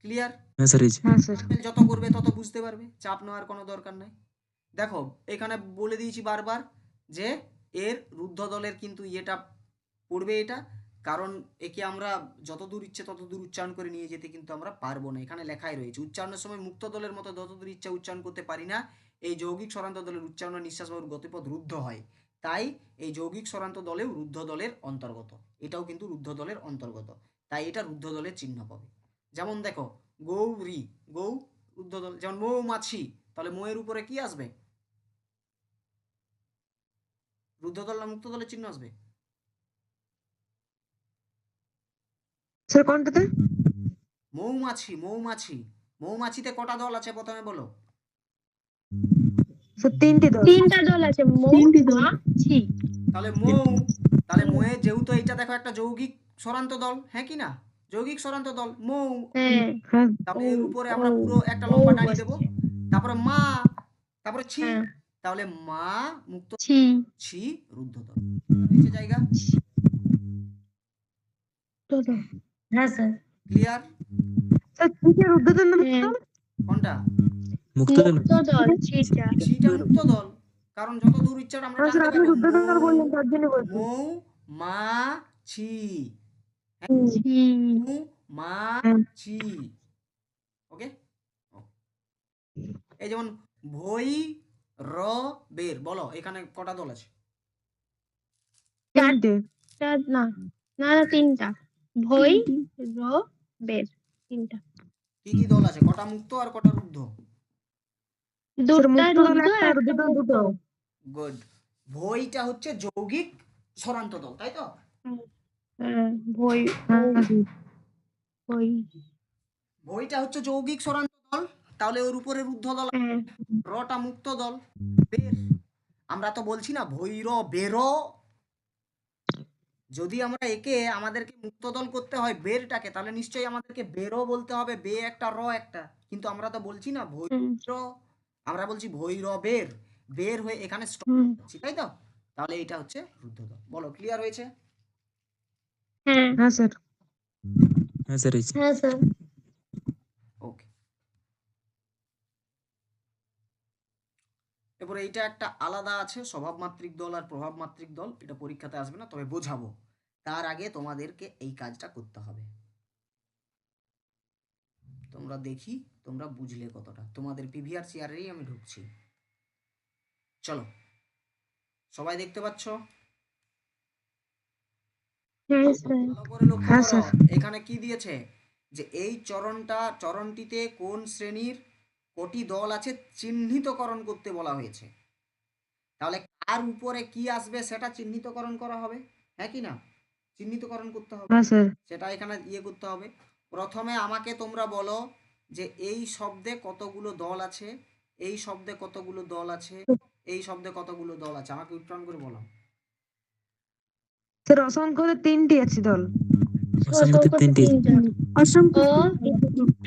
Speaker 1: ক্লিয়ার?
Speaker 3: হ্যাঁ স্যার।
Speaker 4: হ্যাঁ স্যার।
Speaker 1: যত করবে তত বুঝতে পারবে, চাপ নেওয়ার কোনো দরকার নাই। দেখো এখানে বলে দিয়েছি বারবার যে এর রুদ্ধ দলের কিন্তু ইয়েটা পড়বে এটা, কারণ একে আমরা যত দূর ইচ্ছে তত দূর উচ্চারণ করে নিয়ে যেতে কিন্তু আমরা পারবো না। এখানে লেখাই রয়েছে উচ্চারণের সময় মুক্ত দলের মতো যত দূর ইচ্ছা উচ্চারণ করতে পারি না। এই যৌগিক স্বরান্ত দলের উচ্চারণ ও নিঃশ্বাস বায়ুর গতিপথ রুদ্ধ হয়, তাই এই যৌগিক স্বরান্ত দলেও রুদ্ধ দলের অন্তর্গত, এটাও কিন্তু রুদ্ধ দলের অন্তর্গত, তাই এটা রুদ্ধ দলের চিহ্ন পাবে। যেমন দেখো গৌরী, গৌ রুদ্ধ দল। যেমন মৌমাছি, তাহলে মৌয়ের উপরে কি আসবে? রুদ্ধ দল না মুক্ত দলের চিহ্ন আসবে?
Speaker 4: স্যার কোনটাতে?
Speaker 1: মৌমাছি, মৌমাছি, মৌমাছিতে কটা দল আছে প্রথমে বলো?
Speaker 4: স্যার তিনটি দল।
Speaker 2: তিনটা দল আছে, মৌ, মাছি।
Speaker 1: তাহলে মৌ, তাহলে মৌয়ে যেহেতু এইটা দেখো একটা যৌগিক স্বরান্ত দল, হ্যাঁ কি না? যৌগিক স্বরান্ত দল মৌ,
Speaker 2: হ্যাঁ
Speaker 4: হ্যাঁ।
Speaker 1: তাহলে
Speaker 2: ও,
Speaker 1: এর উপরে
Speaker 2: ও,
Speaker 1: আমরা পুরো একটা
Speaker 2: ও
Speaker 1: লম্বা টানি দেবো।
Speaker 2: বসছে।
Speaker 1: তারপরে মা, তারপরে ছি,
Speaker 2: হ্যাঁ
Speaker 1: তাহলে মা মুক্ত,
Speaker 2: ছি।
Speaker 1: ছি রুদ্ধ দল। হয়েছে জায়গা?
Speaker 2: হ্যাঁ স্যার।
Speaker 1: ক্লিয়ার?
Speaker 4: স্যার কিসের রুদ্ধদল না
Speaker 2: হ্যাঁ।
Speaker 4: মুক্তদল?
Speaker 1: কোনটা?
Speaker 3: মুক্তদল।
Speaker 2: মুক্ত দল ছিটা।
Speaker 1: ছিটা মুক্ত দল, কারণ যত দূর ইচ্ছা আমরা
Speaker 4: হ্যাঁ স্যার
Speaker 1: টানতে
Speaker 4: আপনি
Speaker 1: পারবো।
Speaker 4: রুদ্ধদল বললেন তার জন্য বলছি।
Speaker 1: মৌ, মা, ছি,
Speaker 2: ছি।
Speaker 1: মৌ, মা,
Speaker 4: হ্যাঁ।
Speaker 1: ছি। ওকে, এই যেমন ভই র বের, বলো এখানে কটা দল আছে?
Speaker 4: তিনটে।
Speaker 2: না না না, তিনটা। ভই, র, বের, তিনটা।
Speaker 1: কি কি দল আছে? কটা মুক্ত আর কটা রুদ্ধ?
Speaker 4: স্যার
Speaker 2: দুটা
Speaker 4: মুক্তদল
Speaker 2: রুদ্ধ,
Speaker 4: একটা,
Speaker 2: একটা
Speaker 4: রুদ্ধদল
Speaker 2: মুক্ত।
Speaker 4: দুটো।
Speaker 1: গুড। ভইটা হচ্ছে যৌগিক স্বরান্ত দল, তাই তো?
Speaker 2: হ্যাঁ ভই,
Speaker 4: হ্যাঁ।
Speaker 2: ভই।
Speaker 1: ভইটা হচ্ছে যৌগিক স্বরান্ত দল, তাহলে ওর উপরে রুদ্ধ দল।
Speaker 2: হ্যাঁ
Speaker 1: রটা মুক্ত দল। বের, আমরা তো বলছি না ভৈর বের, যদি আমরা একে আমাদেরকে মুক্ত দল করতে হয় বেরটাকে, তাহলে নিশ্চয়ই আমাদেরকে বেরো বলতে হবে, বে একটা র একটা, কিন্তু আমরা তো বলছি না ভৈর, আমরা বলছি ভৈর বের, বের হয়ে এখানে স্টপ করছি, তাই তো? তাহলে এটা হচ্ছে রুদ্ধ দল। বলো ক্লিয়ার হয়েছে?
Speaker 2: হ্যাঁ
Speaker 4: হ্যাঁ স্যার।
Speaker 3: হ্যাঁ স্যার।
Speaker 2: হ্যাঁ স্যার।
Speaker 1: ওকে, এরপরে এইটা একটা আলাদা আছে, স্বভাব মাত্রিক দল আর প্রভাব মাত্রিক দল, এটা পরীক্ষাতে আসবে না, তবে বোঝাবো। তার আগে তোমাদেরকে এই কাজটা করতে হবে। তোমরা দেখি তোমরা বুঝলে কতটা। তোমাদের পিভিআর চেয়ারেই আমি ঢুকছি। চলো, সবাই দেখতে পাচ্ছ?
Speaker 2: হ্যাঁ স্যার।
Speaker 1: ভালো করে লক্ষ্য
Speaker 4: হ্যাঁ,
Speaker 1: করো,
Speaker 4: স্যার।
Speaker 1: এখানে কি দিয়েছে যে এই চরণটিতে কোন শ্রেণীর কটি দল আছে চিহ্নিতকরণ করতে বলা হয়েছে। তাহলে কার উপরে কি আসবে সেটা চিহ্নিতকরণ করা হবে, হ্যাঁ কি না? চিহ্নিতকরণ করতে হবে,
Speaker 4: হ্যাঁ স্যার।
Speaker 1: সেটা এখানে করতে হবে। প্রথমে আমাকে তোমরা বলো যে এই শব্দে কতগুলো দল আছে, এই শব্দে কতগুলো দল আছে, এই শব্দে কতগুলো দল আছে, আমাকে উচ্চারণ করে বলো।
Speaker 4: স্যার অসংখ্যতে 3টি আছে দল।
Speaker 3: অসংখ্যতে 3টি।
Speaker 2: অসংখ্য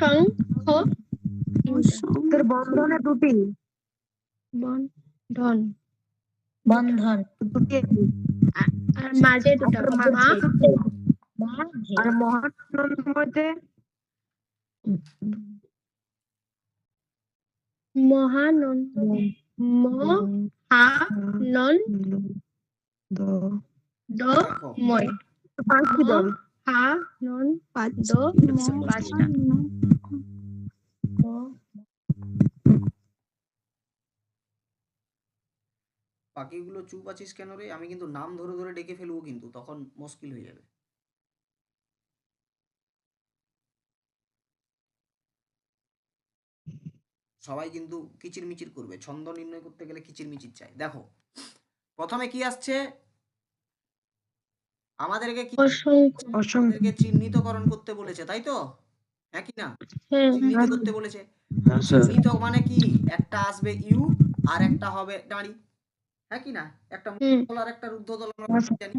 Speaker 2: সংখ্য
Speaker 4: স্যার বন্ধনে 2টি।
Speaker 2: বন্ধন
Speaker 5: বন্ধন।
Speaker 4: 2টি আছে।
Speaker 2: আর মাঝে দুটো
Speaker 4: আর মহানন্দময়তে
Speaker 2: মহানন্দ মহানন্দময়
Speaker 4: 5টি দল।
Speaker 2: পাঁচটা।
Speaker 1: বাকিগুলো চুপ আছিস কেন রে? আমি কিন্তু নাম ধরে ধরে ডেকে ফেলবো, কিন্তু তখন মুশকিল হয়ে যাবে। সবাই কিন্তু কিচিরমিচির করবে, ছন্দ নির্ণয় করতে গেলে কিচিরমিচির চাই। দেখো প্রথমে কি আসছে, আমাদেরকে কি আমাদেরকে চিহ্নিতকরণ করতে বলেছে, তাই তো? হ্যাঁ কি না? চিহ্নিত করতে বলেছে।
Speaker 3: হ্যাঁ স্যার।
Speaker 1: চিহ্নিত মানে কি, একটা আসবে ইউ আর একটা হবে দাঁড়ি, হ্যাঁ কি না? একটা মূর্ধ দল আর একটা রুদ্ধ দল আমরা জানি।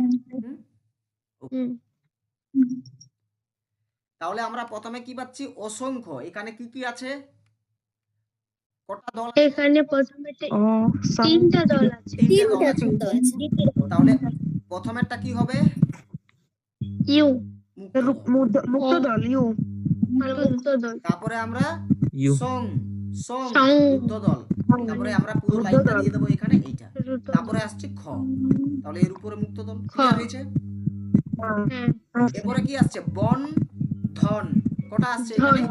Speaker 1: হুম? তাহলে আমরা প্রথমে কি পাচ্ছি? অসংখ্য। এখানে কি কি আছে? কটা দল আছে?
Speaker 2: এখানে প্রথমে 3টা দল আছে।
Speaker 1: তিনটে দল আছে। তাহলে প্রথমেরটা কি হবে?
Speaker 2: ইউ
Speaker 1: মুক্ত দল।
Speaker 4: মুক্ত দল ইউ।
Speaker 2: আর মুক্ত দল।
Speaker 1: তারপরে আমরা
Speaker 3: ইউ।
Speaker 1: Song
Speaker 2: song.
Speaker 1: রুদ্ধ দল। তারপরে আমরা পুরো
Speaker 4: রুদ্ধ
Speaker 1: লাইনটা
Speaker 4: দল।
Speaker 1: দিয়ে দেবো এখানে এইটা।
Speaker 2: রুদ্ধ দল।
Speaker 1: তারপরে আসছে খ। তাহলে এর উপরে মুক্ত দল
Speaker 2: খ।
Speaker 1: ক্লিয়ার হয়েছে?
Speaker 2: হ্যাঁ।
Speaker 1: এরপরে কি আসছে? বন ধন। কটা আসছে এখানে?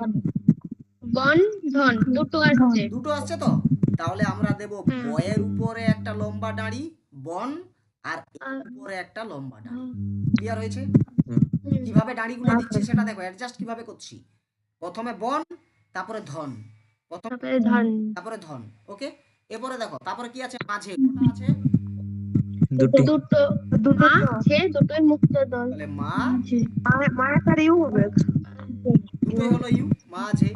Speaker 2: বন্ধন দুটো আসছে।
Speaker 1: দুটো আসছে তো? তাহলে আমরা দেব
Speaker 2: হ্যাঁ।
Speaker 1: বয়ের উপরে একটা লম্বা দাঁড়ি বন, আর এর উপরে একটা লম্বা দাঁড়ি। ক্লিয়ার হয়েছে? কিভাবে দাঁড়িগুলো দিচ্ছি সেটা দেখো, অ্যাডজাস্ট কিভাবে করছি। প্রথমে বন, তারপরে ধন, প্রথমে
Speaker 2: তারপরে ধন।
Speaker 1: তারপরে ধন। ওকে, এরপরে দেখো তারপরে কি আছে? মাঝে কটা আছে?
Speaker 3: 2টি।
Speaker 2: দুটো মাঝে দুটোই মুক্ত দল।
Speaker 1: তাহলে মা
Speaker 4: মায়ের স্যার ইউ হবে।
Speaker 1: দুটোই হলো ইউ, মাঝে।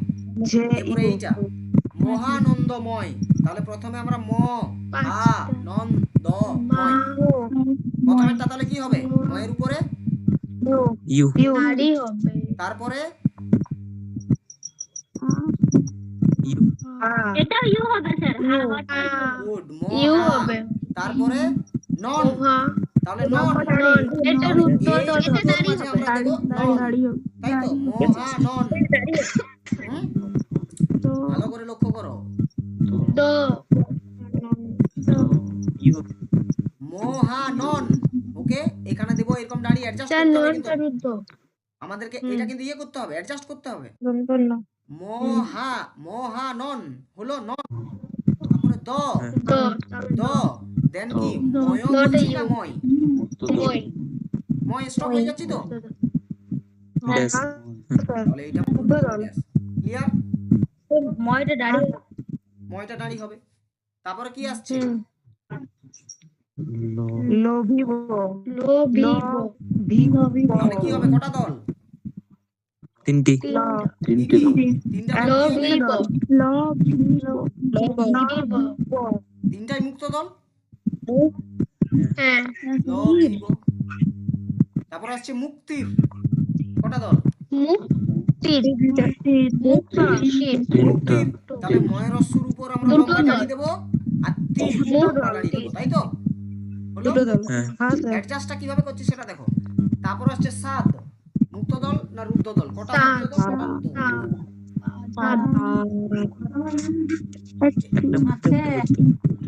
Speaker 4: যে
Speaker 1: এরপরে এইটা মহানন্দময়। তাহলে প্রথমে আমরা ম হা নন দ ময়। প্রথমেরটা তাহলে কি হবে? ময়ের উপরে
Speaker 3: ইউ।
Speaker 2: দাড়ি হবে।
Speaker 1: তারপরে
Speaker 3: ইউ।
Speaker 5: এটাও ইউ হবে স্যার।
Speaker 1: গুড
Speaker 2: ইউ
Speaker 1: মহা।
Speaker 2: হবে।
Speaker 1: তারপরে নন।
Speaker 2: মহা
Speaker 1: তাহলে নন।
Speaker 2: নন। এটা রুদ্ধ
Speaker 1: এই
Speaker 2: দল।
Speaker 1: দুটোর মাঝে আমরা দেব নন। তাই তো? মহা নন। হুম? ভালো করে লক্ষ্য করো।
Speaker 2: দ
Speaker 3: ইউ।
Speaker 1: মহানন। ওকে, এখানে দেব এরকম দাঁড়িয়ে অ্যাডজাস্ট
Speaker 2: চার
Speaker 1: করতে হবে,
Speaker 2: ননটা
Speaker 1: কিন্তু
Speaker 2: রুদ্ধ।
Speaker 1: আমাদেরকে এটা কিন্তু করতে হবে, অ্যাডজাস্ট করতে হবে। মহানন হলো নন। তারপরে দ
Speaker 2: দ
Speaker 1: দ দেন কি? ময়
Speaker 2: দটা
Speaker 1: বলছি
Speaker 2: ইউ।
Speaker 1: না ময়?
Speaker 2: মই।
Speaker 1: ময় স্টপ হয়ে যাচ্ছি তো?
Speaker 3: ড্যাশ।
Speaker 1: তাহলে এইটা ক্লিয়ার?
Speaker 5: ময়টা দাঁড়ি।
Speaker 1: ময়টা দাঁড়ি হবে। তারপরে কি আসছে?
Speaker 4: লোভিব।
Speaker 2: লোভিব।
Speaker 1: তাহলে কি হবে? কটা দল?
Speaker 3: 3টি।
Speaker 1: কি কি? তিনটা দল কি হবে?
Speaker 2: লোভিব।
Speaker 1: তিনটাই মুক্ত দল।
Speaker 2: হ্যাঁ।
Speaker 1: লভিব। তারপর আসছে মুক্তির। কটা দল?
Speaker 2: মুক্তির। মুক্তির।
Speaker 1: মুক্তির। তাহলে ময়ের রস্যুর উপর আমরা
Speaker 2: দুটো
Speaker 1: লম্বা দাঁড়ি
Speaker 2: দল।
Speaker 1: দেবো, আর তীর
Speaker 2: দুটো
Speaker 1: লম্বা দাঁড়ি দেবো, তাই তো? হলো?
Speaker 3: হ্যাঁ।
Speaker 1: অ্যাডজাস্টটা কিভাবে করছি সেটা দেখো। তারপর আসছে সাদ। মুক্ত দল না রুদ্ধ দল? কটা মুক্ত দল, কটা রুদ্ধ দল?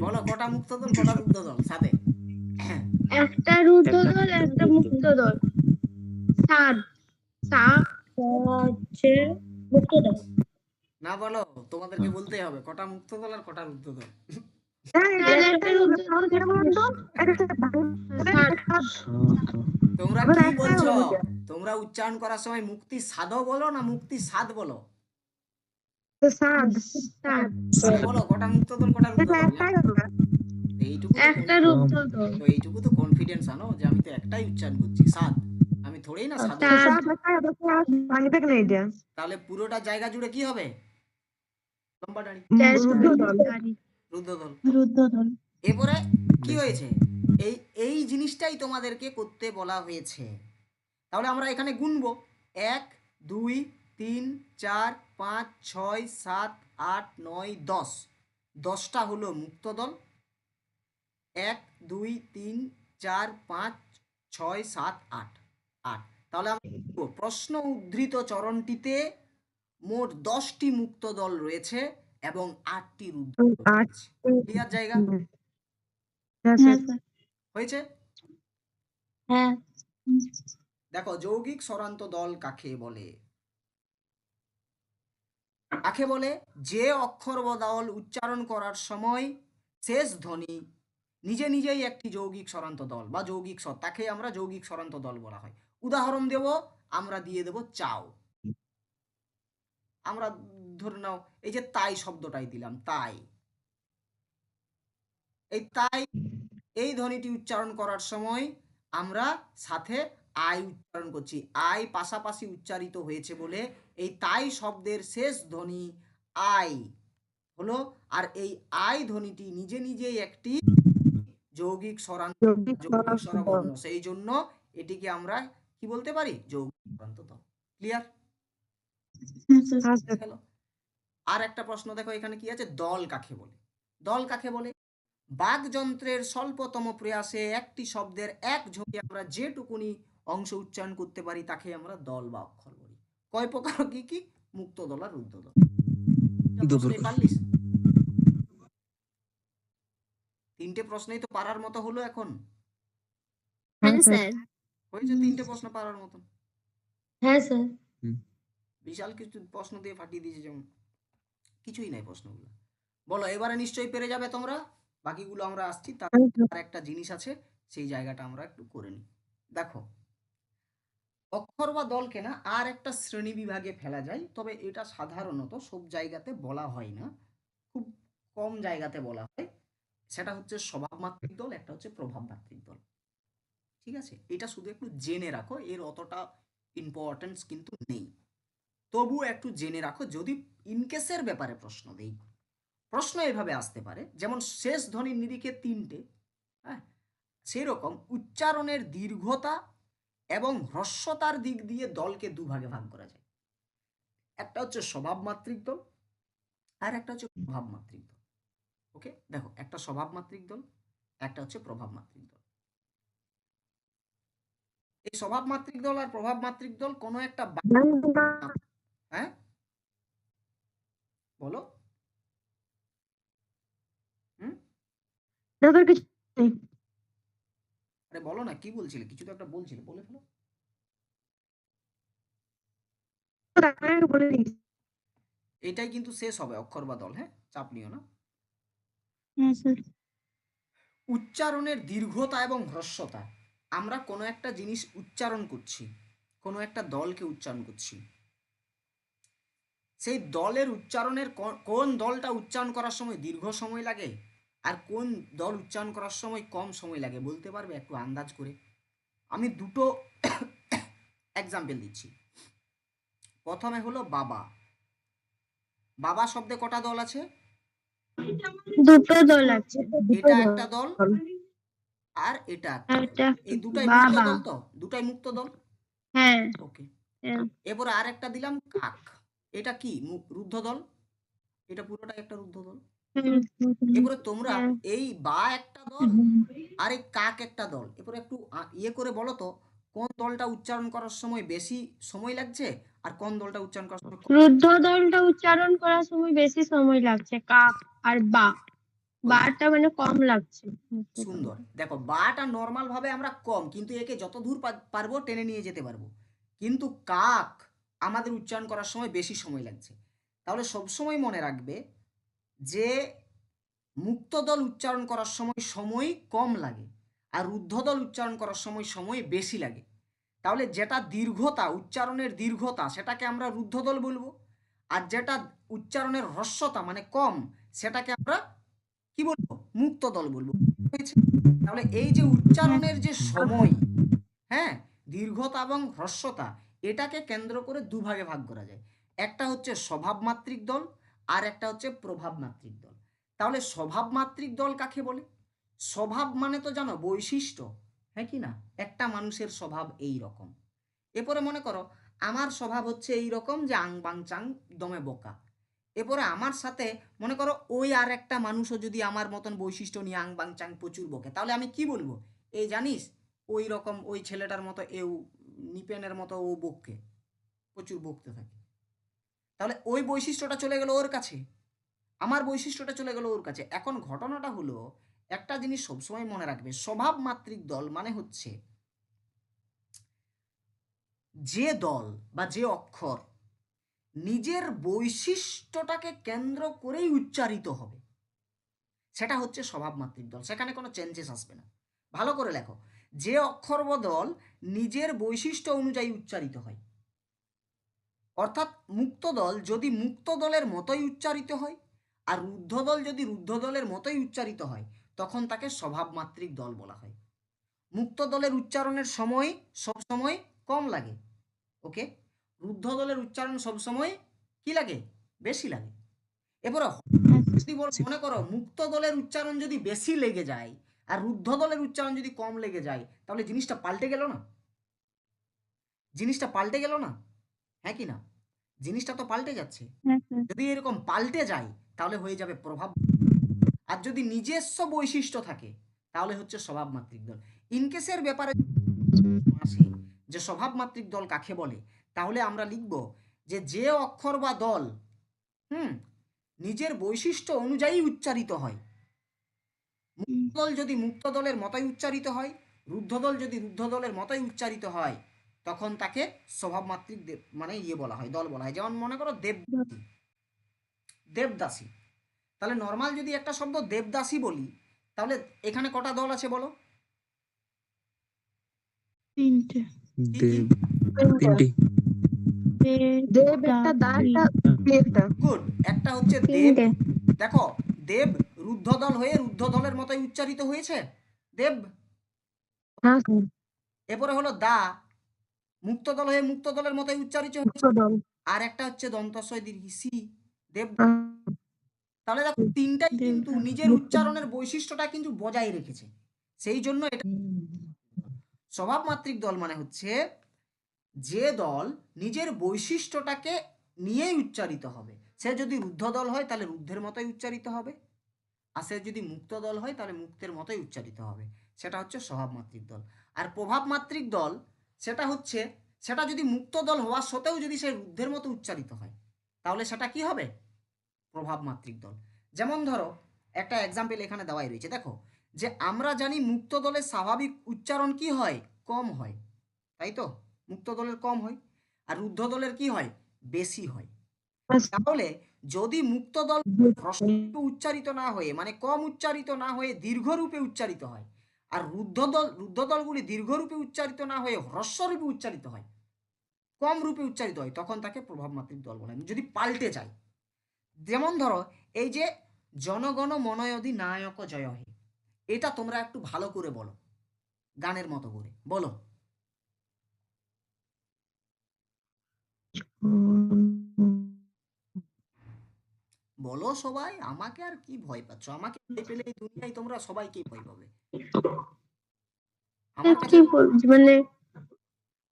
Speaker 1: বলো কটা মুক্ত দল, কটা রুদ্ধ দল সাথে?
Speaker 2: একটা রুদ্ধ দল, একটা মুক্ত দল। সাদ সা
Speaker 5: হচ্ছে মুক্তদল।
Speaker 1: না বলো, তোমাদেরকে বলতেই হবে কটা মুক্ত দল আর কটা রুদ্ধ দল।
Speaker 4: একটাই হবে, তাহলে যেটা বলুন তো, একটা
Speaker 2: সাদ
Speaker 1: তোমরা
Speaker 4: আবার
Speaker 1: কি
Speaker 4: একটাই
Speaker 1: বলছো?
Speaker 4: হলো বুঝা।
Speaker 1: তোমরা উচ্চারণ করার সময় মুক্তি সাদও বলো না মুক্তি সাদ বলো?
Speaker 4: সাদ
Speaker 2: সাদ
Speaker 1: তাহলে বলো কটা মুক্ত দল কটা রুদ্ধ
Speaker 4: এটা
Speaker 1: দল।
Speaker 4: একটাই হবে।
Speaker 1: এইটুকু তো
Speaker 2: একটা রুদ্ধ দল
Speaker 1: তো এইটুকু তো কনফিডেন্স আনো যে আমি তো একটাই উচ্চারণ করছি সাদ, আমি থোড়েই না সাদ
Speaker 2: সাদ।
Speaker 4: সাদ একটাই হবে, সাদ ভাঙবে না এটা।
Speaker 1: তাহলে পুরোটা জায়গা জুড়ে কি হবে? লম্বা দাড়ি,
Speaker 4: রুদ্র দল।
Speaker 1: রুদ্ধ দল।
Speaker 2: রুদ্ধ দল
Speaker 1: এরপরে কি হয়েছে? এই এই জিনিসটাই তোমাদেরকে করতে বলা হয়েছে। তাহলে আমরা এখানে গুনবো 1 2 3 4 5 6 7 8 9 10। 10টা হলো মুক্ত দল। 1 2 3 4 5 6 7 8 8। তাহলে আমরা দেখব, প্রশ্ন উদ্ধৃত চরণটিতে মোট 10টি মুক্ত দল রয়েছে এবং 8টি রুদ্ধ দল
Speaker 4: আট।
Speaker 1: রয়েছে। ক্লিয়ার জায়গা
Speaker 4: হ্যাঁ
Speaker 2: হ্যাঁ
Speaker 4: স্যার।
Speaker 2: স্যার
Speaker 1: হয়েছে?
Speaker 5: হ্যাঁ
Speaker 1: দেখো, যৌগিক স্বরান্ত দল কাকে বলে? কাকে বলে? যে অক্ষর বা দল উচ্চারণ করার সময় শেষ ধ্বনি নিজে নিজেই একটি যৌগিক স্বরান্ত দল বা যৌগিক স্বর, তাকে আমরা যৌগিক স্বরান্ত দল বলা হয়। উদাহরণ দেব, আমরা দিয়ে দেব চাও। আমরা ধরে নাও এই যে তাই শব্দটাই দিলাম, তাই। এই তাই এই ধ্বনিটি উচ্চারণ করার সময় আমরা সাথে আই উচ্চারণ করছি। আই পাশাপাশি উচ্চারিত হয়েছে বলে এই তাই শব্দের শেষ ধ্বনি আই হলো। আর এই আই ধ্বনিটি নিজে নিজেই একটি যৌগিক স্বরান্ত, যৌগিক স্বরবর্ণ, সেই জন্য এটিকে আমরা কি বলতে পারি? যৌগিক স্বরান্ত দল। ক্লিয়ার? গেল। আর একটা প্রশ্ন দেখো এখানে কি আছে, দল কাকে বলে? দল কাকে বলে? বাকযন্ত্রের স্বল্পতম প্রয়াসে একটি শব্দের এক ঝোঁকে আমরা যেটুকুনি অংশ উচ্চারণ করতে পারি তাকে আমরা দল বা অক্ষর বলি। কয় প্রকার কি কি? মুক্ত দল আর রুদ্ধ দল। প্রশ্নই পারলিস? 3টে প্রশ্নই তো পারার মতো হলো এখন।
Speaker 2: হ্যাঁ স্যার
Speaker 1: হয়েছে 3টে প্রশ্ন পারার মতন।
Speaker 5: হ্যাঁ স্যার
Speaker 1: বিশাল কিছু প্রশ্ন দিয়ে ফাটিয়ে দিয়েছে, যেমন কিছুই নাই প্রশ্নগুলো। বলো এবারে নিশ্চয়ই পেরে যাবে তোমরা। বাকিগুলো আমরা আসছি, তার আর একটা জিনিস আছে, সেই জায়গাটা আমরা একটু করে নিই। দেখো, অক্ষর বা দলকে না আর একটা শ্রেণী বিভাগে ফেলা যায়, তবে এটা সাধারণত সব জায়গাতে বলা হয় না, খুব কম জায়গাতে বলা হয়। সেটা হচ্ছে স্বভাবমাত্রিক দল, একটা হচ্ছে প্রভাবমাত্রিক দল। ঠিক আছে, এটা শুধু একটু জেনে রাখো, এর অতটা ইম্পর্টেন্স কিন্তু নেই, তবুও একটু জেনে রাখো যদি ইনকেসের ব্যাপারে প্রশ্ন দেই। প্রশ্ন এভাবে আসতে পারে, যেমন শেষ ধ্বনির নিরিখে 3টে, হ্যাঁ, সেরকম উচ্চারণের দীর্ঘতা এবং হ্রস্বতার দিক দিয়ে দলকে দুভাগে ভাগ করা যায়। একটা হচ্ছে স্বভাবমাত্রিক দল আর একটা হচ্ছে প্রভাবমাত্রিক দল। ওকে, দেখো, একটা স্বভাবমাত্রিক দল, একটা হচ্ছে প্রভাবমাত্রিক দল। এই স্বভাবমাত্রিক দল আর প্রভাবমাত্রিক দল কোনো একটা হ্যাঁ বলো।
Speaker 4: কিছু নেই।
Speaker 1: আরে বলো না, কি বলছিলে? কিছু তো একটা বলছিলে, বলে ফেলো।
Speaker 4: বলে দিই।
Speaker 1: এটাই কিন্তু শেষ হবে অক্ষর বা দল, হ্যাঁ, চাপ নিও না।
Speaker 2: হ্যাঁ স্যার
Speaker 1: উচ্চারণের দীর্ঘতা এবং হ্রস্বতা, আমরা কোনো একটা জিনিস উচ্চারণ করছি, কোনো একটা দলকে উচ্চারণ করছি, সেই দলের উচ্চারণের কোন দলটা উচ্চারণ করার সময় দীর্ঘ সময় লাগে আর কোন দল উচ্চারণ করার সময় কম সময় লাগে, বলতে পারবে একটু আন্দাজ করে? আমি দুটো এক্সাম্পল দিচ্ছি। প্রথমে হলো বাবা। বাবা শব্দে কটা দল আছে?
Speaker 2: দুটো দল আছে,
Speaker 1: এটা একটা দল আর এটা একটা দল।
Speaker 2: একটা
Speaker 1: এই দুটাই মুক্ত
Speaker 2: বাবা।
Speaker 1: দল, তো দুটাই মুক্ত দল।
Speaker 2: হ্যাঁ
Speaker 1: ওকে,
Speaker 2: হ্যাঁ।
Speaker 1: এরপরে আর একটা দিলাম কাক। এটা কি? রুদ্ধ দল। এটা পুরোটাই একটা রুদ্ধ দল। এরপরে তোমরা এই বা একটা দল আর এই কাক একটা দল, এরপরে একটু ইয়ে করে বলো তো, কোন দলটা উচ্চারণ করার সময় বেশি সময় লাগছে আর কোন দলটা উচ্চারণ করার সময় কম?
Speaker 2: রুদ্ধ দলটা উচ্চারণ করার সময় বেশি সময় লাগছে, কাক আর বা। বাটা মানে কম লাগছে।
Speaker 1: সুন্দর। দেখো, বাটা নর্মাল ভাবে আমরা কম, কিন্তু একে যত দূর পারবো টেনে নিয়ে যেতে পারবো। কিন্তু কাক আমাদের উচ্চারণ করার সময় বেশি সময় লাগছে। তাহলে সবসময় মনে রাখবে যে মুক্তদল উচ্চারণ করার সময় কম লাগে, আর রুদ্ধদল উচ্চারণ করার সময় বেশি লাগে। তাহলে যেটা দীর্ঘতা, উচ্চারণের দীর্ঘতা, সেটাকে আমরা রুদ্ধদল বলবো, আর যেটা উচ্চারণের হ্রস্বতা মানে কম, সেটাকে আমরা কি বলবো? মুক্তদল বলবো। হয়েছে? তাহলে এই যে উচ্চারণের যে সময়, হ্যাঁ, দীর্ঘতা এবং হ্রস্বতা, এটাকে কেন্দ্র করে দুভাগে ভাগ করা যায়। একটা হচ্ছে স্বভাবমাত্রিক দল, আর একটা হচ্ছে প্রভাবমাত্রিক দল। তাহলে স্বভাবমাত্রিক দল কাকে বলে? স্বভাব মানে তো জানো বৈশিষ্ট্য, হ্যাঁ কি না? একটা মানুষের স্বভাব এই রকম। এরপরে মনে করো আমার স্বভাব হচ্ছে এই রকম যে আং বাং চাং দমে বোকা। এরপরে আমার সাথে মনে করো ওই আর একটা মানুষও যদি আমার মতন বৈশিষ্ট্য নিয়ে আং বাং চাং প্রচুর বকে, তাহলে আমি কি বলবো? এই জানিস ওই রকম ওই ছেলেটার মতো এও নিপেনের মতো ও বককে, প্রচুর বকতে থাকে। তাহলে ওই বৈশিষ্ট্যটা চলে গেল ওর কাছে, আমার বৈশিষ্ট্যটা চলে গেল ওর কাছে। এখন ঘটনাটা হলো, একটা জিনিস সবসময় মনে রাখবে, স্বভাব মাত্রিক দল মানে হচ্ছে যে দল বা যে অক্ষর নিজের বৈশিষ্ট্যটাকে কেন্দ্র করেই উচ্চারিত হবে, সেটা হচ্ছে স্বভাবমাত্রিক দল। সেখানে কোনো চেঞ্জেস আসবে না। ভালো করে লেখো, যে অক্ষর বা দল নিজের বৈশিষ্ট্য অনুযায়ী উচ্চারিত হয়। অর্থাৎ মুক্ত দল যদি মুক্ত দলের মতোই উচ্চারিত হয়, আর রুদ্ধ দল যদি রুদ্ধ দলের মতোই উচ্চারিত হয়, তখন তাকে স্বভাবমাত্রিক দল বলা হয়। মুক্ত দলের উচ্চারণের সময় সবসময় কম লাগে, ওকে। রুদ্ধ দলের উচ্চারণ সবসময় কি লাগে? বেশি লাগে। এবারে যদি মনে করো মুক্ত দলের উচ্চারণ যদি বেশি লেগে যায় আর রুদ্ধ দলের উচ্চারণ যদি কম লেগে যায়, তাহলে জিনিসটা পাল্টে গেল না? জিনিসটা পাল্টে গেল না, হ্যাঁ কি না? জিনিসটা তো পাল্টে যাচ্ছে।
Speaker 2: হ্যাঁ স্যার।
Speaker 1: যদি এরকম পাল্টে যায় তাহলে হয়ে যাবে প্রভাব, আর যদি নিজস্ব বৈশিষ্ট্য থাকে তাহলে হচ্ছে স্বভাবমাত্রিক দল। ইনকেসের ব্যাপারে আসে যে স্বভাবমাত্রিক দল কাকে বলে, তাহলে আমরা লিখব যে যে অক্ষর বা দল নিজের বৈশিষ্ট্য অনুযায়ী উচ্চারিত হয়। মুক্ত দল যদি মুক্ত দলের মতোই উচ্চারিত হয়, রুদ্ধ দল যদি রুদ্ধ দলের মতোই উচ্চারিত হয়, তখন তাকে স্বভাবমাত্রিক মানে বলা হয়, দল বলা হয়। যেমন মনে করো দেবদাসী, দেবদাসী। তাহলে নর্মাল যদি একটা শব্দ দেবদাসী বলি, তাহলে এখানে কটা দল আছে বলো?
Speaker 2: তিনটে।
Speaker 3: দেব, তিনটি।
Speaker 4: দেব একটা, দা একটা, পি একটা।
Speaker 1: গুড। একটা হচ্ছে দেব,
Speaker 2: তিনটে।
Speaker 1: দেখো দেব রুদ্ধ দল হয়ে রুদ্ধ দলের মতোই উচ্চারিত হয়েছে, দেব।
Speaker 4: হ্যাঁ স্যার,
Speaker 1: এরপরে হলো দা, মুক্ত দল হয়ে মুক্ত দলের মতোই উচ্চারিত
Speaker 4: মুক্ত
Speaker 1: হয়েছে।
Speaker 4: দল।
Speaker 1: আর একটা হচ্ছে দন্তস্বয় দীর্ঘী সি, দেব।
Speaker 4: হ্যাঁ,
Speaker 1: তাহলে দেখো তিনটাই কিন্তু
Speaker 2: দেবদাস।
Speaker 1: নিজের উচ্চারণের বৈশিষ্ট্যটা কিন্তু বজায় রেখেছে, সেই জন্য এটা স্বভাবমাত্রিক দল মানে হচ্ছে যে দল নিজের বৈশিষ্ট্যটাকে নিয়েই উচ্চারিত হবে। সে যদি রুদ্ধ দল হয় তাহলে রুদ্ধের মতোই উচ্চারিত হবে, আর সে যদি মুক্ত দল হয় তাহলে মুক্তের মতোই উচ্চারিত হবে। সেটা হচ্ছে স্বভাবমাত্রিক দল। আর প্রভাবমাত্রিক দল সেটা হচ্ছে, সেটা যদি মুক্ত দল হওয়া সত্ত্বেও যদি সে রুদ্ধের মতো উচ্চারিত হয়, তাহলে সেটা কি হবে? প্রভাবমাত্রিক দল। যেমন ধরো একটা এক্সাম্পল এখানে দেওয়াই রয়েছে, দেখো যে আমরা জানি মুক্ত দলের স্বাভাবিক উচ্চারণ কি হয়? কম হয়, তাই তো? মুক্ত দলের কম হয়, আর রুদ্ধ দলের কি হয়? বেশি হয়। তাহলে যদি মুক্ত দল হ্রস্বরূপে উচ্চারিত না হয়ে মানে কম উচ্চারিত না হয়ে দীর্ঘরূপে উচ্চারিত হয়, আর রুদ্ধ দলগুলি দীর্ঘরূপে উচ্চারিত না হয়ে হ্রস্বরূপে উচ্চারিত হয়, কম রূপে উচ্চারিত হয়, তখন তাকে প্রভাবমাত্রিক দল বলা হয়, যদি পাল্টে যায়। যেমন ধরো এই যে জনগণ মনয়ধি নায়ক জয় হে, এটা তোমরা একটু ভালো করে বলো, গানের মতো করে বলো। বলো সবাই, আমাকে আর কি ভয় পাচ্ছ? আমাকে ভয় পেলে এই দুনিয়ায় তোমরা সবাইকেই ভয় পাবে। আমার কাছে
Speaker 2: কি বলছি মানে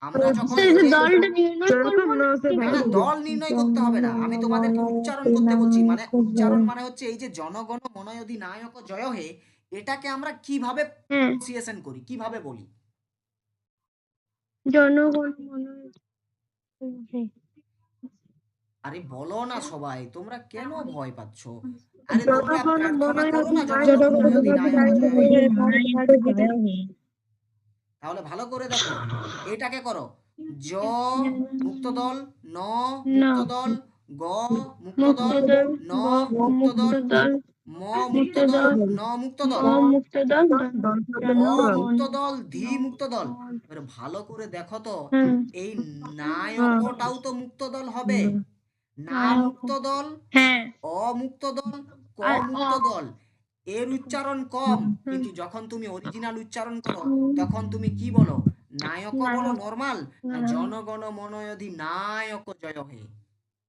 Speaker 1: আমরা যখন
Speaker 2: স্যার
Speaker 1: এই
Speaker 2: যে
Speaker 1: যে
Speaker 2: দলটা নির্ণয়
Speaker 4: সেরকম
Speaker 2: করবো
Speaker 4: না স্যার,
Speaker 1: না
Speaker 4: ভাই।
Speaker 1: না, দল নির্ণয় করতে হবে না, আমি তোমাদেরকে উচ্চারণ করতে বলছি। মানে উচ্চারণ মানে হচ্ছে এই যে জনগণ মনয়ধি নায়ক জয় হে, এটাকে আমরা কিভাবে
Speaker 2: হ্যাঁ
Speaker 1: প্রনাউন্সিয়েশন করি, কিভাবে বলি?
Speaker 2: জনগণ মন।
Speaker 1: আরে বলো না সবাই, তোমরা কেন ভয় পাচ্ছ? আরে তোমরা
Speaker 4: জনগণ
Speaker 1: প্রার্থনা করো
Speaker 4: মনয়ধি
Speaker 1: না, জনগণ
Speaker 4: নায়ক
Speaker 1: মনয়ধি নায়ক জয় হে।
Speaker 5: জয় হে।
Speaker 1: তাহলে ভালো করে দেখো, এটাকে করো জ মুক্তদল, ন
Speaker 2: ন
Speaker 1: মুক্তদল, গ মুক্তদল,
Speaker 2: মুক্তদল,
Speaker 1: ন
Speaker 2: গ
Speaker 1: মুক্তদল,
Speaker 2: মুক্তদল,
Speaker 1: ম মুক্তদল,
Speaker 2: মুক্তদল,
Speaker 1: ন মুক্তদল,
Speaker 2: অ মুক্তদল, জন
Speaker 1: অ
Speaker 2: গণ।
Speaker 1: মুক্তদল, ধি মুক্তদল। এবার ভালো করে দেখো তো,
Speaker 2: হুম,
Speaker 1: এই নায়কটাও তো মুক্তদল হবে। না মুক্তদল,
Speaker 2: হ্যাঁ
Speaker 1: অমুক্তদল, ক
Speaker 2: আর
Speaker 1: মুক্তদল, এর উচ্চারণ কম, কিন্তু যখন তুমি অরিজিনাল উচ্চারণ করো তখন তুমি কি বলো? নায়ক বলো নরমাল, না জনগণ মনয়ধি নায়ক জয় হে।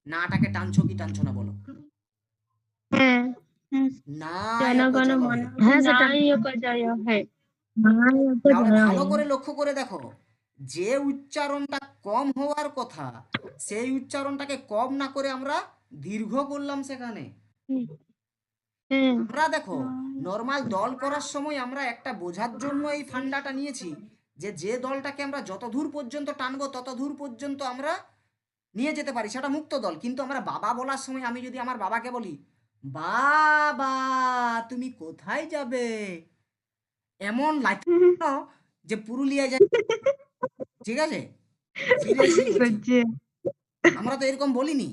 Speaker 1: নাটাকে টানছো কি টানছো না বলো?
Speaker 2: হ্যাঁ
Speaker 1: নায়ক
Speaker 2: জনগণ
Speaker 1: জয়
Speaker 2: মন
Speaker 1: হে।
Speaker 5: হ্যাঁ সেটা
Speaker 2: নায়ক জয় হে।
Speaker 1: তাহলে ভালো করে লক্ষ্য করে দেখো, যে উচ্চারণটা কম হওয়ার কথা সেই উচ্চারণটাকে কম না করে আমরা দীর্ঘ করলাম সেখানে।
Speaker 2: হ্যাঁ
Speaker 1: আমরা দেখো নর্মাল দল করার সময় আমরা একটা বোঝার জন্য এই ফান্ডাটা নিয়েছি, যে যে দলটাকে আমরা যত দূর পর্যন্ত টানবো তত দূর পর্যন্ত আমরা নিয়ে যেতে পারি, সেটা মুক্ত দল। কিন্তু আমরা বাবা বলার সময় আমি যদি আমার বাবাকে বলি, বাবা তুমি কোথায় যাবে, এমন লাগছে না যে পুরুলিয়ায় যাই, ঠিক আছে? সিরিয়াসলি বলছি,
Speaker 4: করছে
Speaker 1: আমরা তো এরকম বলিনি।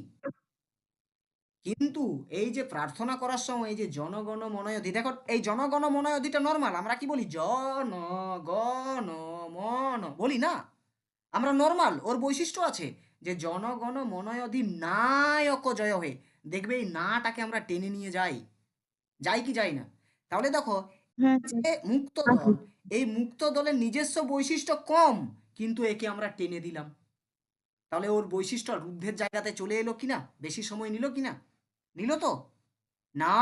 Speaker 1: কিন্তু এই যে প্রার্থনা করার সময় এই যে জনগণ মনয়ধি, দেখো এই জনগণ মনয়ধিটা নর্মাল, আমরা কি বলি? জন গণ মন বলি না, আমরা নর্মাল। ওর বৈশিষ্ট্য আছে যে জনগণ মনয়ধি নায়ক জয় হে। দেখবে এই নাটাকে আমরা টেনে নিয়ে যাই, যাই কি যাই না? তাহলে দেখো যে মুক্ত দল, এই মুক্ত দলের নিজস্ব বৈশিষ্ট্য কম, কিন্তু একে আমরা টেনে দিলাম। তাহলে ওর বৈশিষ্ট্য রুদ্ধের জায়গাতে চলে এলো কিনা? বেশি সময় নিল কিনা? নিল তো না।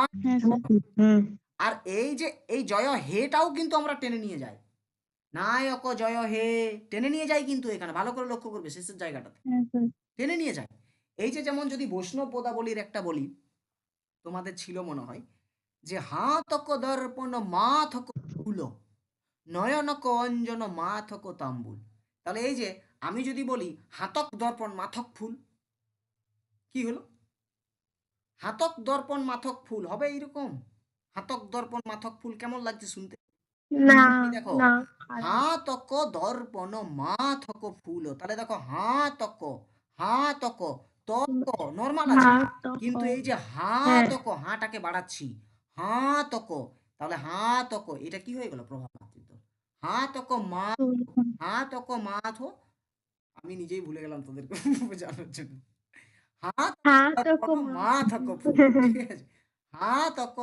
Speaker 1: আর এই যে এই জয় হেটাও কিন্তু আমরা টেনে নিয়ে যাই, নায়ক জয় হে টেনে নিয়ে যাই, কিন্তু এখানে ভালো করে লক্ষ্য করবে শেষের জায়গাটাতে টেনে নিয়ে যায়। এই যে যেমন যদি বৈষ্ণব পদাবলীর একটা বলি, তোমাদের ছিল মনে হয়, যে হাতক দর্পণ মাথক ফুল, নয়নক অঞ্জন মাথক তাম্বুল। তাহলে এই যে আমি যদি বলি হাতক দর্পণ মাথক ফুল, কি হলো? হাতক দর্পণ মাথক ফুল হবে এইরকম। হাতক দর্পণ মাথক ফুল কেমন লাগছে শুনতে?
Speaker 2: না
Speaker 1: তুমি দেখো
Speaker 2: না
Speaker 1: হাতক দর্পণ মাথক ফুল, তাহলে দেখো হাতক, হাতক, তক নর্মাল আছে,
Speaker 2: হ্যাঁ তো
Speaker 1: কিন্তু এই যে
Speaker 2: হ্যাঁ
Speaker 1: হাতক, হাটাকে বাড়াচ্ছি, হাতক, তাহলে হাতক এটা কি হয়ে গেল? প্রভাব মাতৃত্ব। হাতক মা, হাতক মাথ, আমি নিজেই ভুলে গেলাম তোদেরকে বোঝানোর জন্য। হাত
Speaker 2: হ্যাঁ তো
Speaker 1: দর্পণ মাথক ফুল, ঠিক আছে? হাতক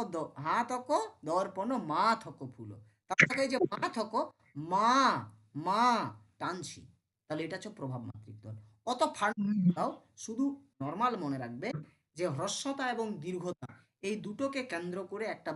Speaker 1: দর্পণ মাথক ফুল। তাহলে এই যে মাথক, মা মা টানছি, তাহলে এটা হচ্ছে প্রভাব মাতৃত্ব। অত ফান্ডাও শুধু নর্মাল মনে রাখবে যে হ্রস্বতা এবং দীর্ঘতা এই দুটোকে কেন্দ্র করে একটা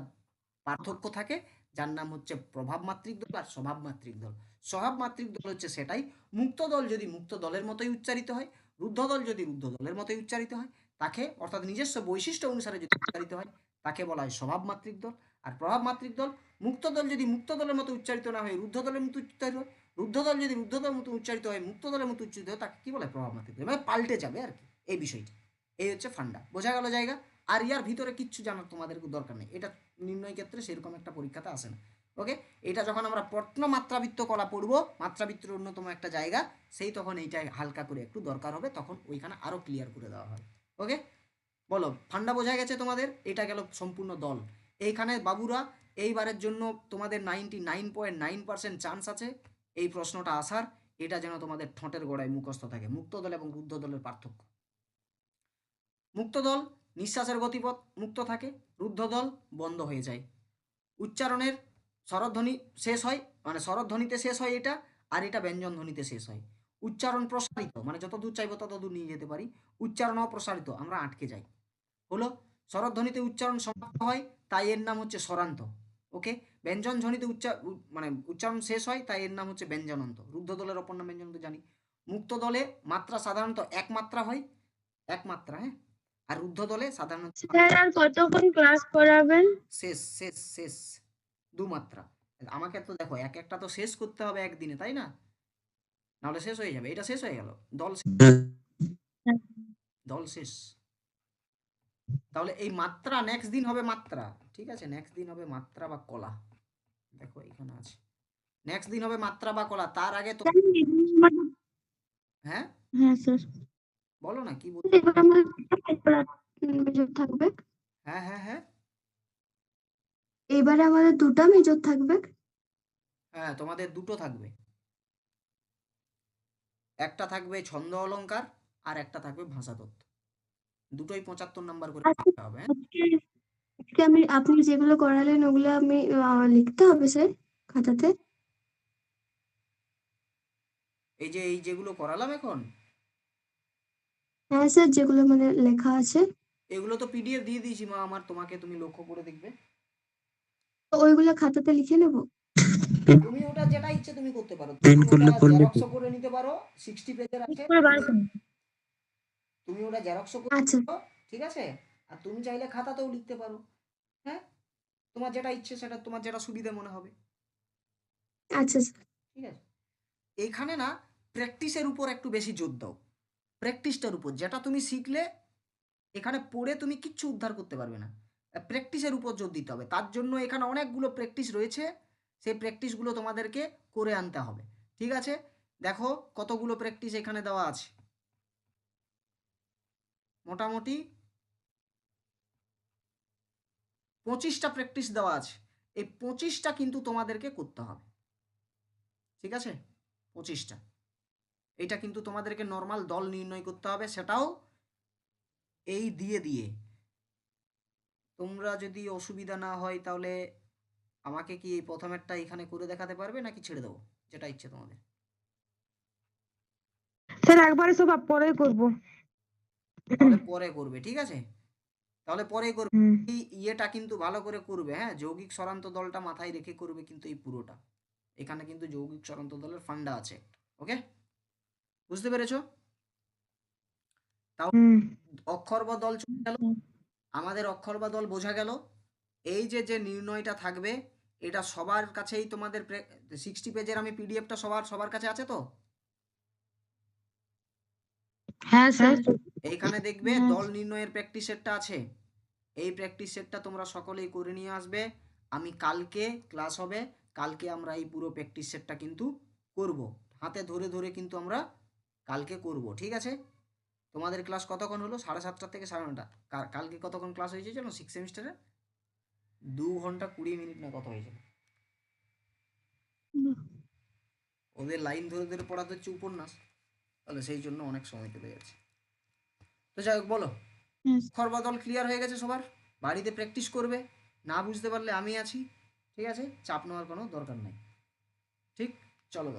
Speaker 1: পার্থক্য থাকে, যার নাম হচ্ছে প্রভাব মাত্রিক দল আর স্বভাব মাত্রিক দল। স্বভাব মাত্রিক দল হচ্ছে সেটাই। মুক্ত দল যদি মুক্ত দলের মতোই উচ্চারিত হয়, রুদ্ধ দল যদি রুদ্ধ দলের মতোই উচ্চারিত হয়, তাকে অর্থাৎ নিজস্ব বৈশিষ্ট্য অনুসারে যদি উচ্চারিত হয় তাকে বলা হয় স্বভাব মাত্রিক দল। আর প্রভাব মাত্রিক দল, মুক্ত দল যদি মুক্ত দলের মতো উচ্চারিত না হয় রুদ্ধ দলের মতো উচ্চারিত হয়, রুদ্ধ দল যদি রুদ্ধ দলের মতো উচ্চারিত হয় মুক্ত দলের মতো উচ্চারিত হয়, তাকে কি বলে? প্রভাব মাত্রিক দল। মানে পাল্টে যাবে আর কি এই বিষয়টি। এই হচ্ছে ফান্ডা, বোঝা গেল জায়গা? আর ইয়ার ভিতরে কিচ্ছু জানার তোমাদের দরকার নেই, এটা নির্ণয় ক্ষেত্রে সেরকম একটা পরীক্ষাতে আসে না। ওকে, এটা যখন আমরা প্রত্ন মাত্রাবৃত্ত কলা পড়বো, মাত্রাবৃত্তের অন্যতম একটা জায়গা, সেই তখন এইটা হালকা করে একটু দরকার হবে, তখন ওইখানে আরো ক্লিয়ার করে দেওয়া হয়। ওকে, বলো ফান্ডা বোঝা গেছে তোমাদের? এটা গেল সম্পূর্ণ দল। এইখানে বাবুরা এইবারের জন্য তোমাদের 99.9% চান্স আছে এই প্রশ্নটা আসার। এটা যেন তোমাদের ঠোঁটের গোড়ায় মুখস্থ থাকে। মুক্ত দল এবং রুদ্ধ দলের পার্থক্য। মুক্ত দল নিঃশ্বাসের গতিপথ মুক্ত থাকে, রুদ্ধ দল বন্ধ হয়ে যায়। উচ্চারণের স্বরধ্বনি শেষ হয়, মানে স্বরধ্বনিতে শেষ হয় এটা, আর এটা ব্যঞ্জন ধ্বনিতে শেষ হয়। উচ্চারণ প্রসারিত, মানে যত দূর চাইবো তত দূর নিয়ে যেতে পারি। উচ্চারণ অপ্রসারিত, আমরা আটকে যাই। হলো, স্বরধ্বনিতে উচ্চারণ সমাপ্ত হয় তাই এর নাম হচ্ছে স্বরান্ত। ওকে, ব্যঞ্জন ধ্বনিতে মানে উচ্চারণ শেষ হয় তাই এর নাম হচ্ছে ব্যঞ্জনান্ত। রুদ্ধ দলের অপর নাম ব্যঞ্জনান্ত জানি। মুক্ত দলে মাত্রা সাধারণত এক মাত্রা হয়, এক মাত্রা, হ্যাঁ। আর রুদ্ধ দলে সাধারণত
Speaker 2: স্যার আর কতক্ষণ ক্লাস করাবেন?
Speaker 1: শেষ শেষ শেষ দু মাত্রা। আমাকে তো দেখো এক একটা তো শেষ করতে হবে একদিনে, তাই না? নাহলে শেষ হয়ে যাবে। এটা শেষ হয়ে গেল, দল দল শেষ। তাহলে এই মাত্রা নেক্সট দিন হবে মাত্রা, ঠিক আছে? নেক্সট দিন হবে মাত্রা বা কলা। দেখো এখানে আছে, নেক্সট দিন হবে মাত্রা বা কলা। তার আগে তো হ্যাঁ
Speaker 2: হ্যাঁ স্যার।
Speaker 1: বলো না কি বল।
Speaker 2: এবার আমাদের মেজর থাকবে।
Speaker 1: হ্যাঁ হ্যাঁ হ্যাঁ
Speaker 2: এবারে আমাদের দুটো মেজর থাকবে।
Speaker 1: হ্যাঁ তোমাদের দুটো থাকবে, একটা থাকবে ছন্দ অলংকার আর একটা থাকবে ভাষাতত্ত্ব, দুটোই 75 নাম্বার করে
Speaker 2: আচ্ছা,
Speaker 1: লিখতে হবে, হ্যাঁ?
Speaker 2: আজকে আজকে আপনি যেগুলো করালেন ওগুলো আমি লিখতে হবে স্যার খাতাতে?
Speaker 1: এই যেগুলো করালাম এখন,
Speaker 2: হ্যাঁ স্যার, যেগুলো মানে লেখা আছে
Speaker 1: এগুলো তো পিডিএফ দিয়ে দিয়েছি মা আমার তোমাকে, তুমি লক্ষ্য করে দেখবে।
Speaker 2: তো ওইগুলো খাতাতে লিখে নেবো।
Speaker 1: তুমি ওটা যেটা ইচ্ছে তুমি করতে পারো, তুমি
Speaker 3: প্রিন্ট করলে
Speaker 1: ওটা
Speaker 3: করলে
Speaker 1: জেরক্সও করে নিতে পারো, 60 পেজের আছে,
Speaker 5: করে বার করুন।
Speaker 1: তুমি ওটা জেরক্সও করে
Speaker 2: আচ্ছা
Speaker 1: নিতে পারো, ঠিক আছে? আর তুমি চাইলে খাতাতেও লিখতে পারো, হ্যাঁ? তোমার যেটা ইচ্ছে সেটা, তোমার যেটা সুবিধা মনে হবে,
Speaker 2: আচ্ছা স্যার।
Speaker 1: ঠিক আছে? এইখানে না প্র্যাকটিসের উপর একটু বেশি জোর দাও, প্র্যাকটিসটার উপর, যেটা তুমি শিখলে এখানে পড়ে তুমি কিচ্ছু উদ্ধার করতে পারবে না, প্র্যাকটিসের উপর জোর দিতে হবে। তার জন্য এখানে অনেকগুলো প্র্যাকটিস রয়েছে, সেই প্র্যাকটিসগুলো তোমাদেরকে করে আনতে হবে, ঠিক আছে? দেখো কতগুলো প্র্যাকটিস এখানে দেওয়া আছে, মোটামুটি 25টা প্র্যাকটিস দেওয়া আছে, এই 25টা কিন্তু তোমাদেরকে করতে হবে, ঠিক আছে? 25টা, এটা কিন্তু তোমাদেরকে নর্মাল দল নির্ণয় করতে হবে, সেটাও এই দিয়ে দিয়ে। তোমরা যদি অসুবিধা না হয় তাহলে আমাকে কি এই প্রথমেরটা এখানে করে দেখাতে পারবে নাকি ছেড়ে দেবো, যেটা ইচ্ছে তোমাদের?
Speaker 4: স্যার একবারে সব পরে করবো।
Speaker 1: তাহলে পরে করবে, ঠিক আছে? তাহলে পরে করবে।
Speaker 4: হুম।
Speaker 1: এই ইয়েটা কিন্তু ভালো করে করবে, হ্যাঁ? যৌগিক স্বরান্ত দলটা মাথায় রেখে করবে কিন্তু এই পুরোটা, এখানে কিন্তু যৌগিক স্বরান্ত দলের ফান্ডা আছে, ওকে? বুঝতে পেরেছো? তাও
Speaker 4: হুম।
Speaker 1: অক্ষর বা দল চলে গেল, আমাদের অক্ষর বা দল বোঝা গেল। এই যে যে নির্ণয়টা থাকবে এটা সবার কাছেই তোমাদের 60 পেজের আমি পিডিএফটা সবার কাছে আছে তো?
Speaker 4: হ্যাঁ স্যার।
Speaker 1: এইখানে দেখবে
Speaker 2: হ্যাঁ।
Speaker 1: দল নির্ণয়ের প্র্যাকটিস সেটটা আছে, এই প্র্যাকটিস সেটটা তোমরা সকলেই করে নিয়ে আসবে। আমি কালকে ক্লাস হবে, কালকে আমরা এই পুরো প্র্যাকটিস সেটটা কিন্তু করব, হাতে ধরে ধরে কিন্তু আমরা কালকে করব, ঠিক আছে? তোমাদের ক্লাস কতক্ষণ হলো? 7:30 থেকে 9:30। কালকে কতক্ষণ ক্লাস হয়েছে জানো 6 সেমিস্টারে? 2 ঘন্টা 20 মিনিট না কত হয়েছিল। ওদের লাইন ধরে ধরে পড়াতে হচ্ছে উপন্যাস, তাহলে সেই জন্য অনেক সময় চলে যাচ্ছে। তো যাই হোক, বলো অক্ষর বদল ক্লিয়ার হয়ে গেছে সবার? বাড়িতে প্র্যাকটিস করবে, না বুঝতে পারলে আমি আছি, ঠিক আছে? চাপ নেওয়ার কোনো দরকার নাই, ঠিক? চলো।